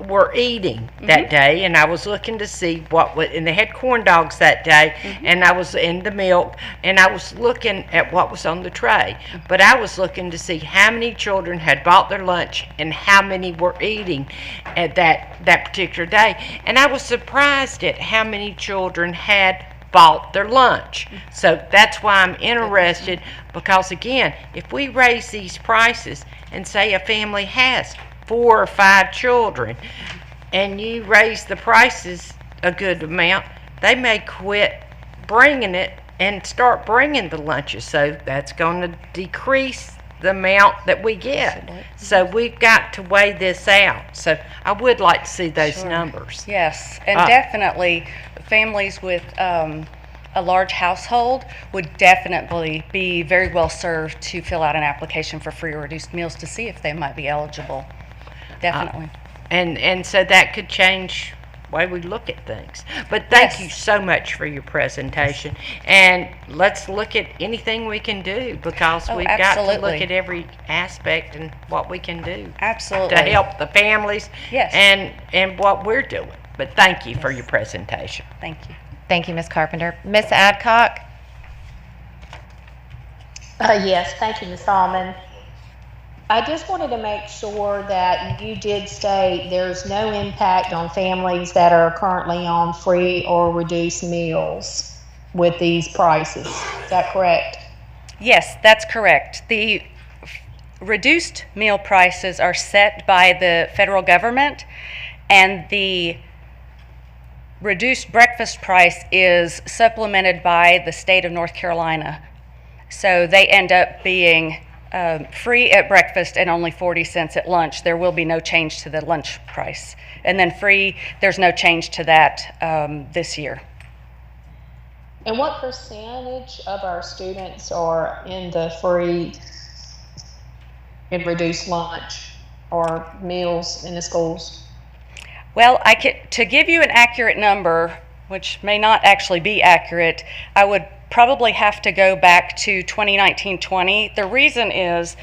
were eating that day, and I was looking to see and they had corn dogs that day, and I was in the milk, and I was looking at what was on the tray, but I was looking to see how many children had bought their lunch and how many were eating at that particular day, and I was surprised at how many children had bought their lunch. So that's why I'm interested, because again, if we raise these prices and say a family has 4 or 5 children, and you raise the prices a good amount, they may quit bringing it and start bringing the lunches. So that's going to decrease the amount that we get. So we've got to weigh this out. So I would like to see those numbers. Yes, and definitely families with a large household would definitely be very well served to fill out an application for free or reduced meals to see if they might be eligible. Definitely. And so that could change the way we look at things. But thank you so much for your presentation. And let's look at anything we can do, because we've got to look at every aspect and what we can do. Absolutely. To help the families. Yes. And what we're doing. But thank you for your presentation. Thank you. Thank you, Ms. Carpenter. Ms. Adcock? Yes, thank you, Ms. Almond. I just wanted to make sure that you did say there's no impact on families that are currently on free or reduced meals with these prices. Is that correct? Yes, that's correct. The reduced meal prices are set by the federal government, and the reduced breakfast price is supplemented by the state of North Carolina. So they end up being free at breakfast and only 40 cents at lunch. There will be no change to the lunch price. And then free, there's no change to that this year. And what percentage of our students are in the free and reduced lunch or meals in the schools? Well, to give you an accurate number, which may not actually be accurate, I would probably have to go back to 2019-20. The reason is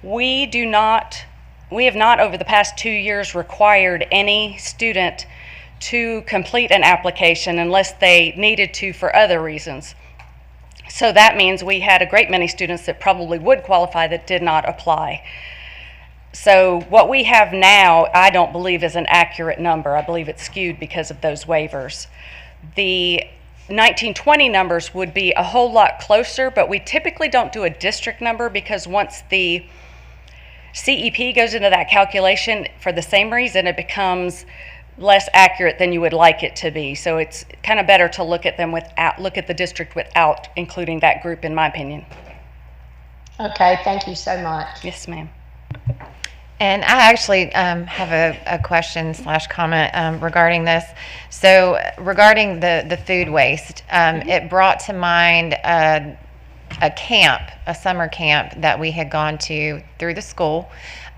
we have not over the past 2 years required any student to complete an application unless they needed to for other reasons. So that means we had a great many students that probably would qualify that did not apply. So what we have now, I don't believe is an accurate number. I believe it's skewed because of those waivers. The 1920 numbers would be a whole lot closer, but we typically don't do a district number because once the CEP goes into that calculation for the same reason. It becomes less accurate than you would like it to be. So it's kind of better to look at the district without including that group, in my opinion. Okay, thank you so much. Yes, ma'am. And I actually have a question / comment regarding this. So regarding the food waste, it brought to mind a summer camp that we had gone to through the school.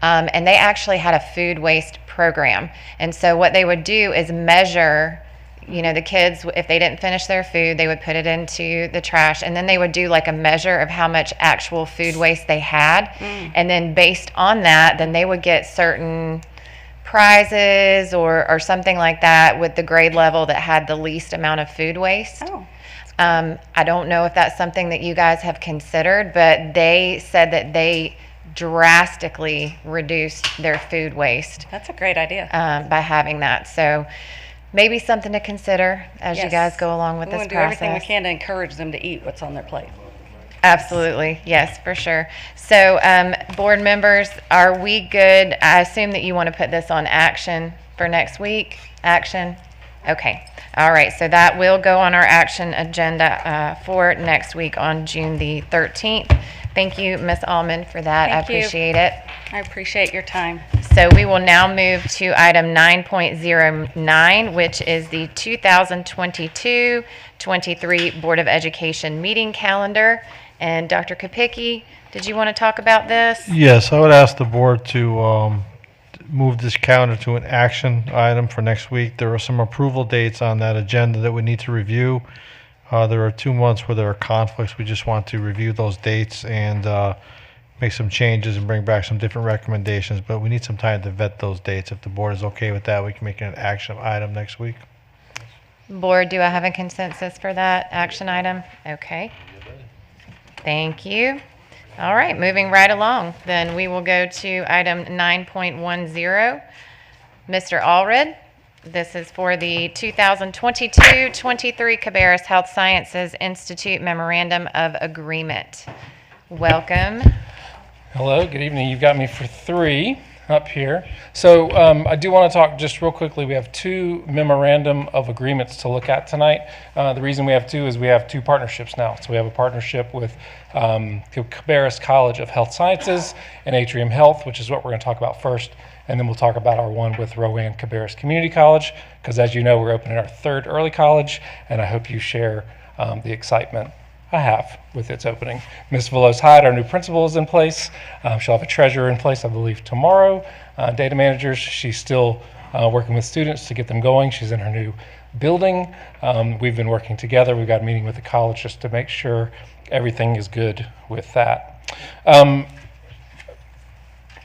And they actually had a food waste program. And so what they would do is measure, the kids, if they didn't finish their food, they would put it into the trash. And then they would do like a measure of how much actual food waste they had. And then based on that, then they would get certain prizes or something like that with the grade level that had the least amount of food waste. Oh. I don't know if that's something that you guys have considered, but they said that they drastically reduced their food waste. That's a great idea. By having that. So maybe something to consider as you Yes. guys go along with We this want to process. do everything we can to encourage them to eat what's on their plate. Absolutely. Yes, for sure. So, board members, are we good? I assume that you want to put this on action for next week. Action? Okay. All right. So that will go on our action agenda for next week on June the 13th. Thank you, Ms. Allman, for that. Thank I you. appreciate it. I appreciate your time. So we will now move to item 9.09, which is the 2022-23 Board of Education meeting calendar. And Dr. Kopicki, did you want to talk about this? Yes, I would ask the board to move this calendar to an action item for next week. There are some approval dates on that agenda that we need to review. There are 2 months where there are conflicts. We just want to review those dates and make some changes and bring back some different recommendations. But we need some time to vet those dates. If the board is okay with that, we can make it an action item next week. Board, do I have a consensus for that action item? Okay. Thank you. All right, moving right along. Then we will go to item 9.10. Mr. Allred, this is for the 2022-23 Cabarrus Health Sciences Institute Memorandum of Agreement. Welcome. Hello, good evening. You've got me for 3 up here. So I do want to talk just real quickly. We have 2 memorandum of agreements to look at tonight. The reason we have 2 is we have 2 partnerships now. So we have a partnership with Cabarrus College of Health Sciences and Atrium Health, which is what we're going to talk about first. And then we'll talk about our one with Rowan Cabarrus Community College, because as you know, we're opening our 3rd early college, and I hope you share the excitement I have with its opening. Ms. Velos Hyde, our new principal, is in place. She'll have a treasurer in place, I believe, tomorrow. Data managers, she's still working with students to get them going. She's in her new building. We've been working together. We've got a meeting with the college just to make sure everything is good with that.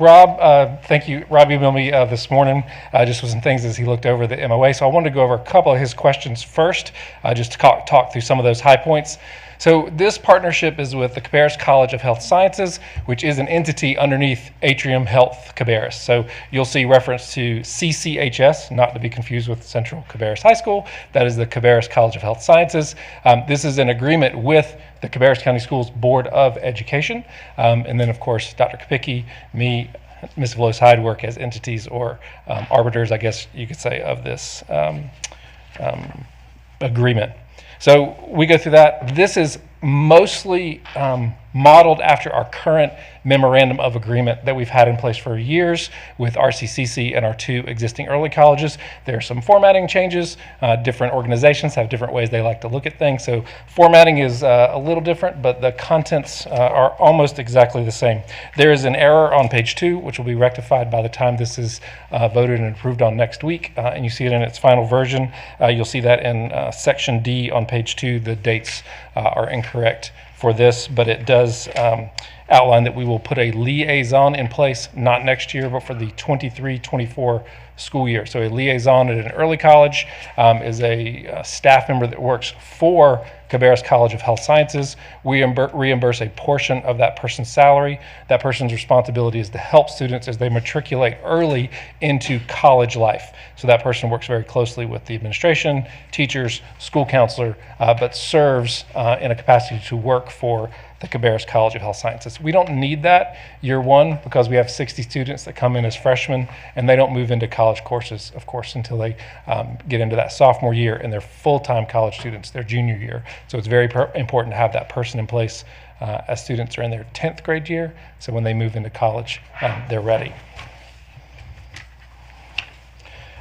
Rob, thank you. Rob emailed me this morning just with some things as he looked over the MOA. So I wanted to go over a couple of his questions first, just to talk through some of those high points. So this partnership is with the Cabarrus College of Health Sciences, which is an entity underneath Atrium Health Cabarrus. So you'll see reference to CCHS, not to be confused with Central Cabarrus High School. That is the Cabarrus College of Health Sciences. This is an agreement with the Cabarrus County Schools Board of Education. And then, of course, Dr. Kopicki, me, Ms. Velos Hyde work as entities or arbiters, I guess you could say, of this agreement. So we go through that. This is mostly modeled after our current memorandum of agreement that we've had in place for years with RCCC and our 2 existing early colleges. There are some formatting changes. Different organizations have different ways they like to look at things. So formatting is a little different, but the contents are almost exactly the same. There is an error on page 2, which will be rectified by the time this is voted and approved on next week. And you see it in its final version. You'll see that in section D on page 2. The dates are incorrect for this, but it does outline that we will put a liaison in place, not next year, but for the 23-24 school year. So a liaison at an early college is a staff member that works for Cabarrus College of Health Sciences. We reimburse a portion of that person's salary. That person's responsibility is to help students as they matriculate early into college life. So that person works very closely with the administration, teachers, school counselor, but serves in a capacity to work work for the Cabarrus College of Health Sciences. We don't need that year one because we have 60 students that come in as freshmen, and they don't move into college courses, of course, until they get into that sophomore year, and they're full-time college students their junior year. So it's very important to have that person in place as students are in their 10th grade year, so when they move into college, they're ready.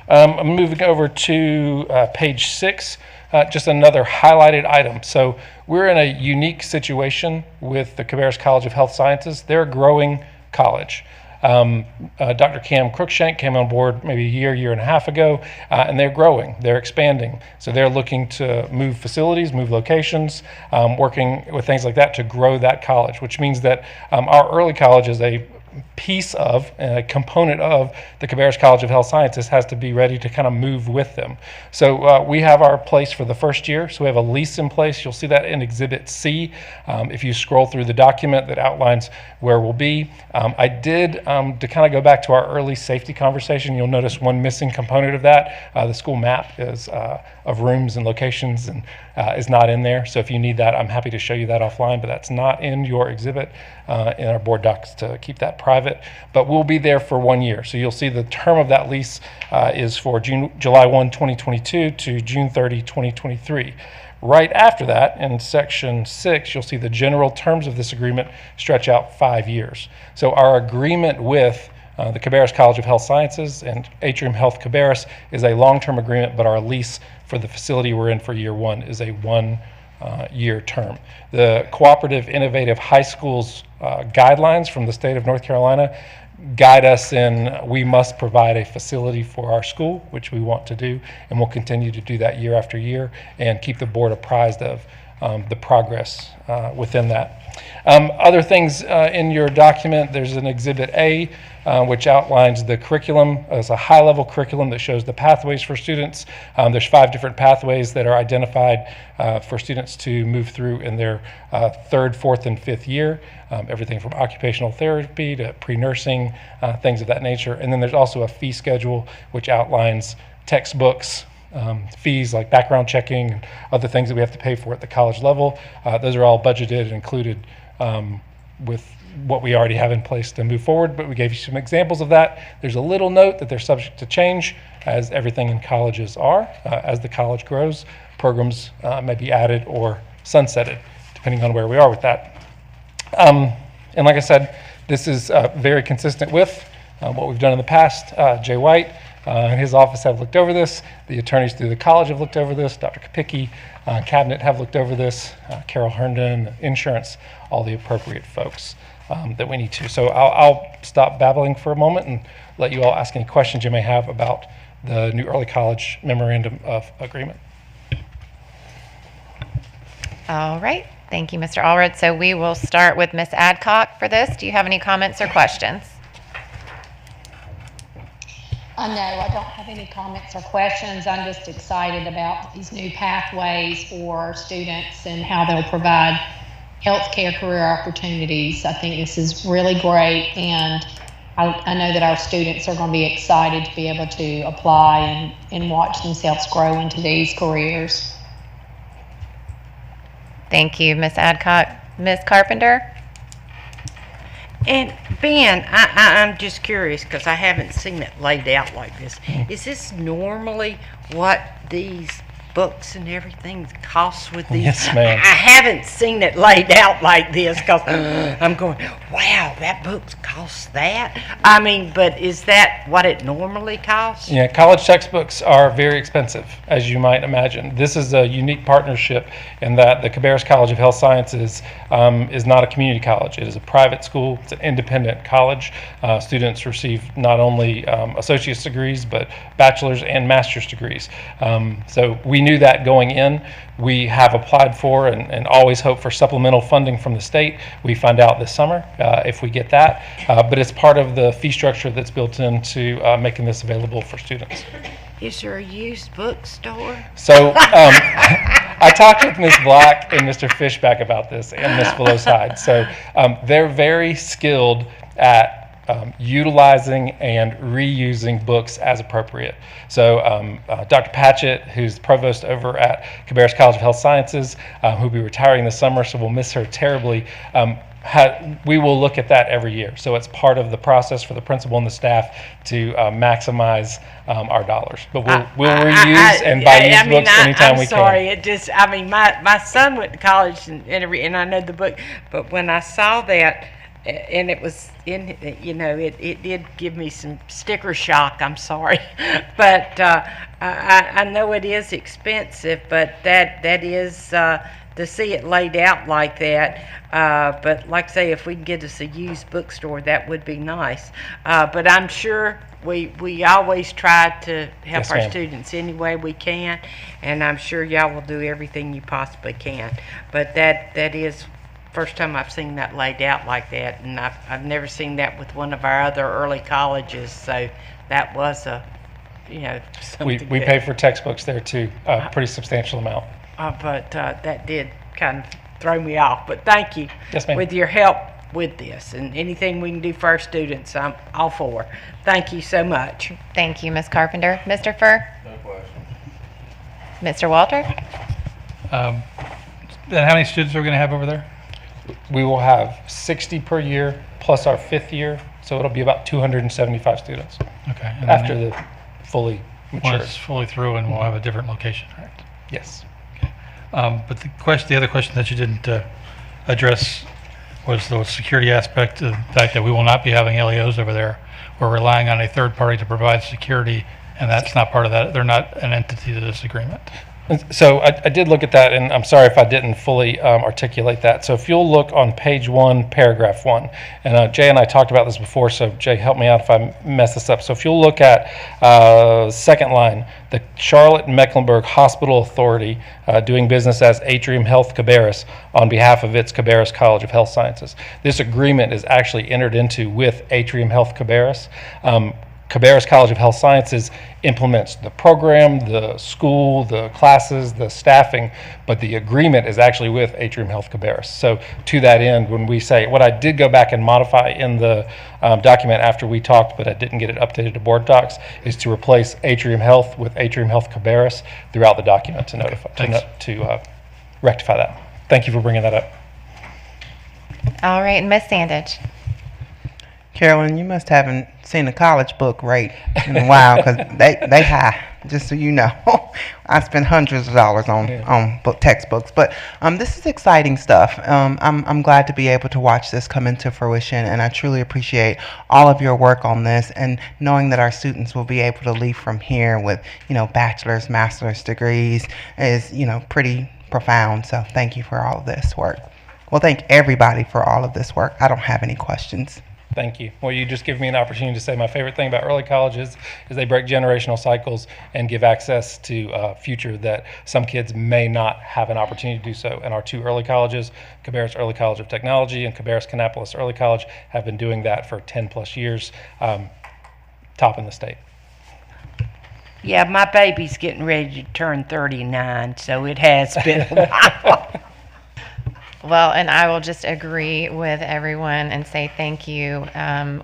I'm moving over to page 6. Just another highlighted item. So we're in a unique situation with the Cabarrus College of Health Sciences. They're a growing college. Dr. Cam Cruikshank came on board maybe a year and a half ago, and they're growing, they're expanding. So they're looking to move facilities, move locations, working with things like that to grow that college, which means that our early college is a piece of, a component of the Cabarrus College of Health Sciences has to be ready to kind of move with them. So we have our place for the first year. So we have a lease in place. You'll see that in Exhibit C if you scroll through the document that outlines where we'll be. I did, to kind of go back to our early safety conversation, you'll notice one missing component of that. The school map is of rooms and locations and is not in there. So if you need that, I'm happy to show you that offline, but that's not in your exhibit in our board docs to keep that private. But we'll be there for 1 year. So you'll see the term of that lease is for July 1, 2022 to June 30, 2023. Right after that, in section 6, you'll see the general terms of this agreement stretch out 5 years. So our agreement with the Cabarrus College of Health Sciences and Atrium Health Cabarrus is a long-term agreement, but our lease for the facility we're in for year 1 is a 1 year term. The Cooperative Innovative High Schools guidelines from the state of North Carolina guide us in we must provide a facility for our school, which we want to do, and we'll continue to do that year after year and keep the board apprised of the progress within that. Other things in your document, there's an Exhibit A, which outlines the curriculum as a high-level curriculum that shows the pathways for students. There's 5 different pathways that are identified for students to move through in their 3rd, 4th, and 5th year. Everything from occupational therapy to pre-nursing, things of that nature. And then there's also a fee schedule which outlines textbooks, fees like background checking and other things that we have to pay for at the college level. Those are all budgeted and included with what we already have in place to move forward, but we gave you some examples of that. There's a little note that they're subject to change, as everything in colleges are. As the college grows, programs may be added or sunsetted, depending on where we are with that. And like I said, this is very consistent with what we've done in the past. Jay White and his office have looked over this. The attorneys through the college have looked over this. Dr. Kapicki, Cabinet have looked over this. Carol Herndon, insurance, all the appropriate folks that we need to. So I'll stop babbling for a moment and let you all ask any questions you may have about the new early college memorandum of agreement. All right. Thank you, Mr. Allred. So we will start with Ms. Adcock for this. Do you have any comments or questions? No, I don't have any comments or questions. I'm just excited about these new pathways for our students and how they'll provide healthcare career opportunities. I think this is really great, and I know that our students are going to be excited to be able to apply and watch themselves grow into these careers. Thank you, Ms. Adcock. Ms. Carpenter? And Ben, I'm just curious because I haven't seen it laid out like this. Is this normally what these books and everything costs with these? Yes, ma'am. I haven't seen it laid out like this because I'm going, wow, that book costs that? I mean, but is that what it normally costs? Yeah, college textbooks are very expensive, as you might imagine. This is a unique partnership in that the Cabarrus College of Health Sciences is not a community college. It is a private school. It's an independent college. Students receive not only associate's degrees, but bachelor's and master's degrees. So we knew that going in. We have applied for and always hope for supplemental funding from the state. We find out this summer if we get that, but it's part of the fee structure that's built into making this available for students. Is there a used bookstore? So I talked with Ms. Black and Mr. Fishback about this and Ms. Velocide. So they're very skilled at utilizing and reusing books as appropriate. So Dr. Patchett, who's the provost over at Cabarrus College of Health Sciences, who'll be retiring this summer, so we'll miss her terribly, we will look at that every year. So it's part of the process for the principal and the staff to maximize our dollars. But we'll reuse and buy used books anytime we can. I'm sorry, it just, I mean, my son went to college and I know the book, but when I saw that, and it was in, you know, it did give me some sticker shock, I'm sorry. But I know it is expensive, but that is, to see it laid out like that. But like I say, if we can get us a used bookstore, that would be nice. But I'm sure we always try to help Yes, our ma'am. students any way we can, and I'm sure y'all will do everything you possibly can. But that is first time I've seen that laid out like that, and I've never seen that with one of our other early colleges. So that was a, you know, We something pay for textbooks there too, a pretty substantial amount. but that did kind of throw me off. But thank you. Yes, ma'am. With your help with this and anything we can do for our students, I'm all for. Thank you so much. Thank you, Ms. Carpenter. Mr. Furr? No question. Mr. Walter? And how many students are we going to have over there? We will have 60 per year plus our 5th year, so it'll be about 275 students Okay. And then after the fully when mature. it's fully through, and we'll have a different location, right? Yes. But the other question that you didn't address was the security aspect of the fact that we will not be having LEOs over there. We're relying on a third party to provide security, and that's not part of that. They're not an entity to this agreement. So I did look at that, and I'm sorry if I didn't fully articulate that. So if you'll look on page 1, paragraph 1, and Jay and I talked about this before, so Jay, help me out if I mess this up. So if you'll look at second line, the Charlotte Mecklenburg Hospital Authority doing business as Atrium Health Cabarrus on behalf of its Cabarrus College of Health Sciences. This agreement is actually entered into with Atrium Health Cabarrus. Cabarrus College of Health Sciences implements the program, the school, the classes, the staffing, but the agreement is actually with Atrium Health Cabarrus. So to that end, when we say, what I did go back and modify in the document after we talked, but I didn't get it updated to board docs, is to replace Atrium Health with Atrium Health Cabarrus throughout the document to notify, to rectify that. Thank you for bringing that up. All right, and Ms. Sandage? Carolyn, you must haven't seen a college book rate in a while, because they high, just so you know. I spend hundreds of dollars on textbooks, but this is exciting stuff. I'm glad to be able to watch this come into fruition, and I truly appreciate all of your work on this, and knowing that our students will be able to leave from here with, you know, bachelor's, master's degrees is, you know, pretty profound. So thank you for all of this work. Well, thank everybody for all of this work. I don't have any questions. Thank you. Well, you just give me an opportunity to say my favorite thing about early colleges is they break generational cycles and give access to a future that some kids may not have an opportunity to do so. And our 2 early colleges, Cabarrus Early College of Technology and Cabarrus Kannapolis Early College, have been doing that for 10 plus years, top in the state. Yeah, my baby's getting ready to turn 39, so it has been a while. Well, and I will just agree with everyone and say thank you.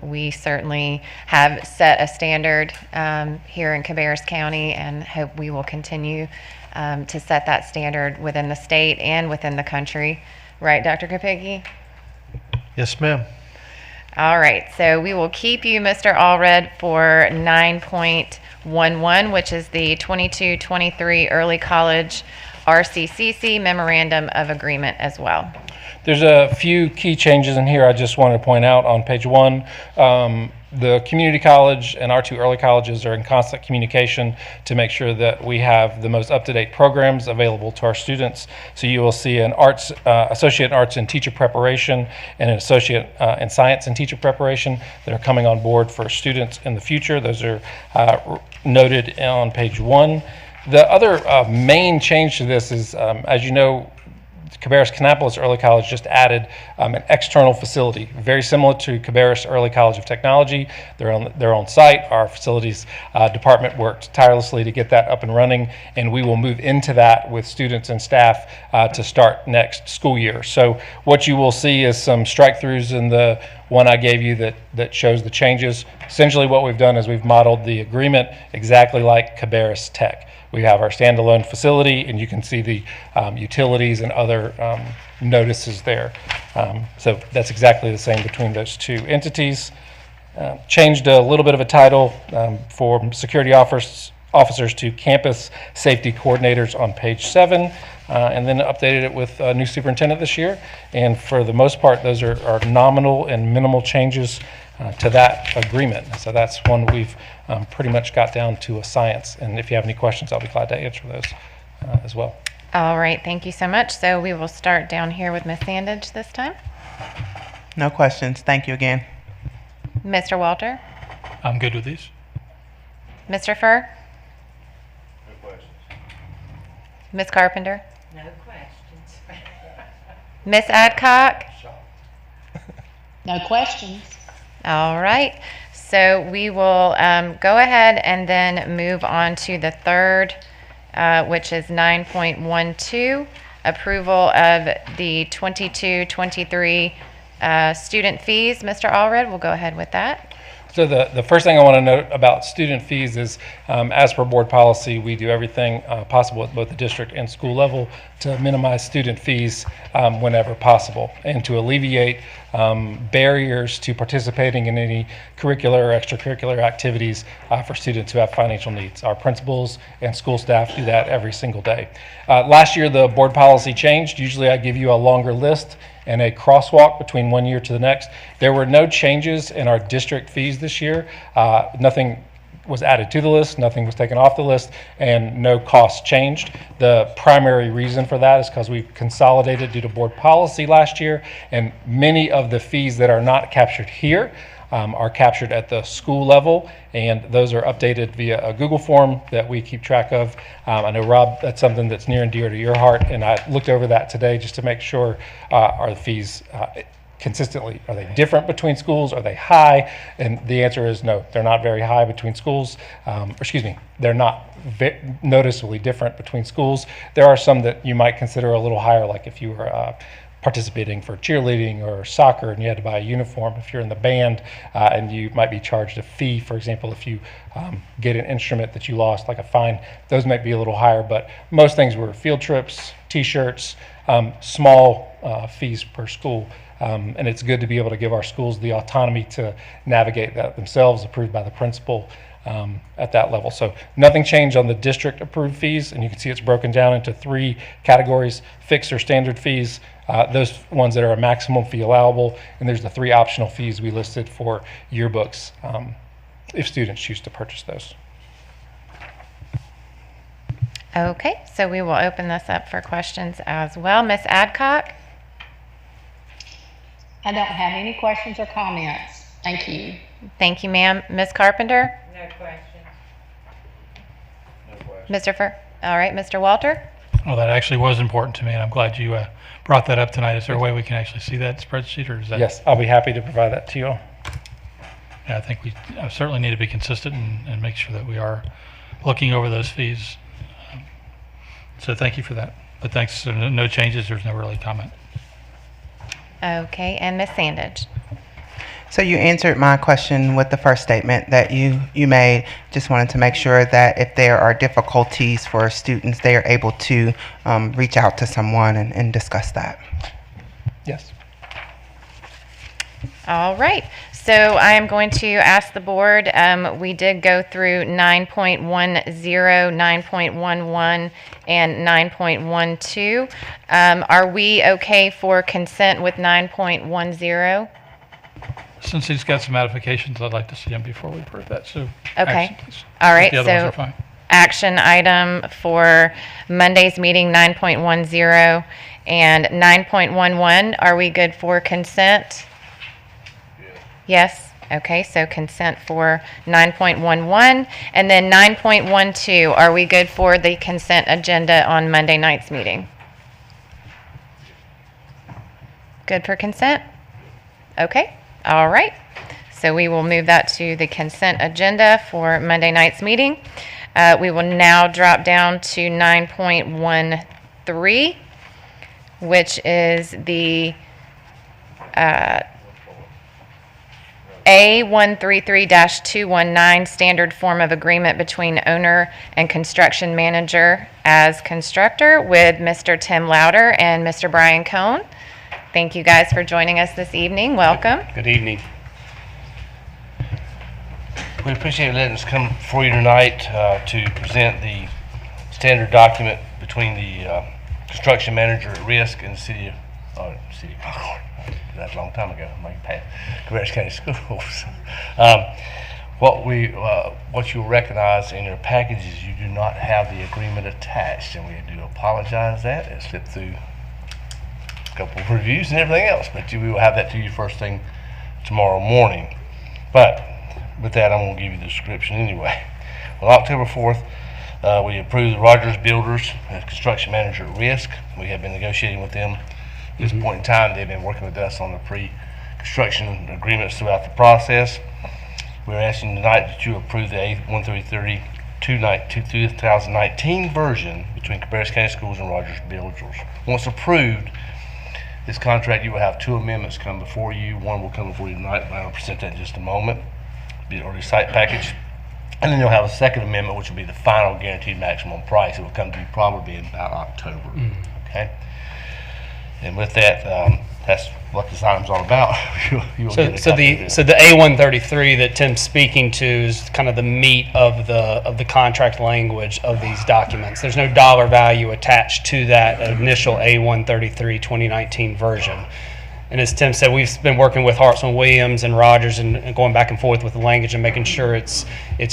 We certainly have set a standard here in Cabarrus County, and hope we will continue to set that standard within the state and within the country. Right, Dr. Kopicki? Yes, ma'am. All right, so we will keep you, Mr. Allred, for 9.11, which is the 22-23 Early College RCCC Memorandum of Agreement as well. There's a few key changes in here I just wanted to point out on page 1. The community college and our 2 early colleges are in constant communication to make sure that we have the most up-to-date programs available to our students. So you will see an arts, associate in arts and teacher preparation, and an associate in science and teacher preparation that are coming on board for students in the future. Those are noted on page 1. The other main change to this is, as you know, Cabarrus Kannapolis Early College just added an external facility, very similar to Cabarrus Early College of Technology. They're on their own site. Our facilities department worked tirelessly to get that up and running, and we will move into that with students and staff to start next school year. So what you will see is some strike-throughs in the one I gave you that shows the changes. Essentially what we've done is we've modeled the agreement exactly like Cabarrus Tech. We have our standalone facility, and you can see the utilities and other notices there. So that's exactly the same between those two entities. Changed a little bit of a title for security officers to campus safety coordinators on page 7, and then updated it with a new superintendent this year. And for the most part, those are nominal and minimal changes to that agreement. So that's one we've pretty much got down to a science. And if you have any questions, I'll be glad to answer those as well. All right, thank you so much. So we will start down here with Ms. Sandage this time. No questions. Thank you again. Mr. Walter? I'm good with these. Mr. Furr? No questions. Ms. Carpenter? No questions. Ms. Adcock? No questions. All right, so we will go ahead and then move on to the third, which is 9.12, approval of the 22-23 student fees. Mr. Allred, we'll go ahead with that. So the first thing I want to note about student fees is, as per board policy, we do everything possible at both the district and school level to minimize student fees whenever possible, and to alleviate barriers to participating in any curricular or extracurricular activities for students who have financial needs. Our principals and school staff do that every single day. Last year, the board policy changed. Usually I give you a longer list and a crosswalk between one year to the next. There were no changes in our district fees this year. Nothing was added to the list, nothing was taken off the list, and no costs changed. The primary reason for that is because we consolidated due to board policy last year, and many of the fees that are not captured here are captured at the school level, and those are updated via a Google form that we keep track of. I know, Rob, that's something that's near and dear to your heart, and I looked over that today just to make sure are the fees consistently, are they different between schools? Are they high? And the answer is no, they're not very high between schools. They're not noticeably different between schools. There are some that you might consider a little higher, like if you were participating for cheerleading or soccer and you had to buy a uniform. If you're in the band and you might be charged a fee, for example, if you get an instrument that you lost, like a fine, those might be a little higher, but most things were field trips, t-shirts, small fees per school. And it's good to be able to give our schools the autonomy to navigate that themselves, approved by the principal at that level. So nothing changed on the district approved fees, and you can see it's broken down into 3 categories: fixed or standard fees, those ones that are a maximum fee allowable, and there's the 3 optional fees we listed for yearbooks if students choose to purchase those. Okay, so we will open this up for questions as well. Ms. Adcock? I don't have any questions or comments. Thank you. Thank you, ma'am. Ms. Carpenter? No questions. No questions. Mr. Furr? All right, Mr. Walter? Well, that actually was important to me, and I'm glad you brought that up tonight. Is there a way we can actually see that spreadsheet, or is that? Yes, I'll be happy to provide that to you all. Yeah, I think we certainly need to be consistent and make sure that we are looking over those fees. So thank you for that. But thanks, so no changes, there's no early comment. Okay, and Ms. Sandage? So you answered my question with the first statement that you made. Just wanted to make sure that if there are difficulties for students, they are able to reach out to someone and discuss that. Yes. All right, so I am going to ask the board, we did go through 9.10, 9.11, and 9.12. Are we okay for consent with 9.10? Since he's got some modifications, I'd like to see them before we approve that, so. Okay. action, please. All right, The other ones so are fine. action item for Monday's meeting, 9.10 and 9.11. Are we good for consent? Yes? Okay, so consent for 9.11. And then 9.12, are we good for the consent agenda on Monday night's meeting? Good for consent? Okay, all right. So we will move that to the consent agenda for Monday night's meeting. We will now drop down to 9.13, which is the A133-219, standard form of agreement between owner and construction manager as constructor with Mr. Tim Louder and Mr. Brian Cohn. Thank you guys for joining us this evening. Welcome. Good evening. We appreciate letting us come before you tonight to present the standard document between the construction manager at risk and the city of Concord. That's a long time ago. Cabarrus County Schools. What you'll recognize in your package is you do not have the agreement attached, and we do apologize that. It slipped through a couple of reviews and everything else, but we will have that to you first thing tomorrow morning. But with that, I'm going to give you the description anyway. On October 4th, we approved the Rogers Builders as construction manager at risk. We have been negotiating with them. At this point in time, they've been working with us on the pre-construction agreements throughout the process. We're asking tonight that you approve the A133 2019 version between Cabarrus County Schools and Rogers Builders. Once approved, this contract, you will have two amendments come before you. One will come before you tonight, but I'll present that in just a moment. Be the early site package. And then you'll have a second amendment, which will be the final guaranteed maximum price. It will come to you probably in about October. Okay? And with that, that's what this item's all about. So the A133 that Tim's speaking to is kind of the meat of the contract language of these documents. There's no dollar value attached to that initial A133 2019 version. And as Tim said, we've been working with Hartsman Williams and Rogers and going back and forth with the language and making sure it's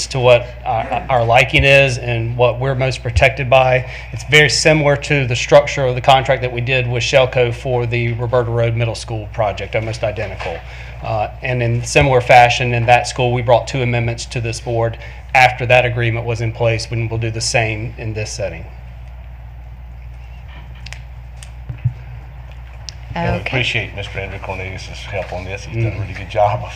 to what our liking is and what we're most protected by. It's very similar to the structure of the contract that we did with Shellco for the Roberta Road Middle School project, almost identical. And in similar fashion, in that school, we brought two amendments to this board after that agreement was in place, and we'll do the same in this setting. And we appreciate Mr. Andrew Cornelius' help on this. He's done a really good job of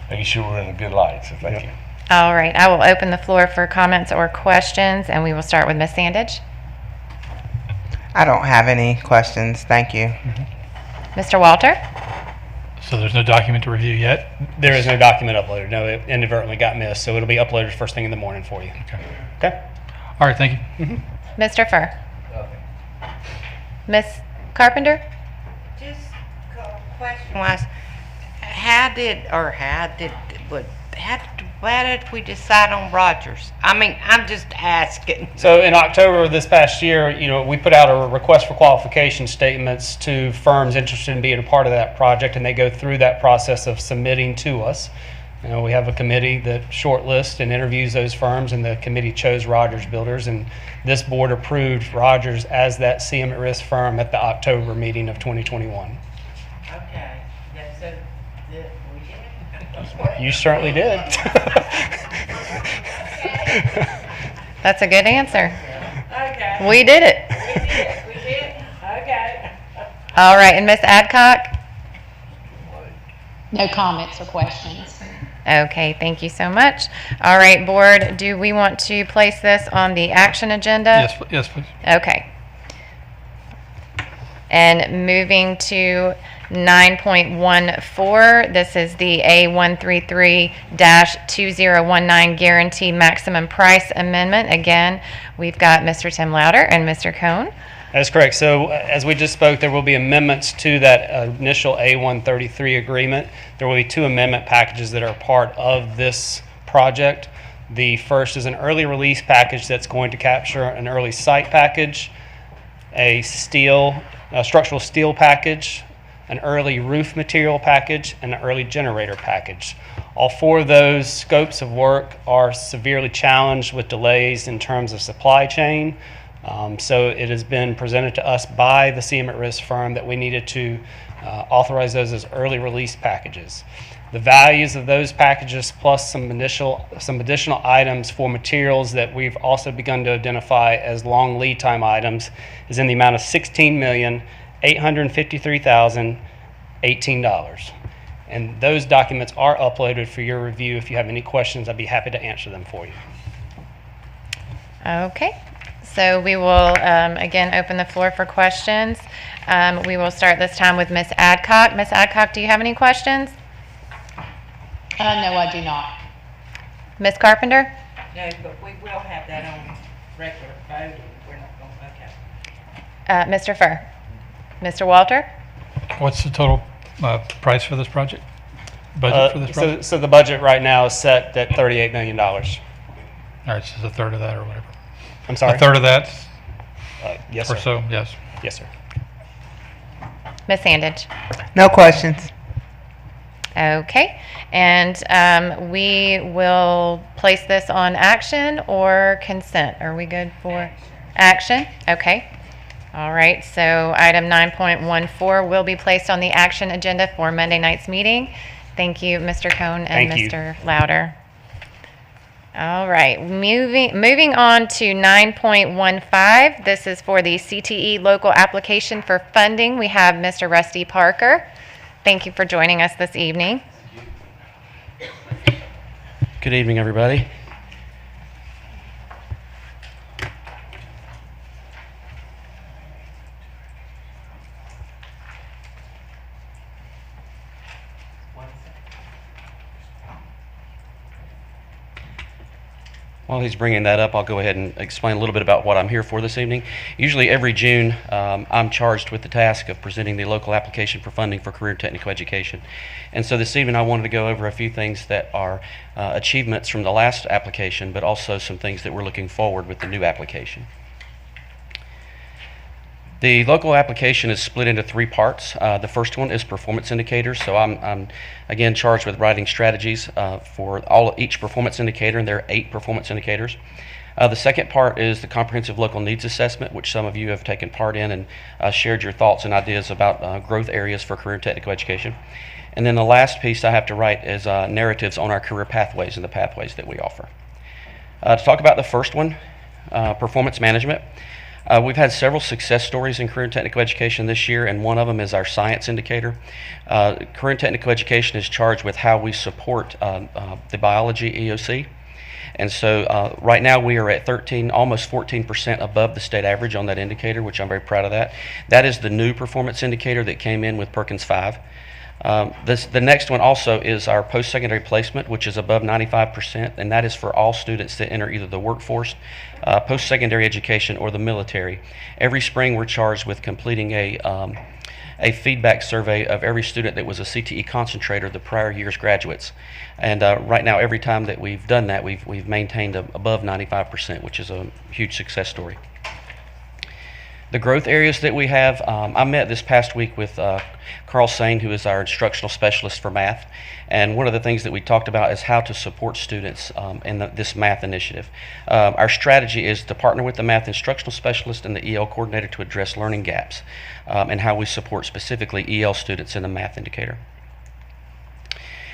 making sure we're in a good light, so thank you. All right, I will open the floor for comments or questions, and we will start with Ms. Sandage. I don't have any questions. Thank you. Mr. Walter? So there's no document to review yet? There is no document uploaded. No, it inadvertently got missed, so it'll be uploaded first thing in the morning for you. Okay? All right, thank you. Mr. Furr? Ms. Carpenter? Just question-wise, why did we decide on Rogers? I mean, I'm just asking. So in October of this past year, we put out a request for qualification statements to firms interested in being a part of that project, and they go through that process of submitting to us. We have a committee that shortlists and interviews those firms, and the committee chose Rogers Builders, and this board approved Rogers as that CM at risk firm at the October meeting of 2021. Okay, so we did. You certainly did. That's a good answer. Okay. We did it. We did. Okay. All right, and Ms. Adcock? No comments or questions. Okay, thank you so much. All right, board, do we want to place this on the action agenda? Yes, please. Okay. And moving to 9.14, this is the A133-2019 guarantee maximum price amendment. Again, we've got Mr. Tim Louder and Mr. Cohn. That's correct. So as we just spoke, there will be amendments to that initial A133 agreement. There will be two amendment packages that are part of this project. The first is an early release package that's going to capture an early site package, a structural steel package, an early roof material package, and an early generator package. All four of those scopes of work are severely challenged with delays in terms of supply chain. So it has been presented to us by the CM at risk firm that we needed to authorize those as early release packages. The values of those packages plus some additional items for materials that we've also begun to identify as long lead time items is in the amount of $16,853,018. And those documents are uploaded for your review. If you have any questions, I'd be happy to answer them for you. Okay. So we will, again, open the floor for questions. We will start this time with Ms. Adcock. Ms. Adcock, do you have any questions? No, I do not. Ms. Carpenter? No, but we will have that on regular voting. We're not going to, okay. Mr. Furr? Mr. Walter? What's the total price for this project? Budget for this project? So the budget right now is set at $38 million. All right, so it's a third of that or whatever. I'm sorry? A third of that Yes, or sir. so, yes. Yes, sir. Ms. Sandage? No questions. Okay, and we will place this on action or consent. Are we good for action? Okay. All right, so item 9.14 will be placed on the action agenda for Monday night's meeting. Thank you, Mr. Cohn and Thank you. Mr. Louder. All right, moving on to 9.15. This is for the CTE local application for funding. We have Mr. Rusty Parker. Thank you for joining us this evening. Good evening, everybody. While he's bringing that up, I'll go ahead and explain a little bit about what I'm here for this evening. Usually every June, I'm charged with the task of presenting the local application for funding for career and technical education. And so this evening I wanted to go over a few things that are achievements from the last application, but also some things that we're looking forward with the new application. The local application is split into three parts. The first one is performance indicators. So I'm again charged with writing strategies for each performance indicator, and there are 8 performance indicators. The second part is the comprehensive local needs assessment, which some of you have taken part in and shared your thoughts and ideas about growth areas for career and technical education. And then the last piece I have to write is narratives on our career pathways and the pathways that we offer. To talk about the first one, performance management. We've had several success stories in career and technical education this year, and one of them is our science indicator. Career and technical education is charged with how we support the biology EOC. And so right now we are at 13, almost 14% above the state average on that indicator, which I'm very proud of that. That is the new performance indicator that came in with Perkins 5. The next one also is our post-secondary placement, which is above 95%, and that is for all students that enter either the workforce, post-secondary education, or the military. Every spring we're charged with completing a feedback survey of every student that was a CTE concentrator the prior year's graduates. And right now, every time that we've done that, we've maintained above 95%, which is a huge success story. The growth areas that we have, I met this past week with Carl Sane, who is our instructional specialist for math, and one of the things that we talked about is how to support students in this math initiative. Our strategy is to partner with the math instructional specialist and the EL coordinator to address learning gaps and how we support specifically EL students in the math indicator.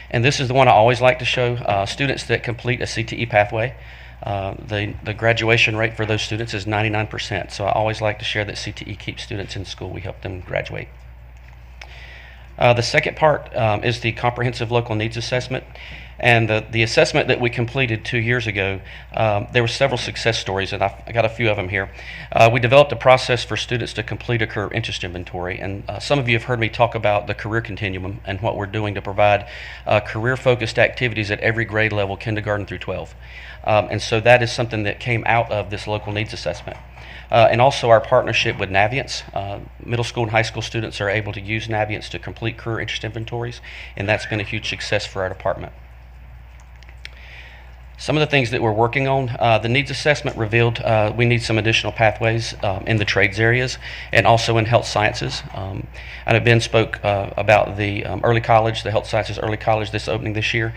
And this is the one I always like to show, students that complete a CTE pathway. The graduation rate for those students is 99%, so I always like to share that CTE keeps students in school. We help them graduate. The second part is the comprehensive local needs assessment. And the assessment that we completed 2 years ago, there were several success stories, and I got a few of them here. We developed a process for students to complete a career interest inventory, and some of you have heard me talk about the career continuum and what we're doing to provide career-focused activities at every grade level, kindergarten through 12. And so that is something that came out of this local needs assessment. And also our partnership with Naviance. Middle school and high school students are able to use Naviance to complete career interest inventories, and that's been a huge success for our department. Some of the things that we're working on, the needs assessment revealed we need some additional pathways in the trades areas and also in health sciences. I know Ben spoke about the early college, the health sciences early college this opening this year.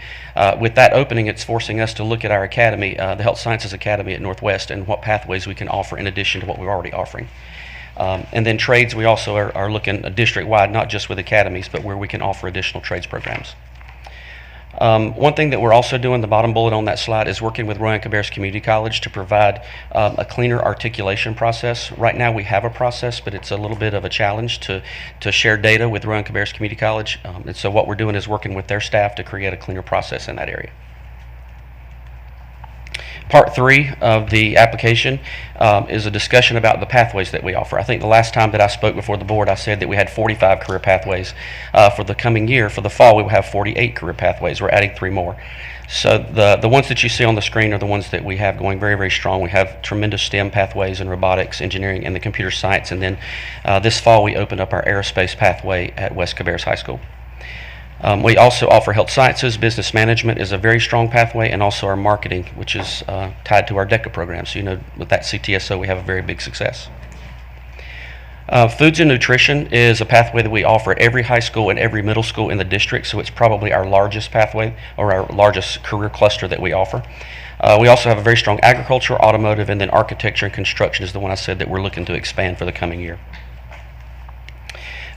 With that opening, it's forcing us to look at our academy, the Health Sciences Academy at Northwest, and what pathways we can offer in addition to what we're already offering. And then trades, we also are looking district-wide, not just with academies, but where we can offer additional trades programs. One thing that we're also doing, the bottom bullet on that slide, is working with Rowan Cabarrus Community College to provide a cleaner articulation process. Right now we have a process, but it's a little bit of a challenge to share data with Rowan Cabarrus Community College. And so what we're doing is working with their staff to create a cleaner process in that area. Part 3 of the application is a discussion about the pathways that we offer. I think the last time that I spoke before the board, I said that we had 45 career pathways. For the coming year, for the fall, we will have 48 career pathways. We're adding 3 more. So the ones that you see on the screen are the ones that we have going very, very strong. We have tremendous STEM pathways in robotics, engineering, and the computer science. And then this fall, we opened up our aerospace pathway at West Cabarrus High School. We also offer health sciences. Business management is a very strong pathway, and also our marketing, which is tied to our DECA program. So, with that CTSO, we have a very big success. Foods and nutrition is a pathway that we offer at every high school and every middle school in the district, so it's probably our largest pathway or our largest career cluster that we offer. We also have a very strong agriculture, automotive, and then architecture and construction is the one I said that we're looking to expand for the coming year.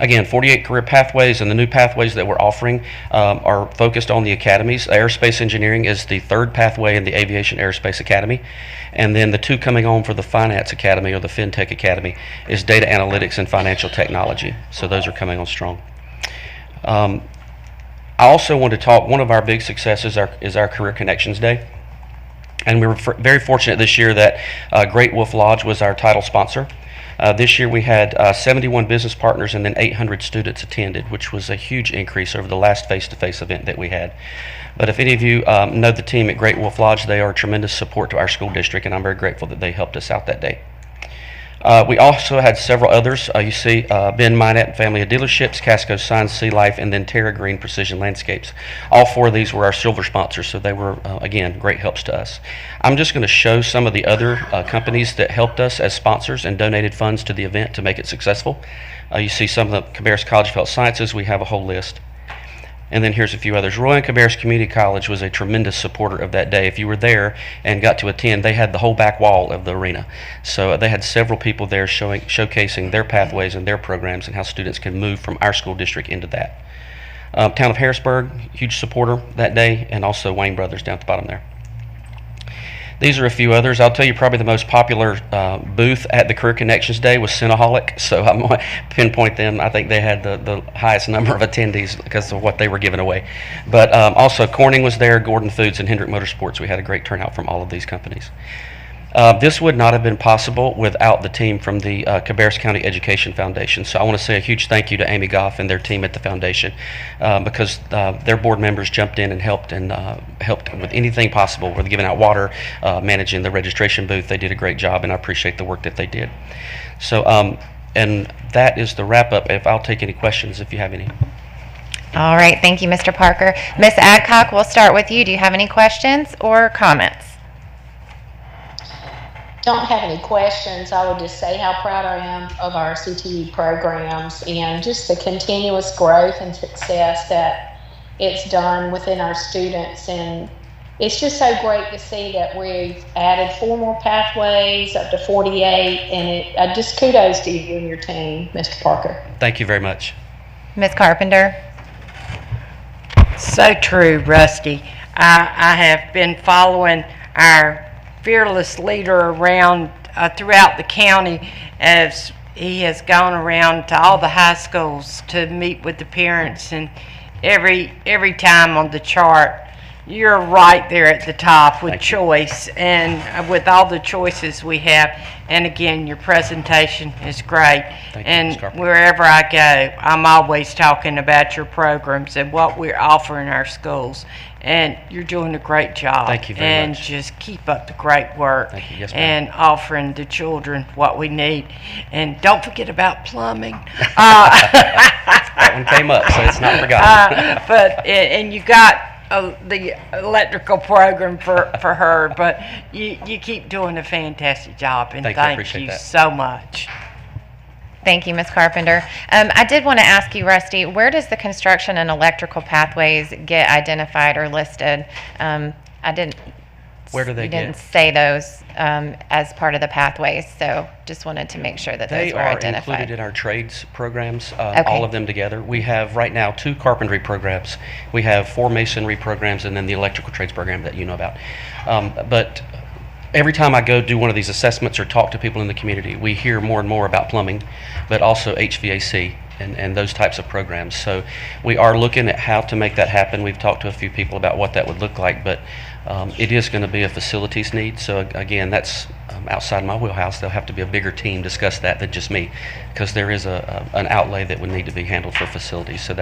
Again, 48 career pathways, and the new pathways that we're offering are focused on the academies. Aerospace engineering is the 3rd pathway in the Aviation Aerospace Academy. And then the 2 coming on for the Finance Academy or the FinTech Academy is data analytics and financial technology. So those are coming on strong. I also want to talk, one of our big successes is our Career Connections Day. And we were very fortunate this year that Great Wolf Lodge was our title sponsor. This year we had 71 business partners and then 800 students attended, which was a huge increase over the last face-to-face event that we had. But if any of you know the team at Great Wolf Lodge, they are a tremendous support to our school district, and I'm very grateful that they helped us out that day. We also had several others. You see Ben Minette and Family of Dealerships, Casco Signs, Sea Life, and then Terra Green Precision Landscapes. All 4 of these were our silver sponsors, so they were, again, great helps to us. I'm just going to show some of the other companies that helped us as sponsors and donated funds to the event to make it successful. You see some of the Cabarrus College of Health Sciences. We have a whole list. And then here's a few others. Roy and Cabarrus Community College was a tremendous supporter of that day. If you were there and got to attend, they had the whole back wall of the arena. So they had several people there showcasing their pathways and their programs and how students can move from our school district into that. Town of Harrisburg, huge supporter that day, and also Wayne Brothers down at the bottom there. These are a few others. I'll tell you probably the most popular booth at the Career Connections Day was Cinnaholic, so I'm going to pinpoint them. I think they had the highest number of attendees because of what they were giving away. But also Corning was there, Gordon Foods, and Hendrick Motorsports. We had a great turnout from all of these companies. This would not have been possible without the team from the Cabarrus County Education Foundation. So I want to say a huge thank you to Amy Goff and their team at the foundation because their board members jumped in and helped with anything possible. With giving out water, managing the registration booth. They did a great job, and I appreciate the work that they did. So, and that is the wrap up. If I'll take any questions if you have any. All right, thank you, Mr. Parker. Ms. Adcock, we'll start with you. Do you have any questions or comments? Don't have any questions. I would just say how proud I am of our CTE programs and just the continuous growth and success that it's done within our students. And it's just so great to see that we've added 4 more pathways up to 48. And just kudos to you and your team, Mr. Parker. Thank you very much. Ms. Carpenter. So true, Rusty. I have been following our fearless leader around throughout the county as he has gone around to all the high schools to meet with the parents, and every time on the chart you're right there at the top with choice and with all the choices we have. And again, your presentation is great. And wherever I go, I'm always talking about your programs and what we're offering our schools. And you're doing a great job. Thank you very much. And just keep up the great work. Thank you. Yes, and offering the children what we need. And don't forget about plumbing. That one came up, so it's not forgotten. And you got the electrical program for her, but you keep doing a fantastic job, and thank you so much. Thank you, Ms. Carpenter. I did want to ask you, Rusty, where does the construction and electrical pathways get identified or listed? Where do they get? You didn't say those as part of the pathways, so just wanted to make sure that those were identified. They are included in our trades programs, all of them together. We have right now 2 carpentry programs. We have 4 masonry programs, and then the electrical trades program that you know about. But every time I go do one of these assessments or talk to people in the community, we hear more and more about plumbing, but also HVAC and those types of programs. So we are looking at how to make that happen. We've talked to a few people about what that would look like, but it is going to be a facilities need. So again, that's outside my wheelhouse. There'll have to be a bigger team discuss that than just me, because there is an outlay that would need to be handled for facilities. So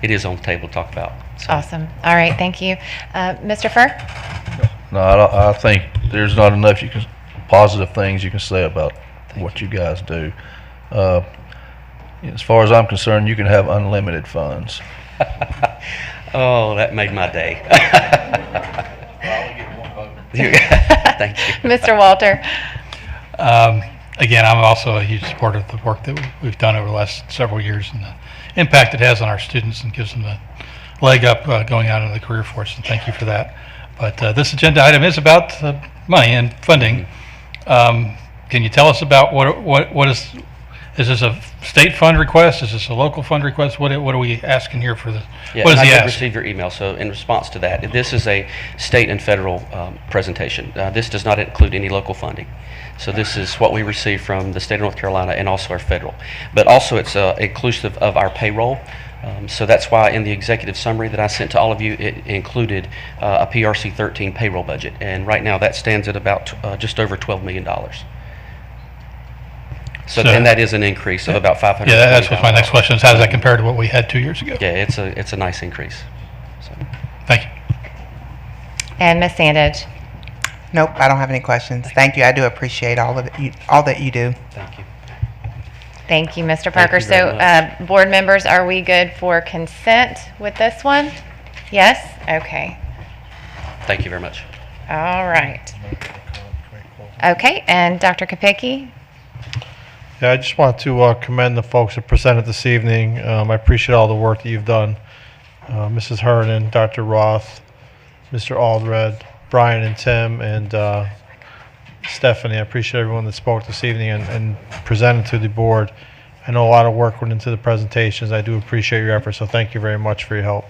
it is on the table to talk about. So. Awesome. All right, thank you. Mr. Furr? No, I think there's not enough positive things you can say about what you guys do. As far as I'm concerned, you can have unlimited funds. Oh, that made my day. Thank you. Mr. Walter? Again, I'm also a huge supporter of the work that we've done over the last several years and the impact it has on our students and gives them the leg up going out into the career force, and thank you for that. But this agenda item is about money and funding. Can you tell us about what is this a state fund request? Is this a local fund request? What are we asking here for this? Yeah, what is I the did ask? receive your email, so in response to that, this is a state and federal presentation. This does not include any local funding. So this is what we receive from the state of North Carolina and also our federal. But also it's inclusive of our payroll. So that's why in the executive summary that I sent to all of you, it included a PRC 13 payroll budget. And right now that stands at about just over $12 million. So and that is an increase of about $500,000. Yeah, that's what my next question is. How does that compare to what we had 2 years ago? Yeah, it's a nice increase. So. Thank you. And Ms. Sandage? Nope, I don't have any questions. Thank you. I do appreciate all that you do. Thank you. Thank you, Mr. Parker. So, board members, are we good for consent with this one? Yes? Okay. Thank you very much. All right. Okay, and Dr. Kopicki? Yeah, I just want to commend the folks that presented this evening. I appreciate all the work that you've done. Mrs. Hernan, Dr. Roth, Mr. Aldred, Brian and Tim, and Stephanie. I appreciate everyone that spoke this evening and presented to the board. I know a lot of work went into the presentations. I do appreciate your efforts, so thank you very much for your help.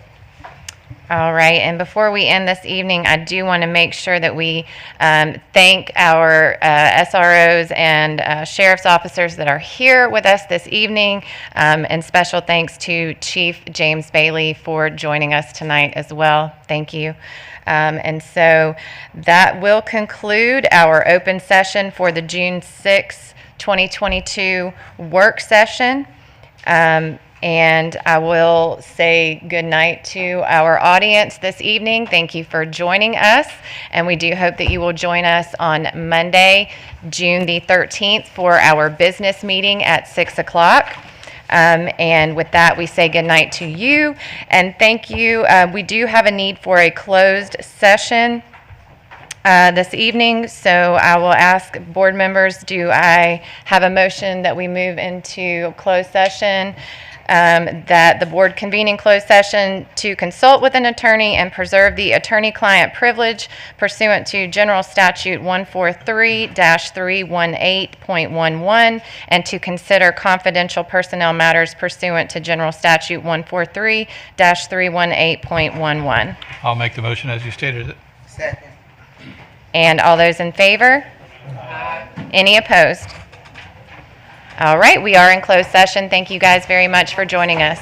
All right, and before we end this evening, I do want to make sure that we thank our SROs and sheriff's officers that are here with us this evening, and special thanks to Chief James Bailey for joining us tonight as well. Thank you. And so that will conclude our open session for the June 6, 2022 work session. And I will say good night to our audience this evening. Thank you for joining us. And we do hope that you will join us on Monday, June the 13th for our business meeting at 6 o'clock. And with that, we say good night to you. And thank you. We do have a need for a closed session this evening. So I will ask board members, do I have a motion that we move into closed session? That the board convene in closed session to consult with an attorney and preserve the attorney-client privilege pursuant to General Statute 143-318.11 and to consider confidential personnel matters pursuant to General Statute 143-318.11. I'll make the motion as you stated it. Second. And all those in favor? Aye. Any opposed? All right, we are in closed session. Thank you guys very much for joining us.